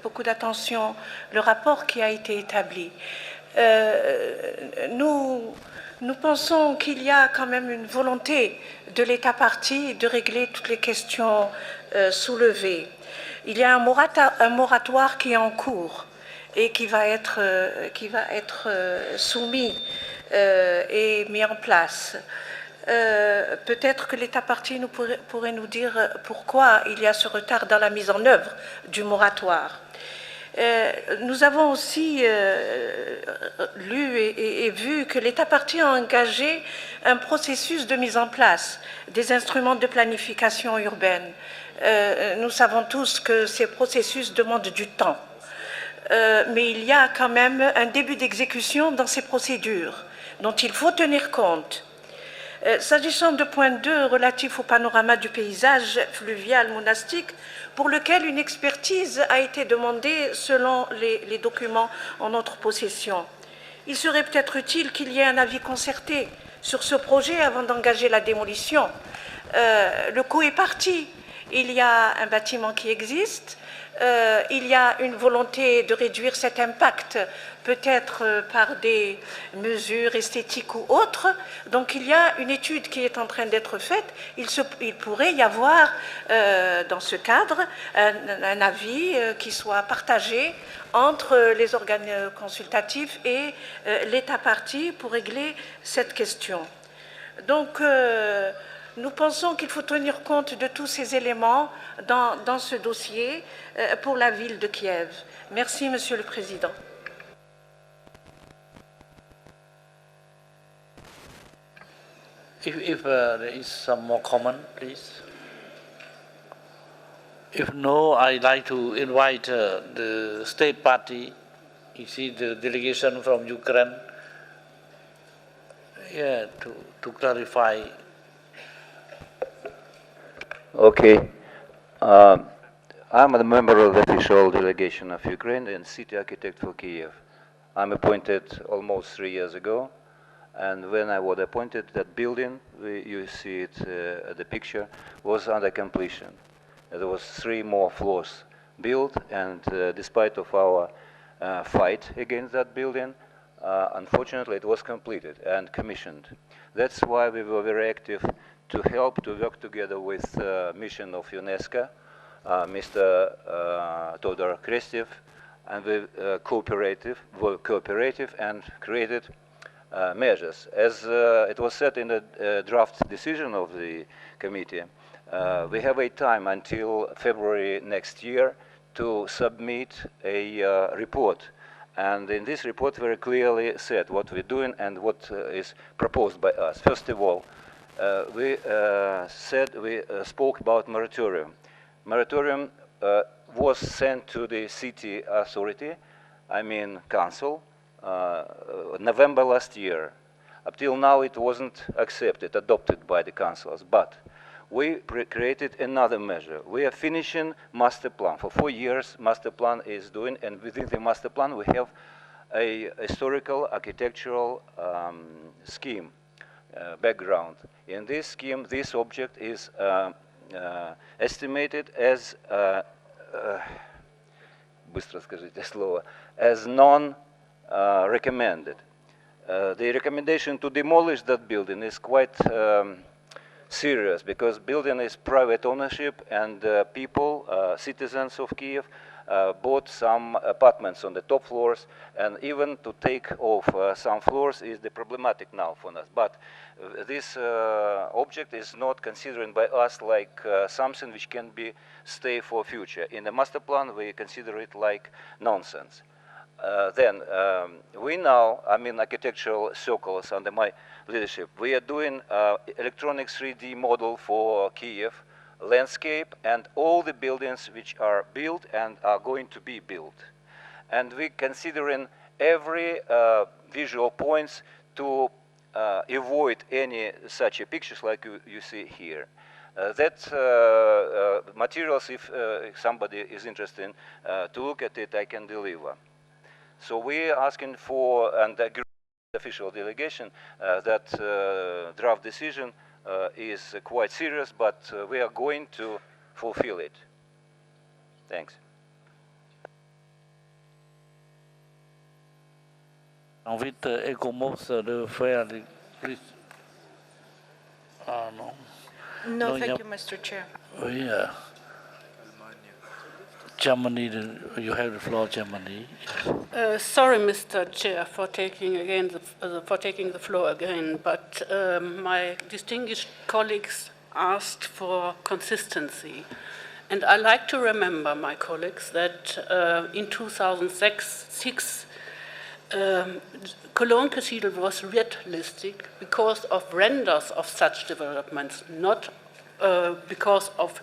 [SPEAKER 25] beaucoup d'attention le rapport qui a été établi. Nous pensons qu'il y a quand même une volonté de l'État partie de régler toutes les questions soulevées. Il y a un moratoire qui est en cours et qui va être soumis et mis en place. Peut-être que l'État partie pourrait nous dire pourquoi il y a ce retard dans la mise en œuvre du moratoire. Nous avons aussi lu et vu que l'État partie a engagé un processus de mise en place des instruments de planification urbaine. Nous savons tous que ces processus demandent du temps, mais il y a quand même un début d'exécution dans ces procédures dont il faut tenir compte. S'agissant de point 2 relatif au panorama du paysage fluvial monastique, pour lequel une expertise a été demandée selon les documents en notre possession, il serait peut-être utile qu'il y ait un avis concerté sur ce projet avant d'engager la démolition. Le coût est parti. Il y a un bâtiment qui existe. Il y a une volonté de réduire cet impact, peut-être par des mesures esthétiques ou autres. Donc il y a une étude qui est en train d'être faite. Il pourrait y avoir, dans ce cadre, un avis qui soit partagé entre les organes consultatifs et l'État partie pour régler cette question. Donc, nous pensons qu'il faut tenir compte de tous ces éléments dans ce dossier pour la ville de Kiev. Merci, Monsieur le Président.
[SPEAKER 1] If there is some more comment, please. If no, I'd like to invite the state party. You see the delegation from Ukraine yeah, to clarify.
[SPEAKER 10] Okay. I'm a member of the official delegation of Ukraine and city architect for Kiev. I'm appointed almost 3 years ago, and when I was appointed, that building, you see it at the picture, was under completion. There was 3 more floors built, and despite of our fight against that building, unfortunately, it was completed and commissioned. That's why we were very active to help to work together with mission of UNESCO, Mr. Todor Krestev, and we were cooperative and created measures. As it was said in the draft decision of the committee, we have a time until February next year to submit a report. And in this report very clearly said what we're doing and what is proposed by us. First of all, we spoke about moratorium. Moratorium was sent to the city authority, I mean council, November last year. Up till now it wasn't accepted, adopted by the councils, but we created another measure. We are finishing master plan. For 4 years, master plan is doing, and within the master plan we have a historical architectural scheme, background. In this scheme, this object is estimated as as non-recommended. The recommendation to demolish that building is quite serious, because building is private ownership, and people, citizens of Kiev, bought some apartments on the top floors, and even to take off some floors is the problematic now for us. But this object is not considered by us like something which can be stay for future. In the master plan, we consider it like nonsense. Then we now, I mean architectural circles under my leadership, we are doing electronic 3D model for Kiev, landscape, and all the buildings which are built and are going to be built. And we considering every visual points to avoid any such pictures like you see here. That materials, if somebody is interested to look at it, I can deliver. So we are asking for, and agree with the official delegation, that draft decision is quite serious, but we are going to fulfill it. Thanks.
[SPEAKER 1] With ECOMOS, the fair, please. No.
[SPEAKER 3] No, thank you, Mr. Chair.
[SPEAKER 1] Oh, yeah. Germany, you have the floor, Germany.
[SPEAKER 12] Sorry, Mr. Chair, for taking the floor again, but my distinguished colleagues asked for consistency, and I like to remember my colleagues that in 2006, Cologne Cathedral was red listed because of renders of such developments, not because of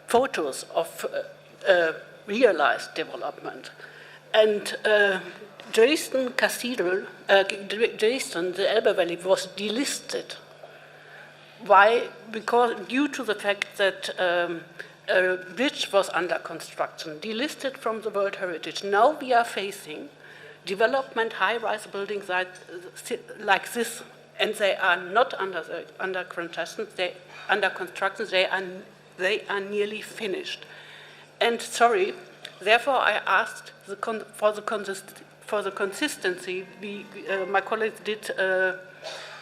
[SPEAKER 12] photos of realized development. And Dresden Cathedral, Dresden, the Elbe Valley, was delisted. Why? Because due to the fact that a bridge was under construction, delisted from the World Heritage. Now we are facing development, high-rise buildings like this, and they are not under construction. They are nearly finished. And sorry, therefore I asked for the consistency my colleagues did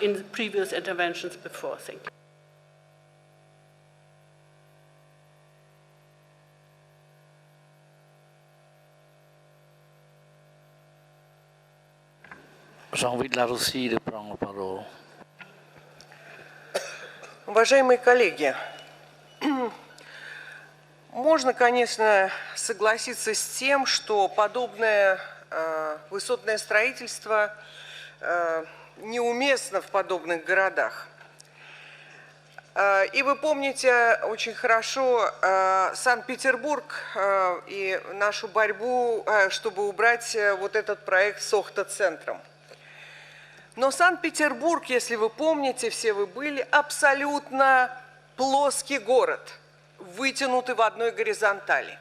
[SPEAKER 12] in the previous interventions before. Thank you.
[SPEAKER 1] Jean-Louis Larossi, de prendre la parole.
[SPEAKER 16] Уважаемые коллеги, можно, конечно, согласиться с тем, что подобное высотное строительство неуместно в подобных городах. И вы помните очень хорошо Санкт-Петербург и нашу борьбу, чтобы убрать вот этот проект с Охта-центром. Но Санкт-Петербург, если вы помните, все вы были, абсолютно плоский город, вытянутый в одной горизонтали.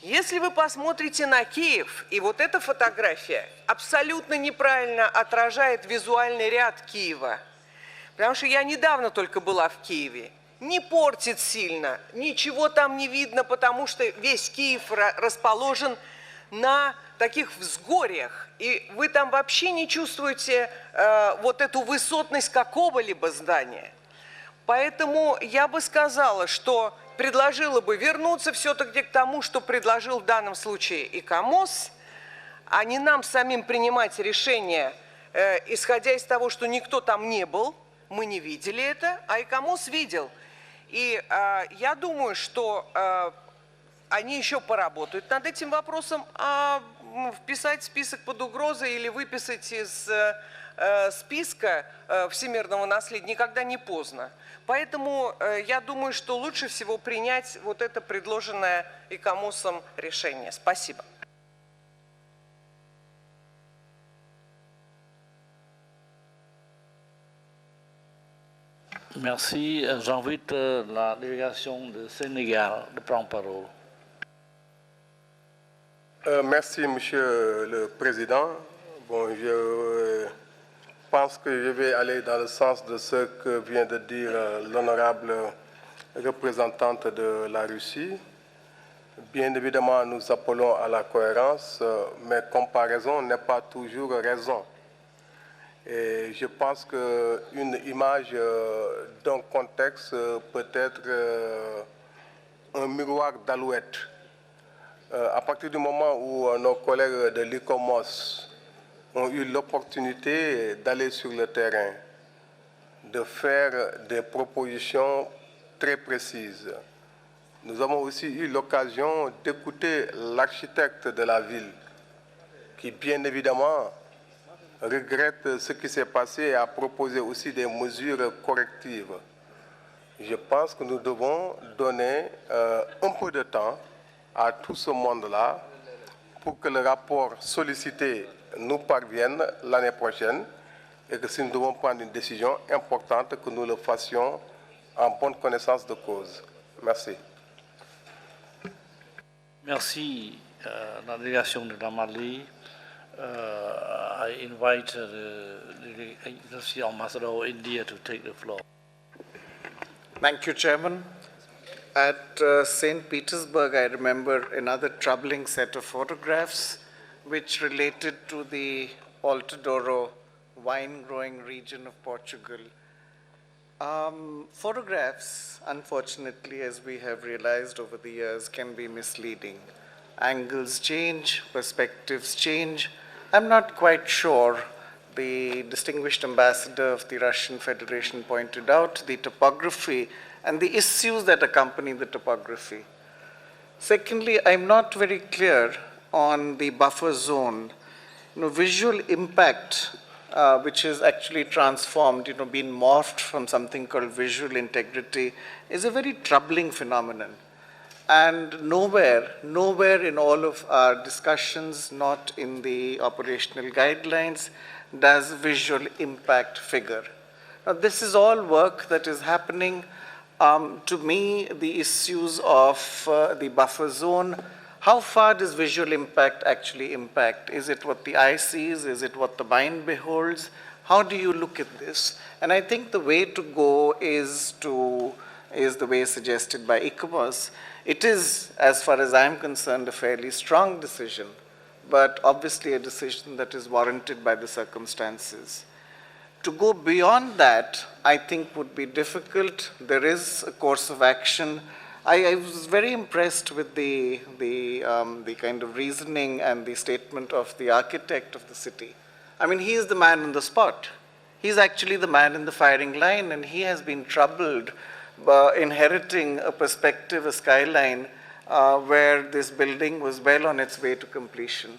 [SPEAKER 16] Если вы посмотрите на Киев, и вот эта фотография абсолютно неправильно отражает визуальный ряд Киева, потому что я недавно только была в Киеве, не портит сильно, ничего там не видно, потому что весь Киев расположен на таких взгорьях, и вы там вообще не чувствуете вот эту высотность какого-либо здания. Поэтому я бы сказала, что предложила бы вернуться все-таки к тому, что предложил в данном случае ИКОМОС, а не нам самим принимать решения, исходя из того, что никто там не был, мы не видели это, а ИКОМОС видел. И я думаю, что они еще поработают над этим вопросом, а вписать список под угрозой или выписать из списка всемирного наследия никогда не поздно. Поэтому я думаю, что лучше всего принять вот это предложенное ИКОМОСом решение. Спасибо.
[SPEAKER 1] Merci. J'invite la délégation de Sénégal de prendre parole.
[SPEAKER 4] Merci, Monsieur le Président. Bon, je pense que je vais aller dans le sens de ce que vient de dire l'honorable représentante de la Russie. Bien évidemment, nous appelons à la cohérence, mais comparaison n'est pas toujours raison. Et je pense qu'une image d'un contexte peut être un miroir d'alouette. À partir du moment où nos collègues de l'ICOMOS ont eu l'opportunité d'aller sur le terrain, de faire des propositions très précises, nous avons aussi eu l'occasion d'écouter l'architecte de la ville, qui bien évidemment regrette ce qui s'est passé et a proposé aussi des mesures correctives. Je pense que nous devons donner un peu de temps à tout ce monde-là pour que le rapport sollicité nous parvienne l'année prochaine et que si nous devons prendre une décision importante, que nous le fassions en bonne connaissance de cause. Merci.
[SPEAKER 1] Merci, la délégation de la Mali. I invite the ambassador of India to take the floor.
[SPEAKER 2] Thank you, Chairman. At St. Petersburg, I remember another troubling set of photographs which related to the Alto Douro wine-growing region of Portugal. Photographs, unfortunately, as we have realized over the years, can be misleading. Angles change, perspectives change. I'm not quite sure. The distinguished ambassador of the Russian Federation pointed out the topography and the issues that accompany the topography. Secondly, I'm not very clear on the buffer zone. Visual impact, which is actually transformed, been morphed from something called visual integrity, is a very troubling phenomenon. And nowhere in all of our discussions, not in the operational guidelines, does visual impact figure. Now, this is all work that is happening. To me, the issues of the buffer zone, how far does visual impact actually impact? Is it what the eye sees? Is it what the mind beholds? How do you look at this? And I think the way to go is the way suggested by ICOMOS. It is, as far as I'm concerned, a fairly strong decision, but obviously a decision that is warranted by the circumstances. To go beyond that, I think would be difficult. There is a course of action. I was very impressed with the kind of reasoning and the statement of the architect of the city. I mean, he is the man on the spot. He's actually the man in the firing line, and he has been troubled by inheriting a perspective, a skyline, where this building was well on its way to completion.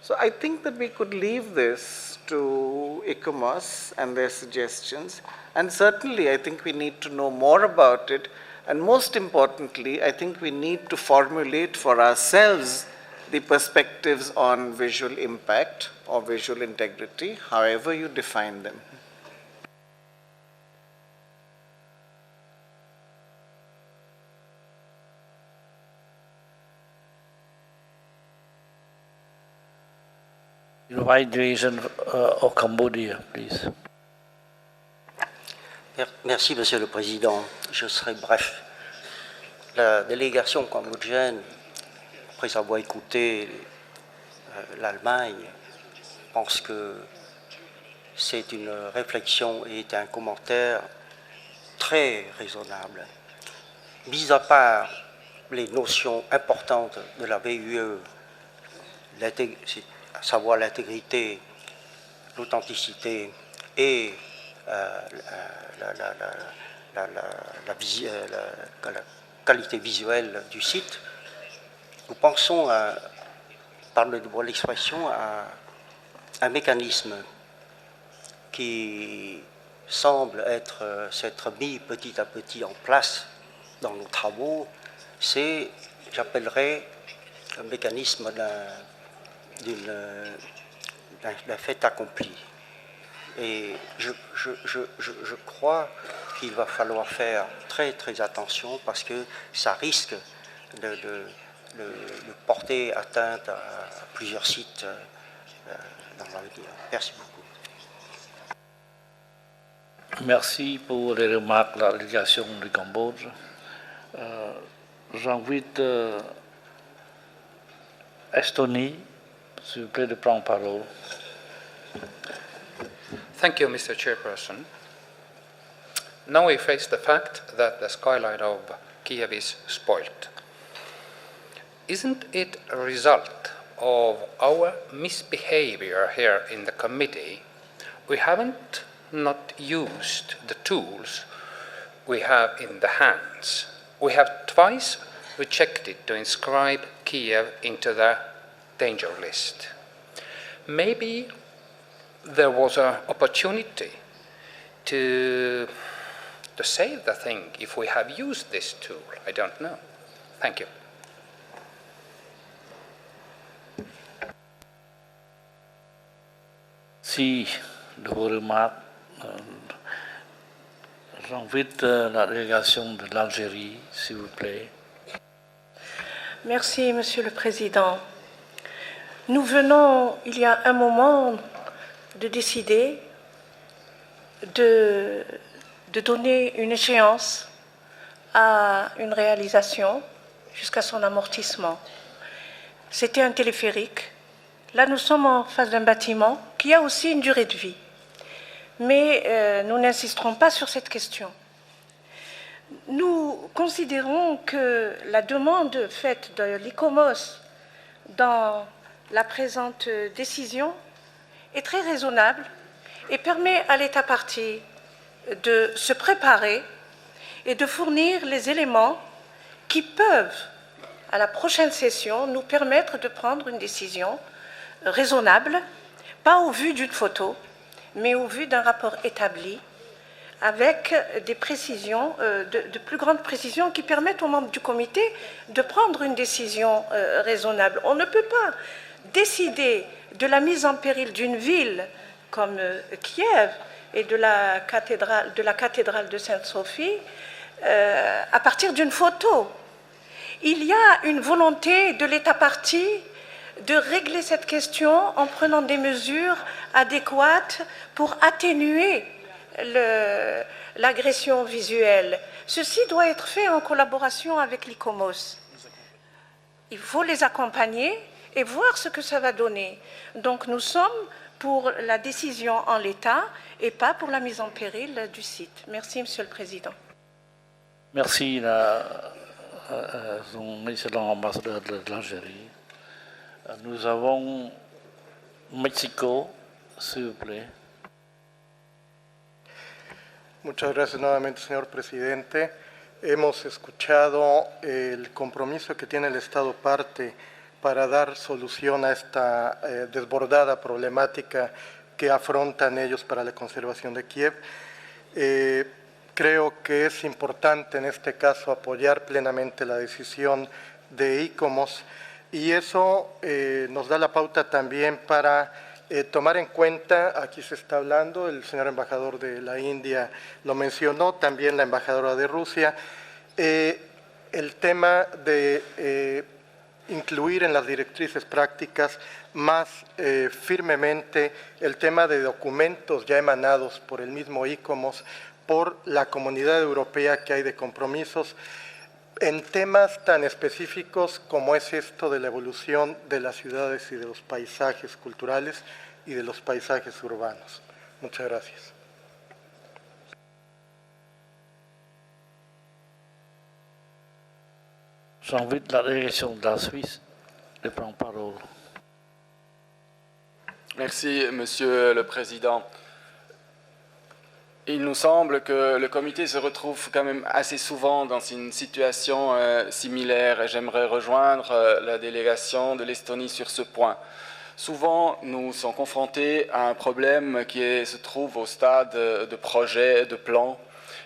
[SPEAKER 2] So I think that we could leave this to ICOMOS and their suggestions, and certainly I think we need to know more about it, and most importantly, I think we need to formulate for ourselves the perspectives on visual impact or visual integrity, however you define them.
[SPEAKER 1] Invite delegation of Cambodia, please.
[SPEAKER 13] Merci, Monsieur le Président. Je serai bref. La délégation cambodgienne, après avoir écouté l'Allemagne, pense que c'est une réflexion et un commentaire très raisonnable. Mis à part les notions importantes de la VUE, à savoir l'intégrité, l'authenticité et la qualité visuelle du site, nous pensons, par le droit de l'expression, à un mécanisme qui semble s'être mis petit à petit en place dans nos travaux. C'est, j'appellerais, un mécanisme d'un fait accompli. Et je crois qu'il va falloir faire très très attention parce que ça risque de porter atteinte à plusieurs sites dans l'avenir. Merci beaucoup.
[SPEAKER 1] Merci pour les remarques de la délégation du Cambodge. J'invite Estonie, s'il vous plaît, de prendre parole.
[SPEAKER 6] Thank you, Mr. Chairperson. Now we face the fact that the skyline of Kiev is spoilt. Isn't it a result of our misbehavior here in the committee? We haven't not used the tools we have in the hands. We have twice rejected to inscribe Kiev into the danger list. Maybe there was an opportunity to save the thing if we have used this tool. I don't know. Thank you.
[SPEAKER 1] Si de vos remarques, j'invite la délégation de l'Algérie, s'il vous plaît.
[SPEAKER 25] Merci, Monsieur le Président. Nous venons, il y a un moment, de décider de donner une échéance à une réalisation jusqu'à son amortissement. C'était un téléphérique. Là, nous sommes en face d'un bâtiment qui a aussi une durée de vie. Mais nous n'insisterons pas sur cette question. Nous considérons que la demande faite de l'ICOMOS dans la présente décision est très raisonnable et permet à l'État partie de se préparer et de fournir les éléments qui peuvent, à la prochaine session, nous permettre de prendre une décision raisonnable, pas au vu d'une photo, mais au vu d'un rapport établi avec des précisions, de plus grandes précisions qui permettent aux membres du comité de prendre une décision raisonnable. On ne peut pas décider de la mise en péril d'une ville comme Kiev et de la cathédrale de Sainte-Sophie à partir d'une photo. Il y a une volonté de l'État partie de régler cette question en prenant des mesures adéquates pour atténuer l'agression visuelle. Ceci doit être fait en collaboration avec l'ICOMOS. Il faut les accompagner et voir ce que ça va donner. Donc nous sommes pour la décision en l'état et pas pour la mise en péril du site. Merci, Monsieur le Président.
[SPEAKER 1] Merci, son excellent ambassadeur de l'Algérie. Nous avons Mexico, s'il vous plaît.
[SPEAKER 14] Muchas gracias nuevamente, señor presidente. Hemos escuchado el compromiso que tiene el Estado parte para dar solución a esta desbordada problemática que afrontan ellos para la conservación de Kiev. Creo que es importante en este caso apoyar plenamente la decisión de ICOMOS y eso nos da la pauta también para tomar en cuenta, aquí se está hablando, el señor embajador de la India lo mencionó, también la embajadora de Rusia, el tema de incluir en las directrices prácticas más firmemente el tema de documentos ya emanados por el mismo ICOMOS, por la Comunidad Europea que hay de compromisos, en temas tan específicos como es esto de la evolución de las ciudades y de los paisajes culturales y de los paisajes urbanos. Muchas gracias.
[SPEAKER 1] J'invite la délégation de la Suisse de prendre parole.
[SPEAKER 18] Merci, Monsieur le Président. Il nous semble que le comité se retrouve quand même assez souvent dans une situation similaire et j'aimerais rejoindre la délégation de l'Estonie sur ce point. Souvent, nous sommes confrontés à un problème qui se trouve au stade de projet, de plan.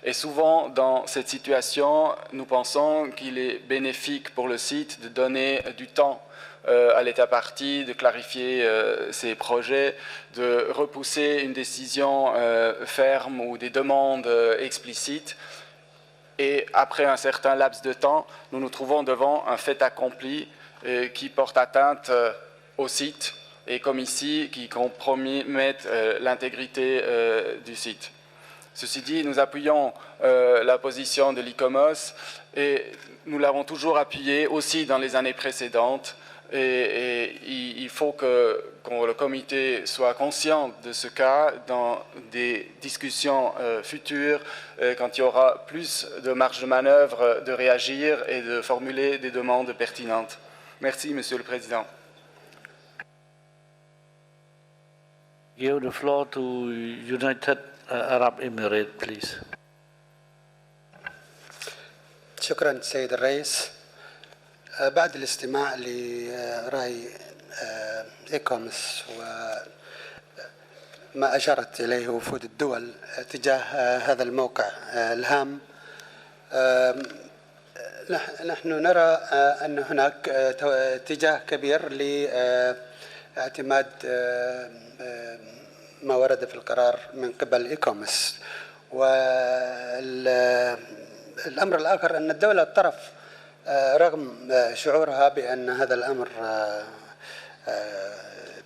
[SPEAKER 18] Et souvent, dans cette situation, nous pensons qu'il est bénéfique pour le site de donner du temps à l'État partie, de clarifier ses projets, de repousser une décision ferme ou des demandes explicites. Et après un certain laps de temps, nous nous trouvons devant un fait accompli qui porte atteinte au site et comme ici, qui compromettent l'intégrité du site. Ceci dit, nous appuyons la position de l'ICOMOS et nous l'avons toujours appuyée aussi dans les années précédentes. Et il faut que le comité soit conscient de ce cas dans des discussions futures, quand il y aura plus de marge de manœuvre de réagir et de formuler des demandes pertinentes. Merci, Monsieur le Président.
[SPEAKER 1] Give the floor to United Arab Emirates, please.
[SPEAKER 15] شكرا سيد الرئيس. بعد الاستماع لرأي إيكومس وما أشارت إليه وفود الدول تجاه هذا الموقع الهام، نحن نرى أن هناك اتجاه كبير لاعتماد ما ورد في القرار من قبل إيكومس. والأمر الآخر أن الدولة الطرف رغم شعورها بأن هذا الأمر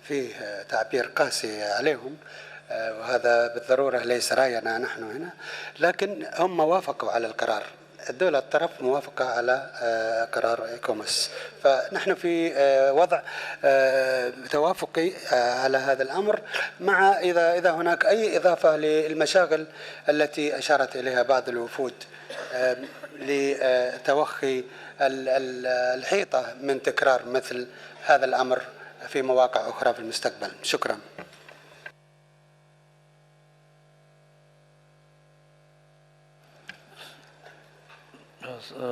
[SPEAKER 15] فيه تعبير قاسي عليهم، وهذا بالضرورة ليس رأينا نحن هنا، لكن هم وافقوا على القرار. الدولة الطرف موافقة على قرار إيكومس، فنحن في وضع توافقي على هذا الأمر، مع إذا هناك أي إضافة للمشاغل التي أشارت إليها بعض الوفود لتوخي الحيطة من تكرار مثل هذا الأمر في مواقع أخرى في المستقبل. شكرا.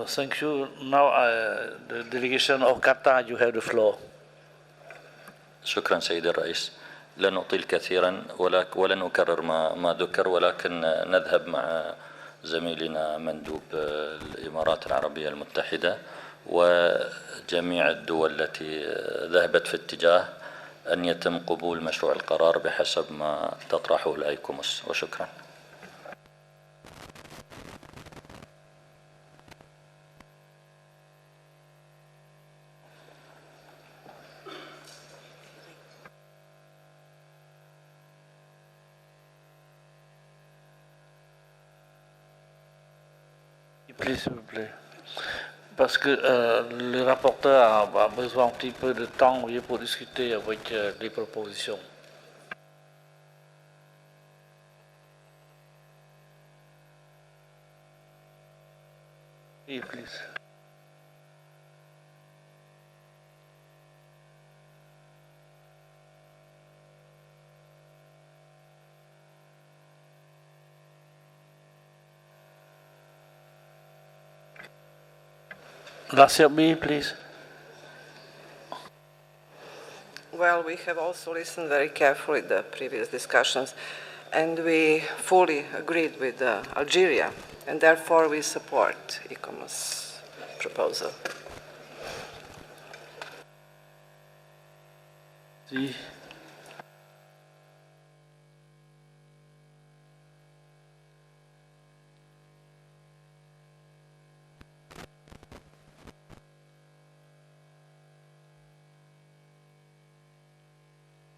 [SPEAKER 1] Thank you. Now the delegation of Qatar, you have the floor.
[SPEAKER 20] شكرا سيد الرئيس. لن أطيل كثيرا ولن أكرر ما ذكر، ولكن نذهب مع زميلنا مندوب الإمارات العربية المتحدة وجميع الدول التي ذهبت في اتجاه أن يتم قبول مشروع القرار بحسب ما تطرحه الأيكوموس، وشكرا.
[SPEAKER 1] S'il vous plaît. Parce que le rapporteur a besoin un petit peu de temps pour discuter avec les propositions. Oui, please. Rasiomi, please.
[SPEAKER 21] Well, we have also listened very carefully to the previous discussions, and we fully agreed with Algeria, and therefore we support ICOMOS proposal.
[SPEAKER 1] Si.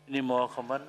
[SPEAKER 1] Any more comment?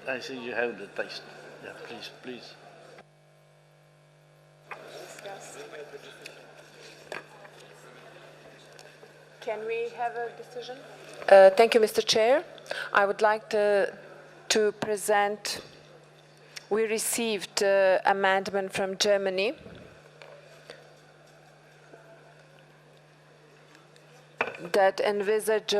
[SPEAKER 1] I see you have the taste. Yeah, please, please.
[SPEAKER 5] Can we have a decision? Thank you, Mr. Chair. I would like to present, we received amendment from Germany that envisage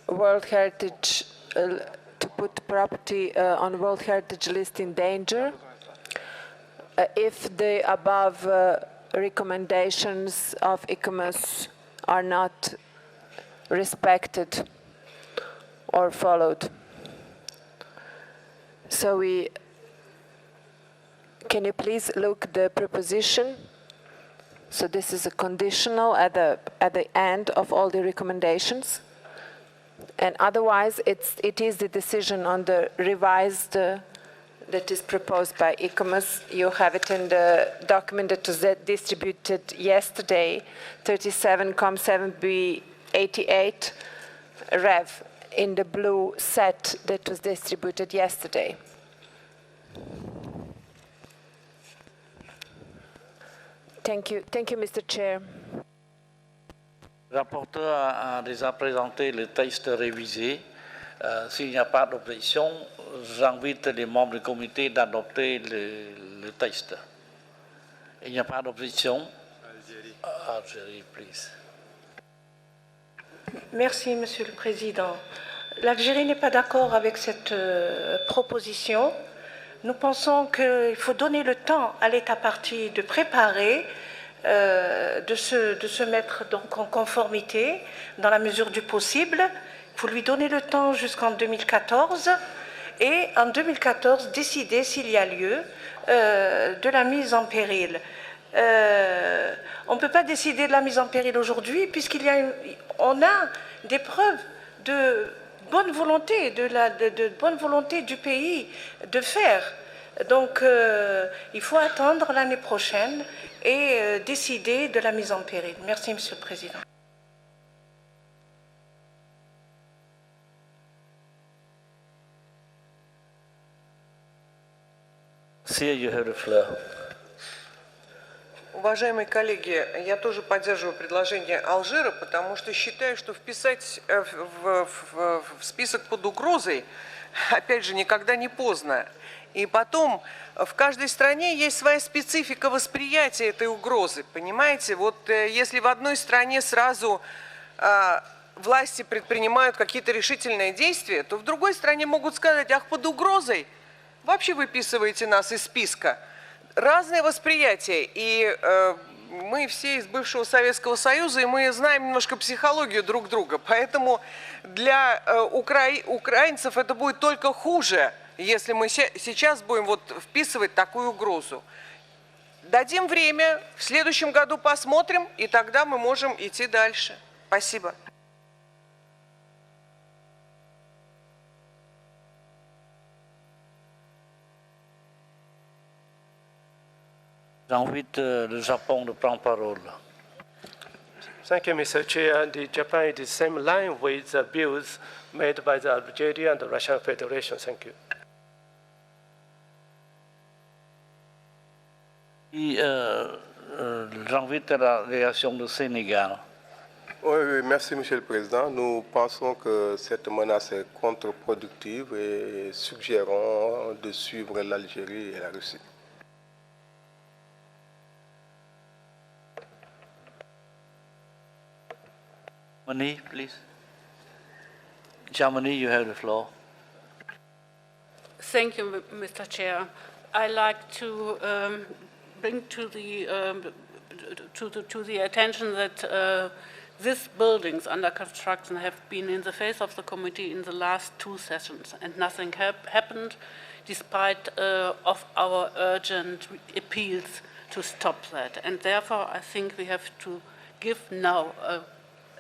[SPEAKER 5] World Heritage, to put property on World Heritage list in danger if the above recommendations of ICOMOS are not respected or followed. So can you please look the proposition? So this is a conditional at the end of all the recommendations. And otherwise, it is the decision on the revised that is proposed by ICOMOS. You have it in the document that was distributed yesterday, 37Com7B88 Rev, in the blue set that was distributed yesterday. Thank you, Mr. Chair.
[SPEAKER 1] Le rapporteur a déjà présenté le texte révisé. S'il n'y a pas d'opposition, j'invite les membres du comité d'adopter le texte. Il n'y a pas d'opposition. Algérie, please.
[SPEAKER 25] Merci, Monsieur le Président. L'Algérie n'est pas d'accord avec cette proposition. Nous pensons qu'il faut donner le temps à l'État partie de préparer, de se mettre donc en conformité dans la mesure du possible. Il faut lui donner le temps jusqu'en 2014 et en 2014 décider s'il y a lieu de la mise en péril. On ne peut pas décider de la mise en péril aujourd'hui puisqu'on a des preuves de bonne volonté, de bonne volonté du pays de faire. Donc il faut attendre l'année prochaine et décider de la mise en péril. Merci, Monsieur le Président.
[SPEAKER 1] You have the floor.
[SPEAKER 16] Уважаемые коллеги, я тоже поддерживаю предложение Алжира, потому что считаю, что вписать в список под угрозой, опять же, никогда не поздно. И потом, в каждой стране есть своя специфика восприятия этой угрозы, понимаете? Вот если в одной стране сразу власти предпринимают какие-то решительные действия, то в другой стране могут сказать: ах, под угрозой вообще выписываете нас из списка. Разное восприятие, и мы все из бывшего Советского Союза, и мы знаем немножко психологию друг друга, поэтому для украинцев это будет только хуже, если мы сейчас будем вот вписывать такую угрозу. Дадим время, в следующем году посмотрим, и тогда мы можем идти дальше. Спасибо.
[SPEAKER 1] J'invite le Japon de prendre parole.
[SPEAKER 11] Thank you, Mr. Chair. The Japan is the same line with the views made by the Algeria and the Russian Federation. Thank you.
[SPEAKER 1] J'invite la délégation du Sénégal.
[SPEAKER 4] Oui, merci, Monsieur le Président. Nous pensons que cette menace est contre-productive et suggérons de suivre l'Algérie et la Russie.
[SPEAKER 1] Germany, please. Germany, you have the floor.
[SPEAKER 12] Thank you, Mr. Chair. I like to bring to the attention that these buildings under construction have been in the face of the committee in the last 2 sessions, and nothing happened, despite of our urgent appeals to stop that. And therefore, I think we have to give now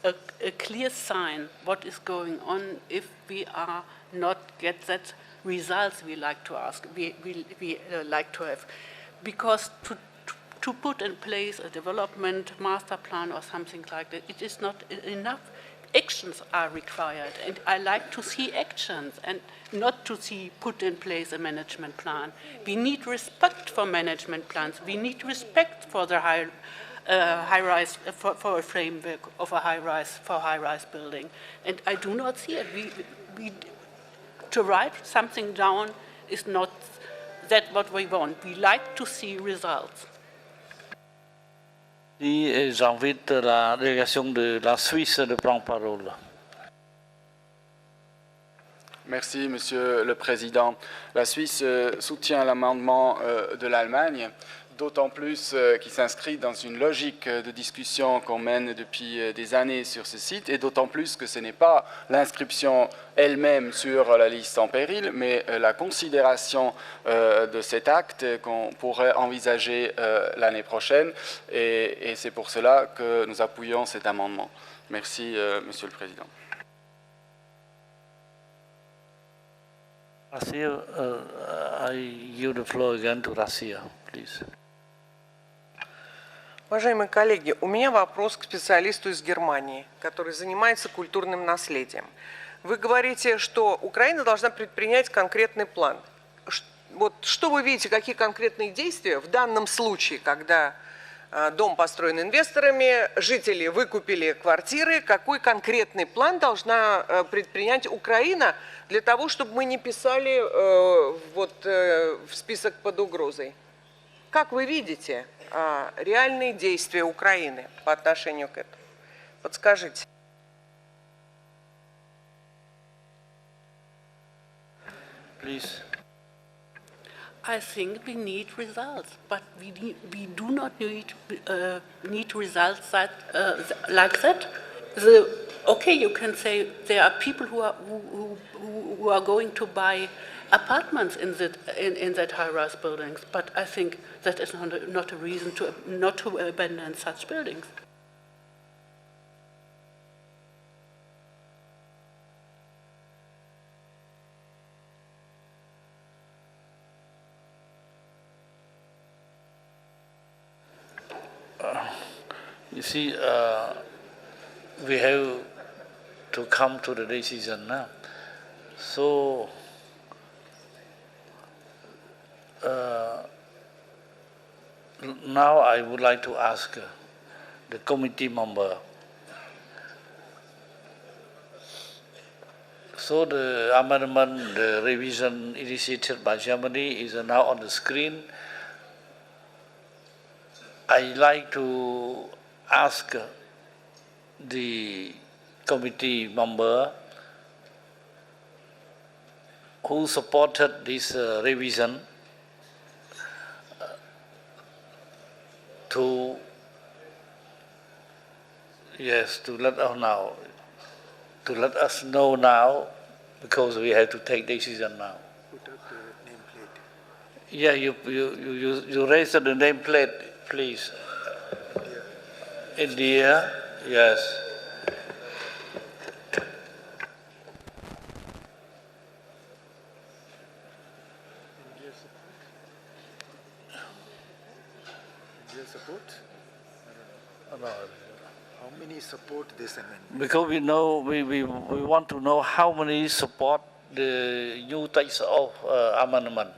[SPEAKER 12] a clear sign what is going on if we are not get that results we like to ask, we like to have. Because to put in place a development master plan or something like that, it is not enough. Actions are required, and I like to see actions and not to see put in place a management plan. We need respect for management plans. We need respect for the high-rise, for a framework of a high-rise building. And I do not see it. To write something down is not that what we want. We like to see results.
[SPEAKER 1] Et j'invite la délégation de la Suisse de prendre parole.
[SPEAKER 18] Merci, Monsieur le Président. La Suisse soutient l'amendement de l'Allemagne, d'autant plus qu'il s'inscrit dans une logique de discussion qu'on mène depuis des années sur ce site, et d'autant plus que ce n'est pas l'inscription elle-même sur la liste en péril, mais la considération de cet acte qu'on pourrait envisager l'année prochaine, et c'est pour cela que nous appuyons cet amendement. Merci, Monsieur le Président.
[SPEAKER 1] Russia, I yield the floor again to Russia, please.
[SPEAKER 16] Уважаемые коллеги, у меня вопрос к специалисту из Германии, который занимается культурным наследием. Вы говорите, что Украина должна предпринять конкретный план. Вот что вы видите, какие конкретные действия в данном случае, когда Дом построен инвесторами, жители выкупили квартиры. Какой конкретный план должна предпринять Украина для того, чтобы мы не писали в список под угрозой? Как вы видите реальные действия Украины по отношению к этому? Подскажите.
[SPEAKER 1] Please.
[SPEAKER 12] I think we need results, but we do not need results that, like that. Okay, you can say there are people who are going to buy apartments in that high-rise buildings, but I think that is not a reason not to abandon such buildings.
[SPEAKER 1] You see, we have to come to the decision now. So, now I would like to ask the committee member. So the amendment, the revision initiated by Germany is now on the screen. I'd like to ask the committee member who supported this revision to let us know now, because we have to take decision now.
[SPEAKER 7] Put up the nameplate.
[SPEAKER 1] Yeah, you raised the nameplate, please. India, yes.
[SPEAKER 7] India support?
[SPEAKER 1] No.
[SPEAKER 7] How many support this amendment?
[SPEAKER 1] Because we know, we want to know how many support the new text of amendment.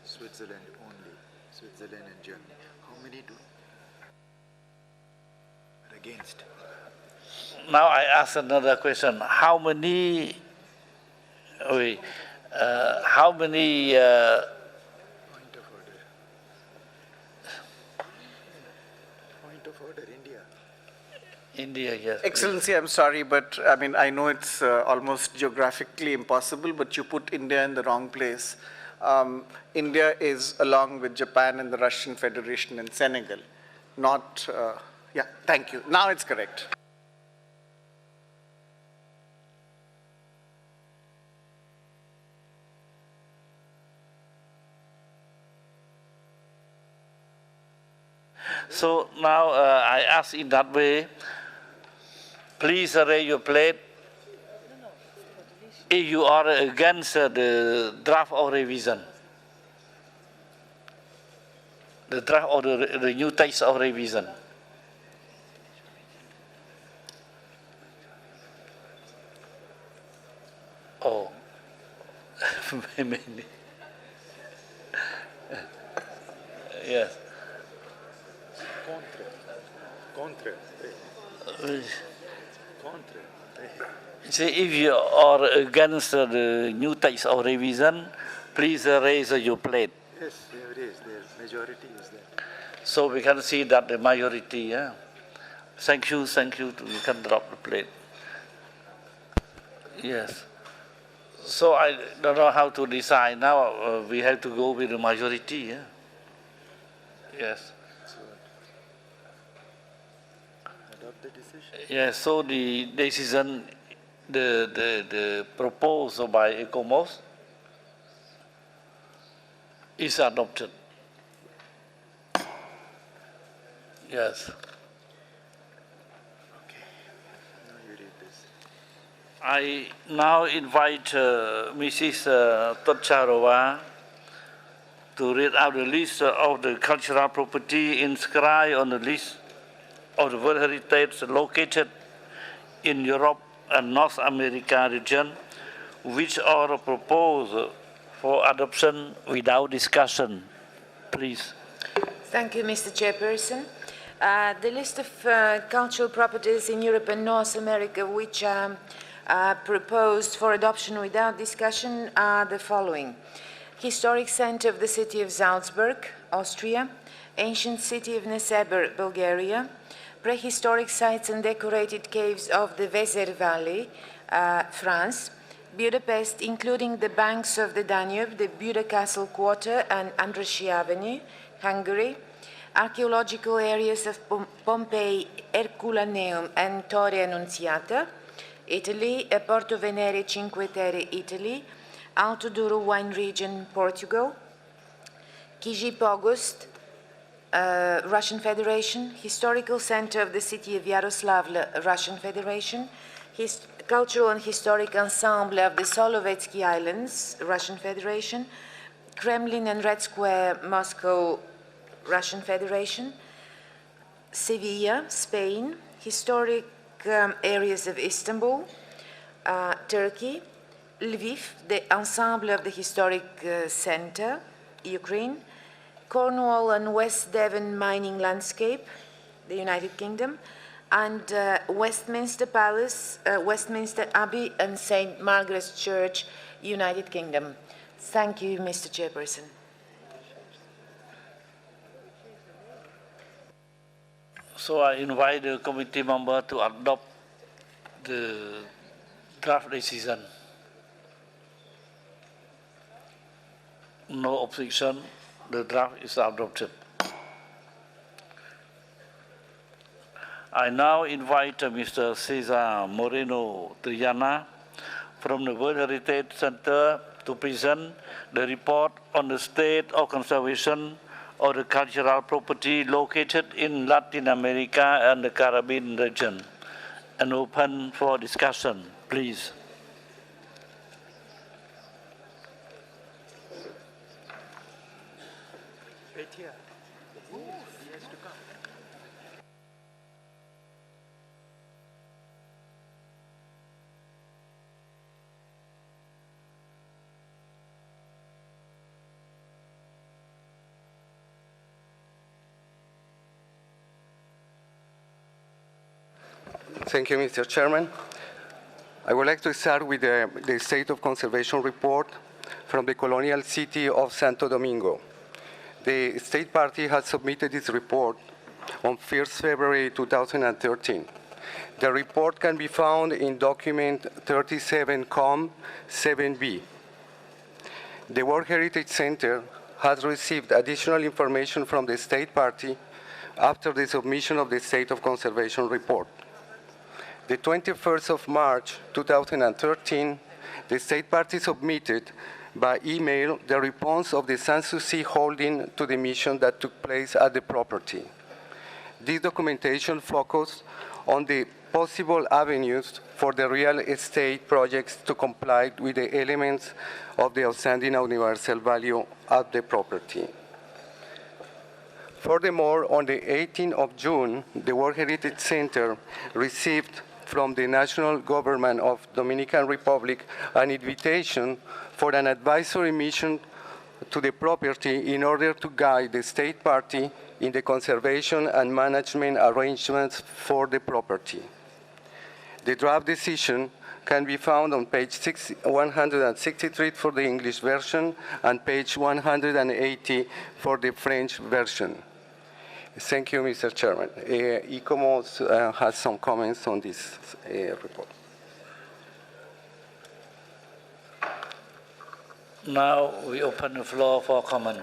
[SPEAKER 7] Switzerland only. Switzerland and Germany. How many do? Are against?
[SPEAKER 1] Now I ask another question. How many? How many?
[SPEAKER 7] Point of order. Point of order, India.
[SPEAKER 1] India, yes.
[SPEAKER 2] Excellency, I'm sorry, but I mean, I know it's almost geographically impossible, but you put India in the wrong place. India is along with Japan and the Russian Federation and Senegal, not, yeah, thank you. Now it's correct.
[SPEAKER 1] So now I ask in that way, please raise your plate if you are against the draft of revision. The draft of the new text of revision. Oh, many. Yes.
[SPEAKER 7] Contre.
[SPEAKER 1] See, if you are against the new text of revision, please raise your plate.
[SPEAKER 7] Yes, there is. The majority is there.
[SPEAKER 1] So we can see that the majority, yeah. Thank you, you can drop the plate. Yes. So I don't know how to decide now. We have to go with the majority, yeah. Yes.
[SPEAKER 7] Adopt the decision.
[SPEAKER 1] Yes, so the decision, the proposal by ECOMOS is adopted. Yes.
[SPEAKER 7] Okay. Now you read this.
[SPEAKER 1] I now invite Mrs. Totcharova to read out the list of the cultural property inscribed on the list of the World Heritage located in Europe and North America region, which are proposed for adoption without discussion, please.
[SPEAKER 9] Thank you, Mr. Chairperson. The list of cultural properties in Europe and North America which are proposed for adoption without discussion are the following. Historic Center of the City of Salzburg, Austria. Ancient City of Neseber, Bulgaria. Prehistoric Sites and Decorated Caves of the Weser Valley, France. Budapest, including the banks of the Danube, the Buda Castle Quarter and Andrásy Avenue, Hungary. Archaeological areas of Pompeii, Herculaneum and Torre Annunziata, Italy. Porto Venere, Cinque Terre, Italy. Alto Douro Wine Region, Portugal. Kijip August, Russian Federation. Historical Center of the City of Yaroslavl, Russian Federation. Cultural and Historic Ensemble of the Solovetsky Islands, Russian Federation. Kremlin and Red Square, Moscow, Russian Federation. Sevilla, Spain. Historic areas of Istanbul, Turkey. Lviv, the Ensemble of the Historic Center, Ukraine. Cornwall and West Devon Mining Landscape, the United Kingdom. And Westminster Palace, Westminster Abbey and St. Margaret's Church, United Kingdom. Thank you, Mr. Chairperson.
[SPEAKER 1] So I invite the committee member to adopt the draft decision. No objection, the draft is adopted. I now invite Mr. Cesar Moreno Triana from the World Heritage Center to present the report on the state of conservation of the cultural property located in Latin America and the Caribbean region, and open for discussion, please.
[SPEAKER 17] Thank you, Mr. Chairman. I would like to start with the State of Conservation report from the colonial city of Santo Domingo. The state party has submitted this report on 1st February 2013. The report can be found in document 37-7B. The World Heritage Center has received additional information from the state party after the submission of the State of Conservation report. The 21st of March 2013, the state party submitted by email the response of the Sanssouci holding to the mission that took place at the property. This documentation focused on the possible avenues for the real estate projects to comply with the elements of the outstanding universal value of the property. Furthermore, on the 18th of June, the World Heritage Center received from the national government of Dominican Republic an invitation for an advisory mission to the property in order to guide the state party in the conservation and management arrangements for the property. The draft decision can be found on page 163 for the English version and page 180 for the French version. Thank you, Mr. Chairman. ICOMOS has some comments on this report.
[SPEAKER 1] Now we open the floor for comment.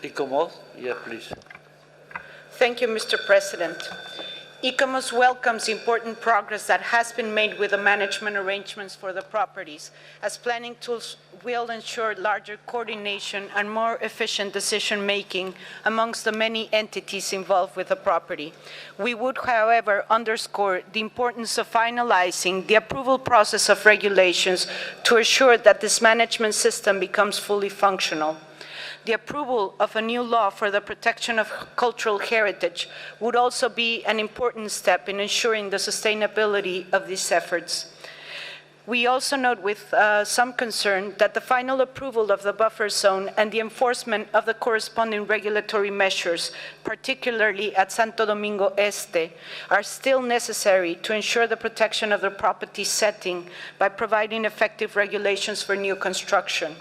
[SPEAKER 1] ICOMOS, yeah, please.
[SPEAKER 19] Thank you, Mr. President. ICOMOS welcomes important progress that has been made with the management arrangements for the properties, as planning tools will ensure larger coordination and more efficient decision-making amongst the many entities involved with the property. We would, however, underscore the importance of finalizing the approval process of regulations to ensure that this management system becomes fully functional. The approval of a new law for the protection of cultural heritage would also be an important step in ensuring the sustainability of these efforts. We also note with some concern that the final approval of the buffer zone and the enforcement of the corresponding regulatory measures, particularly at Santo Domingo Este, are still necessary to ensure the protection of the property setting by providing effective regulations for new construction.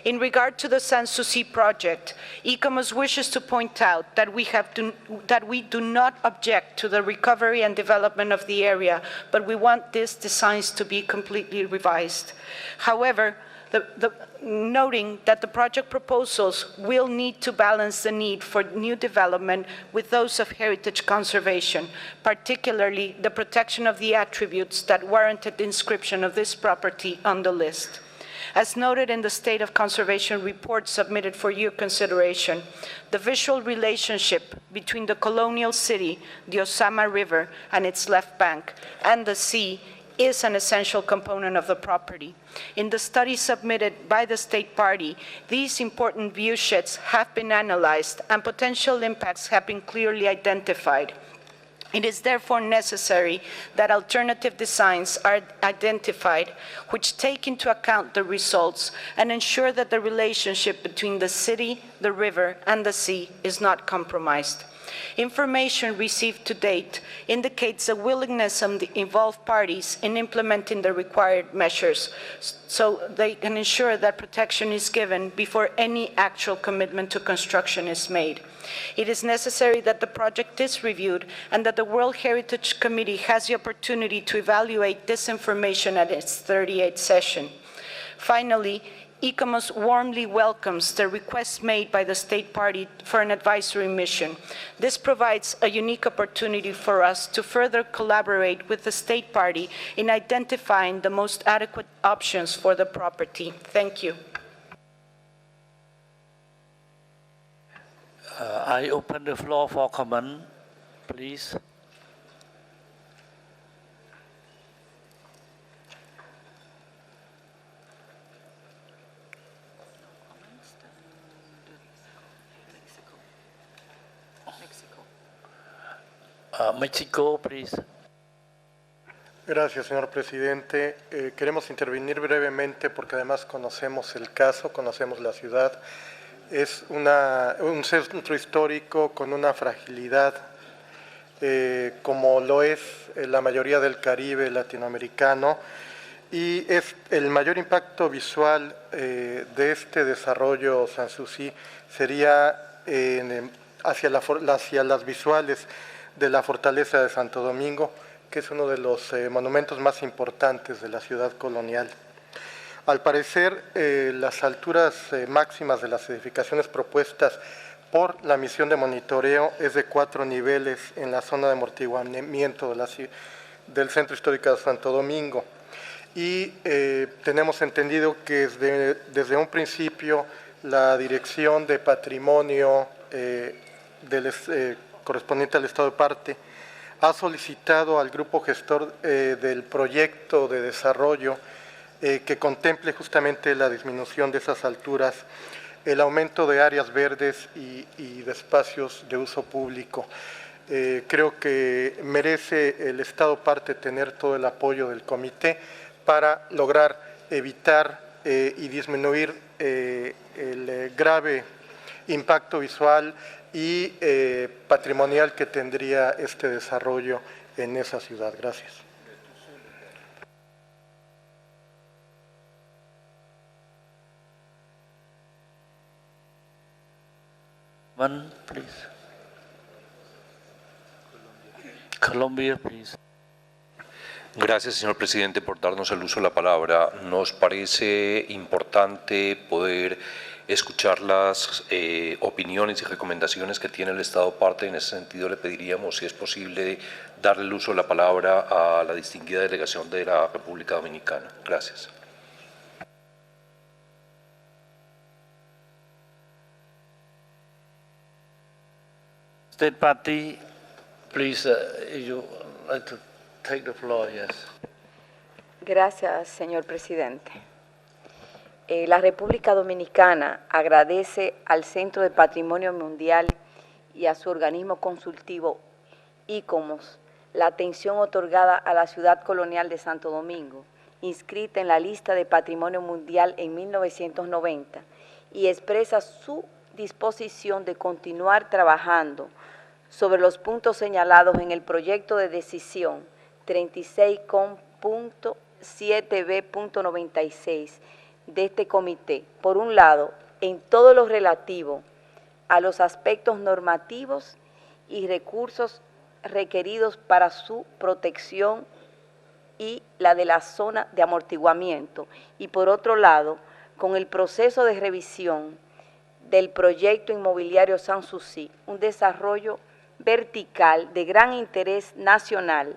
[SPEAKER 19] In regard to the Sanssouci project, ICOMOS wishes to point out that we do not object to the recovery and development of the area, but we want these designs to be completely revised. However, noting that the project proposals will need to balance the need for new development with those of heritage conservation, particularly the protection of the attributes that warranted the inscription of this property on the list. As noted in the State of Conservation report submitted for your consideration, the visual relationship between the colonial city, the Osama River and its left bank, and the sea is an essential component of the property. In the study submitted by the state party, these important viewsheds have been analyzed and potential impacts have been clearly identified. It is therefore necessary that alternative designs are identified which take into account the results and ensure that the relationship between the city, the river, and the sea is not compromised. Information received to date indicates a willingness of the involved parties in implementing the required measures so they can ensure that protection is given before any actual commitment to construction is made. It is necessary that the project is reviewed and that the World Heritage Committee has the opportunity to evaluate this information at its 38th session. Finally, ICOMOS warmly welcomes the request made by the state party for an advisory mission. This provides a unique opportunity for us to further collaborate with the state party in identifying the most adequate options for the property. Thank you.
[SPEAKER 1] I open the floor for comment, please. Mexico, please.
[SPEAKER 14] Gracias, señor presidente. Queremos intervenir brevemente porque además conocemos el caso, conocemos la ciudad. Es un centro histórico con una fragilidad como lo es la mayoría del Caribe latinoamericano y es el mayor impacto visual de este desarrollo Sanssouci sería hacia las visuales de la fortaleza de Santo Domingo, que es uno de los monumentos más importantes de la ciudad colonial. Al parecer, las alturas máximas de las edificaciones propuestas por la misión de monitoreo es de 4 niveles en la zona de amortiguamiento del Centro Histórico de Santo Domingo. Y tenemos entendido que desde un principio la Dirección de Patrimonio correspondiente al Estado de parte ha solicitado al grupo gestor del proyecto de desarrollo que contemple justamente la disminución de esas alturas, el aumento de áreas verdes y de espacios de uso público. Creo que merece el Estado parte tener todo el apoyo del comité para lograr evitar y disminuir el grave impacto visual y patrimonial que tendría este desarrollo en esa ciudad. Gracias.
[SPEAKER 1] One, please. Colombia, please.
[SPEAKER 8] Gracias, señor presidente, por darnos el uso de la palabra. Nos parece importante poder escuchar las opiniones y recomendaciones que tiene el Estado parte. En ese sentido, le pediríamos, si es posible, darle el uso de la palabra a la distinguida delegación de la República Dominicana. Gracias.
[SPEAKER 1] State Party, please, you like to take the floor, yes.
[SPEAKER 10] Gracias, señor presidente. La República Dominicana agradece al Centro de Patrimonio Mundial y a su organismo consultivo ICOMOS la atención otorgada a la ciudad colonial de Santo Domingo inscrita en la lista de Patrimonio Mundial en 1990 y expresa su disposición de continuar trabajando sobre los puntos señalados en el proyecto de decisión 36.7b.96 de este comité. Por un lado, en todo lo relativo a los aspectos normativos y recursos requeridos para su protección y la de la zona de amortiguamiento, y por otro lado, con el proceso de revisión del proyecto inmobiliario Sanssouci, un desarrollo vertical de gran interés nacional,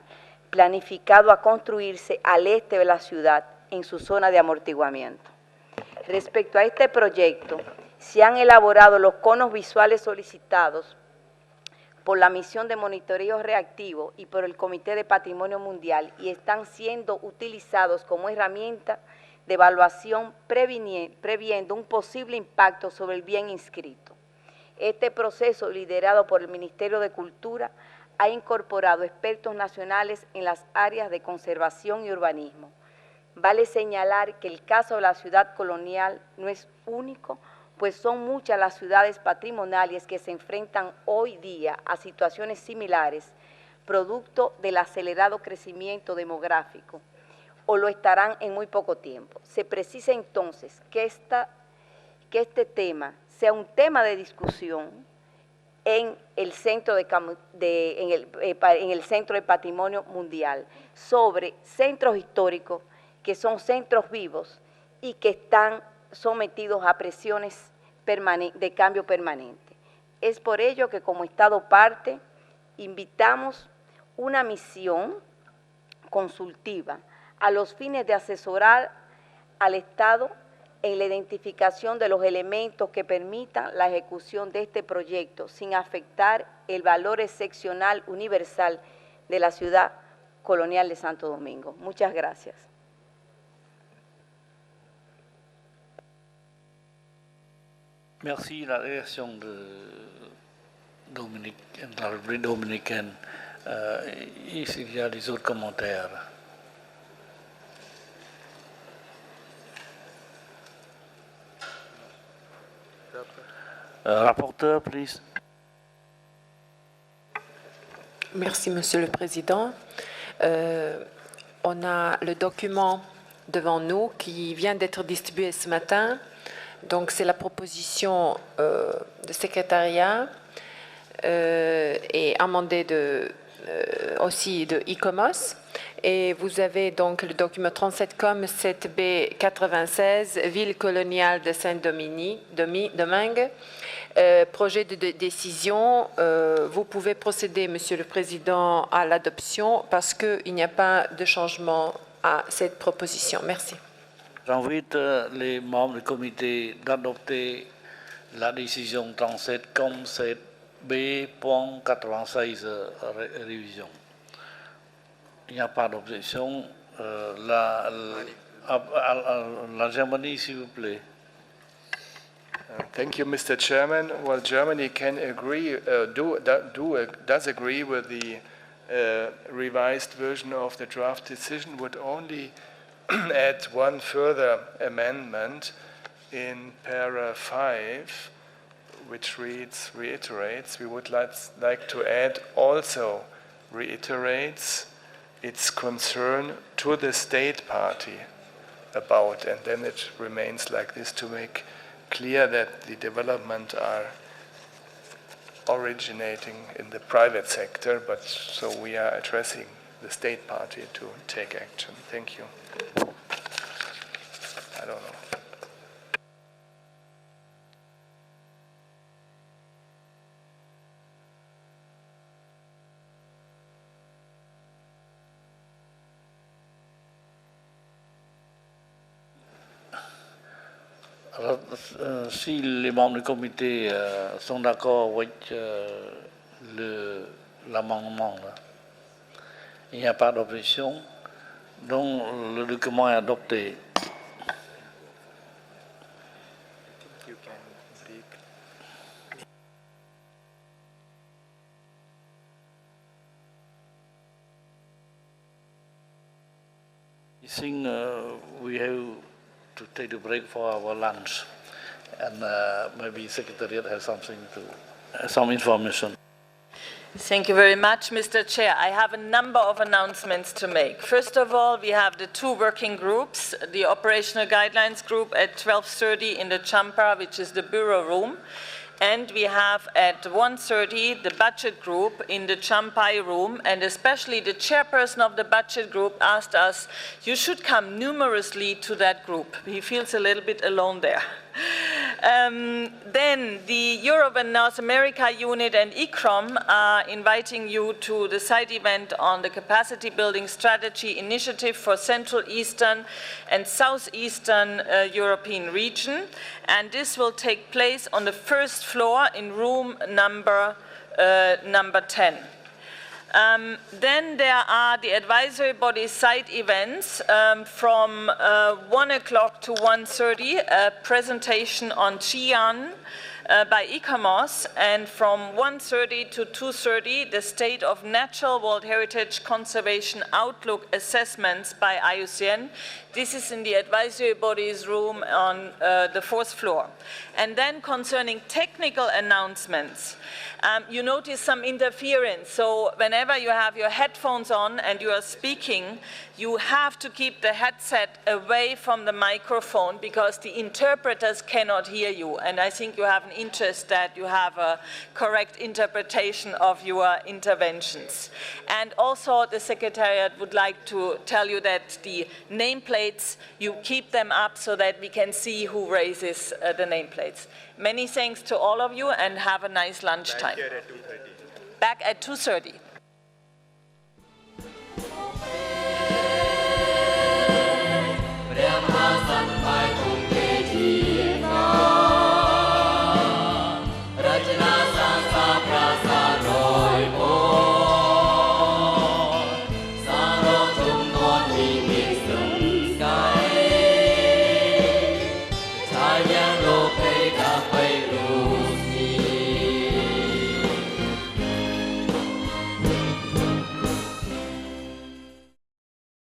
[SPEAKER 10] planificado a construirse al este de la ciudad en su zona de amortiguamiento. Respecto a este proyecto, se han elaborado los conos visuales solicitados por la misión de monitoreo reactivo y por el Comité de Patrimonio Mundial y están siendo utilizados como herramienta de evaluación previendo un posible impacto sobre el bien inscrito. Este proceso, liderado por el Ministerio de Cultura, ha incorporado expertos nacionales en las áreas de conservación y urbanismo. Vale señalar que el caso de la ciudad colonial no es único, pues son muchas las ciudades patrimoniales que se enfrentan hoy día a situaciones similares, producto del acelerado crecimiento demográfico, o lo estarán en muy poco tiempo. Se precisa entonces que este tema sea un tema de discusión en el Centro de Patrimonio Mundial sobre centros históricos que son centros vivos y que están sometidos a presiones de cambio permanente. Es por ello que como Estado parte invitamos una misión consultiva a los fines de asesorar al Estado en la identificación de los elementos que permitan la ejecución de este proyecto sin afectar el valor excepcional universal de la ciudad colonial de Santo Domingo. Muchas gracias.
[SPEAKER 1] Merci la délégation de la République dominicaine. Ici, il y a des autres commentaires. Rapporteur, please.
[SPEAKER 5] Merci, Monsieur le Président. On a le document devant nous qui vient d'être distribué ce matin. Donc, c'est la proposition de secrétariat et amendée aussi de ICOMOS. Et vous avez donc le document 37com 7B 96, ville coloniale de Saint-Domingue. Projet de décision, vous pouvez procéder, Monsieur le Président, à l'adoption parce qu'il n'y a pas de changement à cette proposition. Merci.
[SPEAKER 1] J'invite les membres du comité d'adopter la décision 37 comme cette B.96 révision. Il n'y a pas d'objection. La Germanie, s'il vous plaît.
[SPEAKER 3] Thank you, Mr. Chairman. Well, Germany can agree, does agree with the revised version of the draft decision, would only add one further amendment in para 5, which reiterates, we would like to add also reiterates its concern to the state party about, and then it remains like this to make clear that the development are originating in the private sector, but so we are addressing the state party to take action. Thank you. I don't know.
[SPEAKER 1] Alors, si les membres du comité sont d'accord avec l'amendement, il n'y a pas d'objection, donc le document est adopté. I think we have to take a break for our lunch, and maybe Secretariat has something to, some information.
[SPEAKER 6] Thank you very much, Mr. Chair. I have a number of announcements to make. First of all, we have the two working groups, the operational guidelines group at 12:30 in the Champa, which is the bureau room. And we have at 1:30 the budget group in the Champai room, and especially the chairperson of the budget group asked us, you should come numerously to that group. He feels a little bit alone there. Then the Europe and North America unit and ECROM are inviting you to the side event on the capacity building strategy initiative for Central Eastern and Southeastern European region. And this will take place on the first floor in room number 10. Then there are the advisory body side events from 1 o'clock to 1:30, a presentation on Xi'an by ICOMOS, and from 1:30 to 2:30, the State of Natural World Heritage Conservation Outlook Assessments by IUCN. This is in the advisory body's room on the fourth floor. And then concerning technical announcements, you notice some interference. So whenever you have your headphones on and you are speaking, you have to keep the headset away from the microphone because the interpreters cannot hear you. And I think you have an interest that you have a correct interpretation of your interventions. And also the Secretariat would like to tell you that the nameplates, you keep them up so that we can see who raises the nameplates. Many thanks to all of you and have a nice lunchtime. Back at 2:30.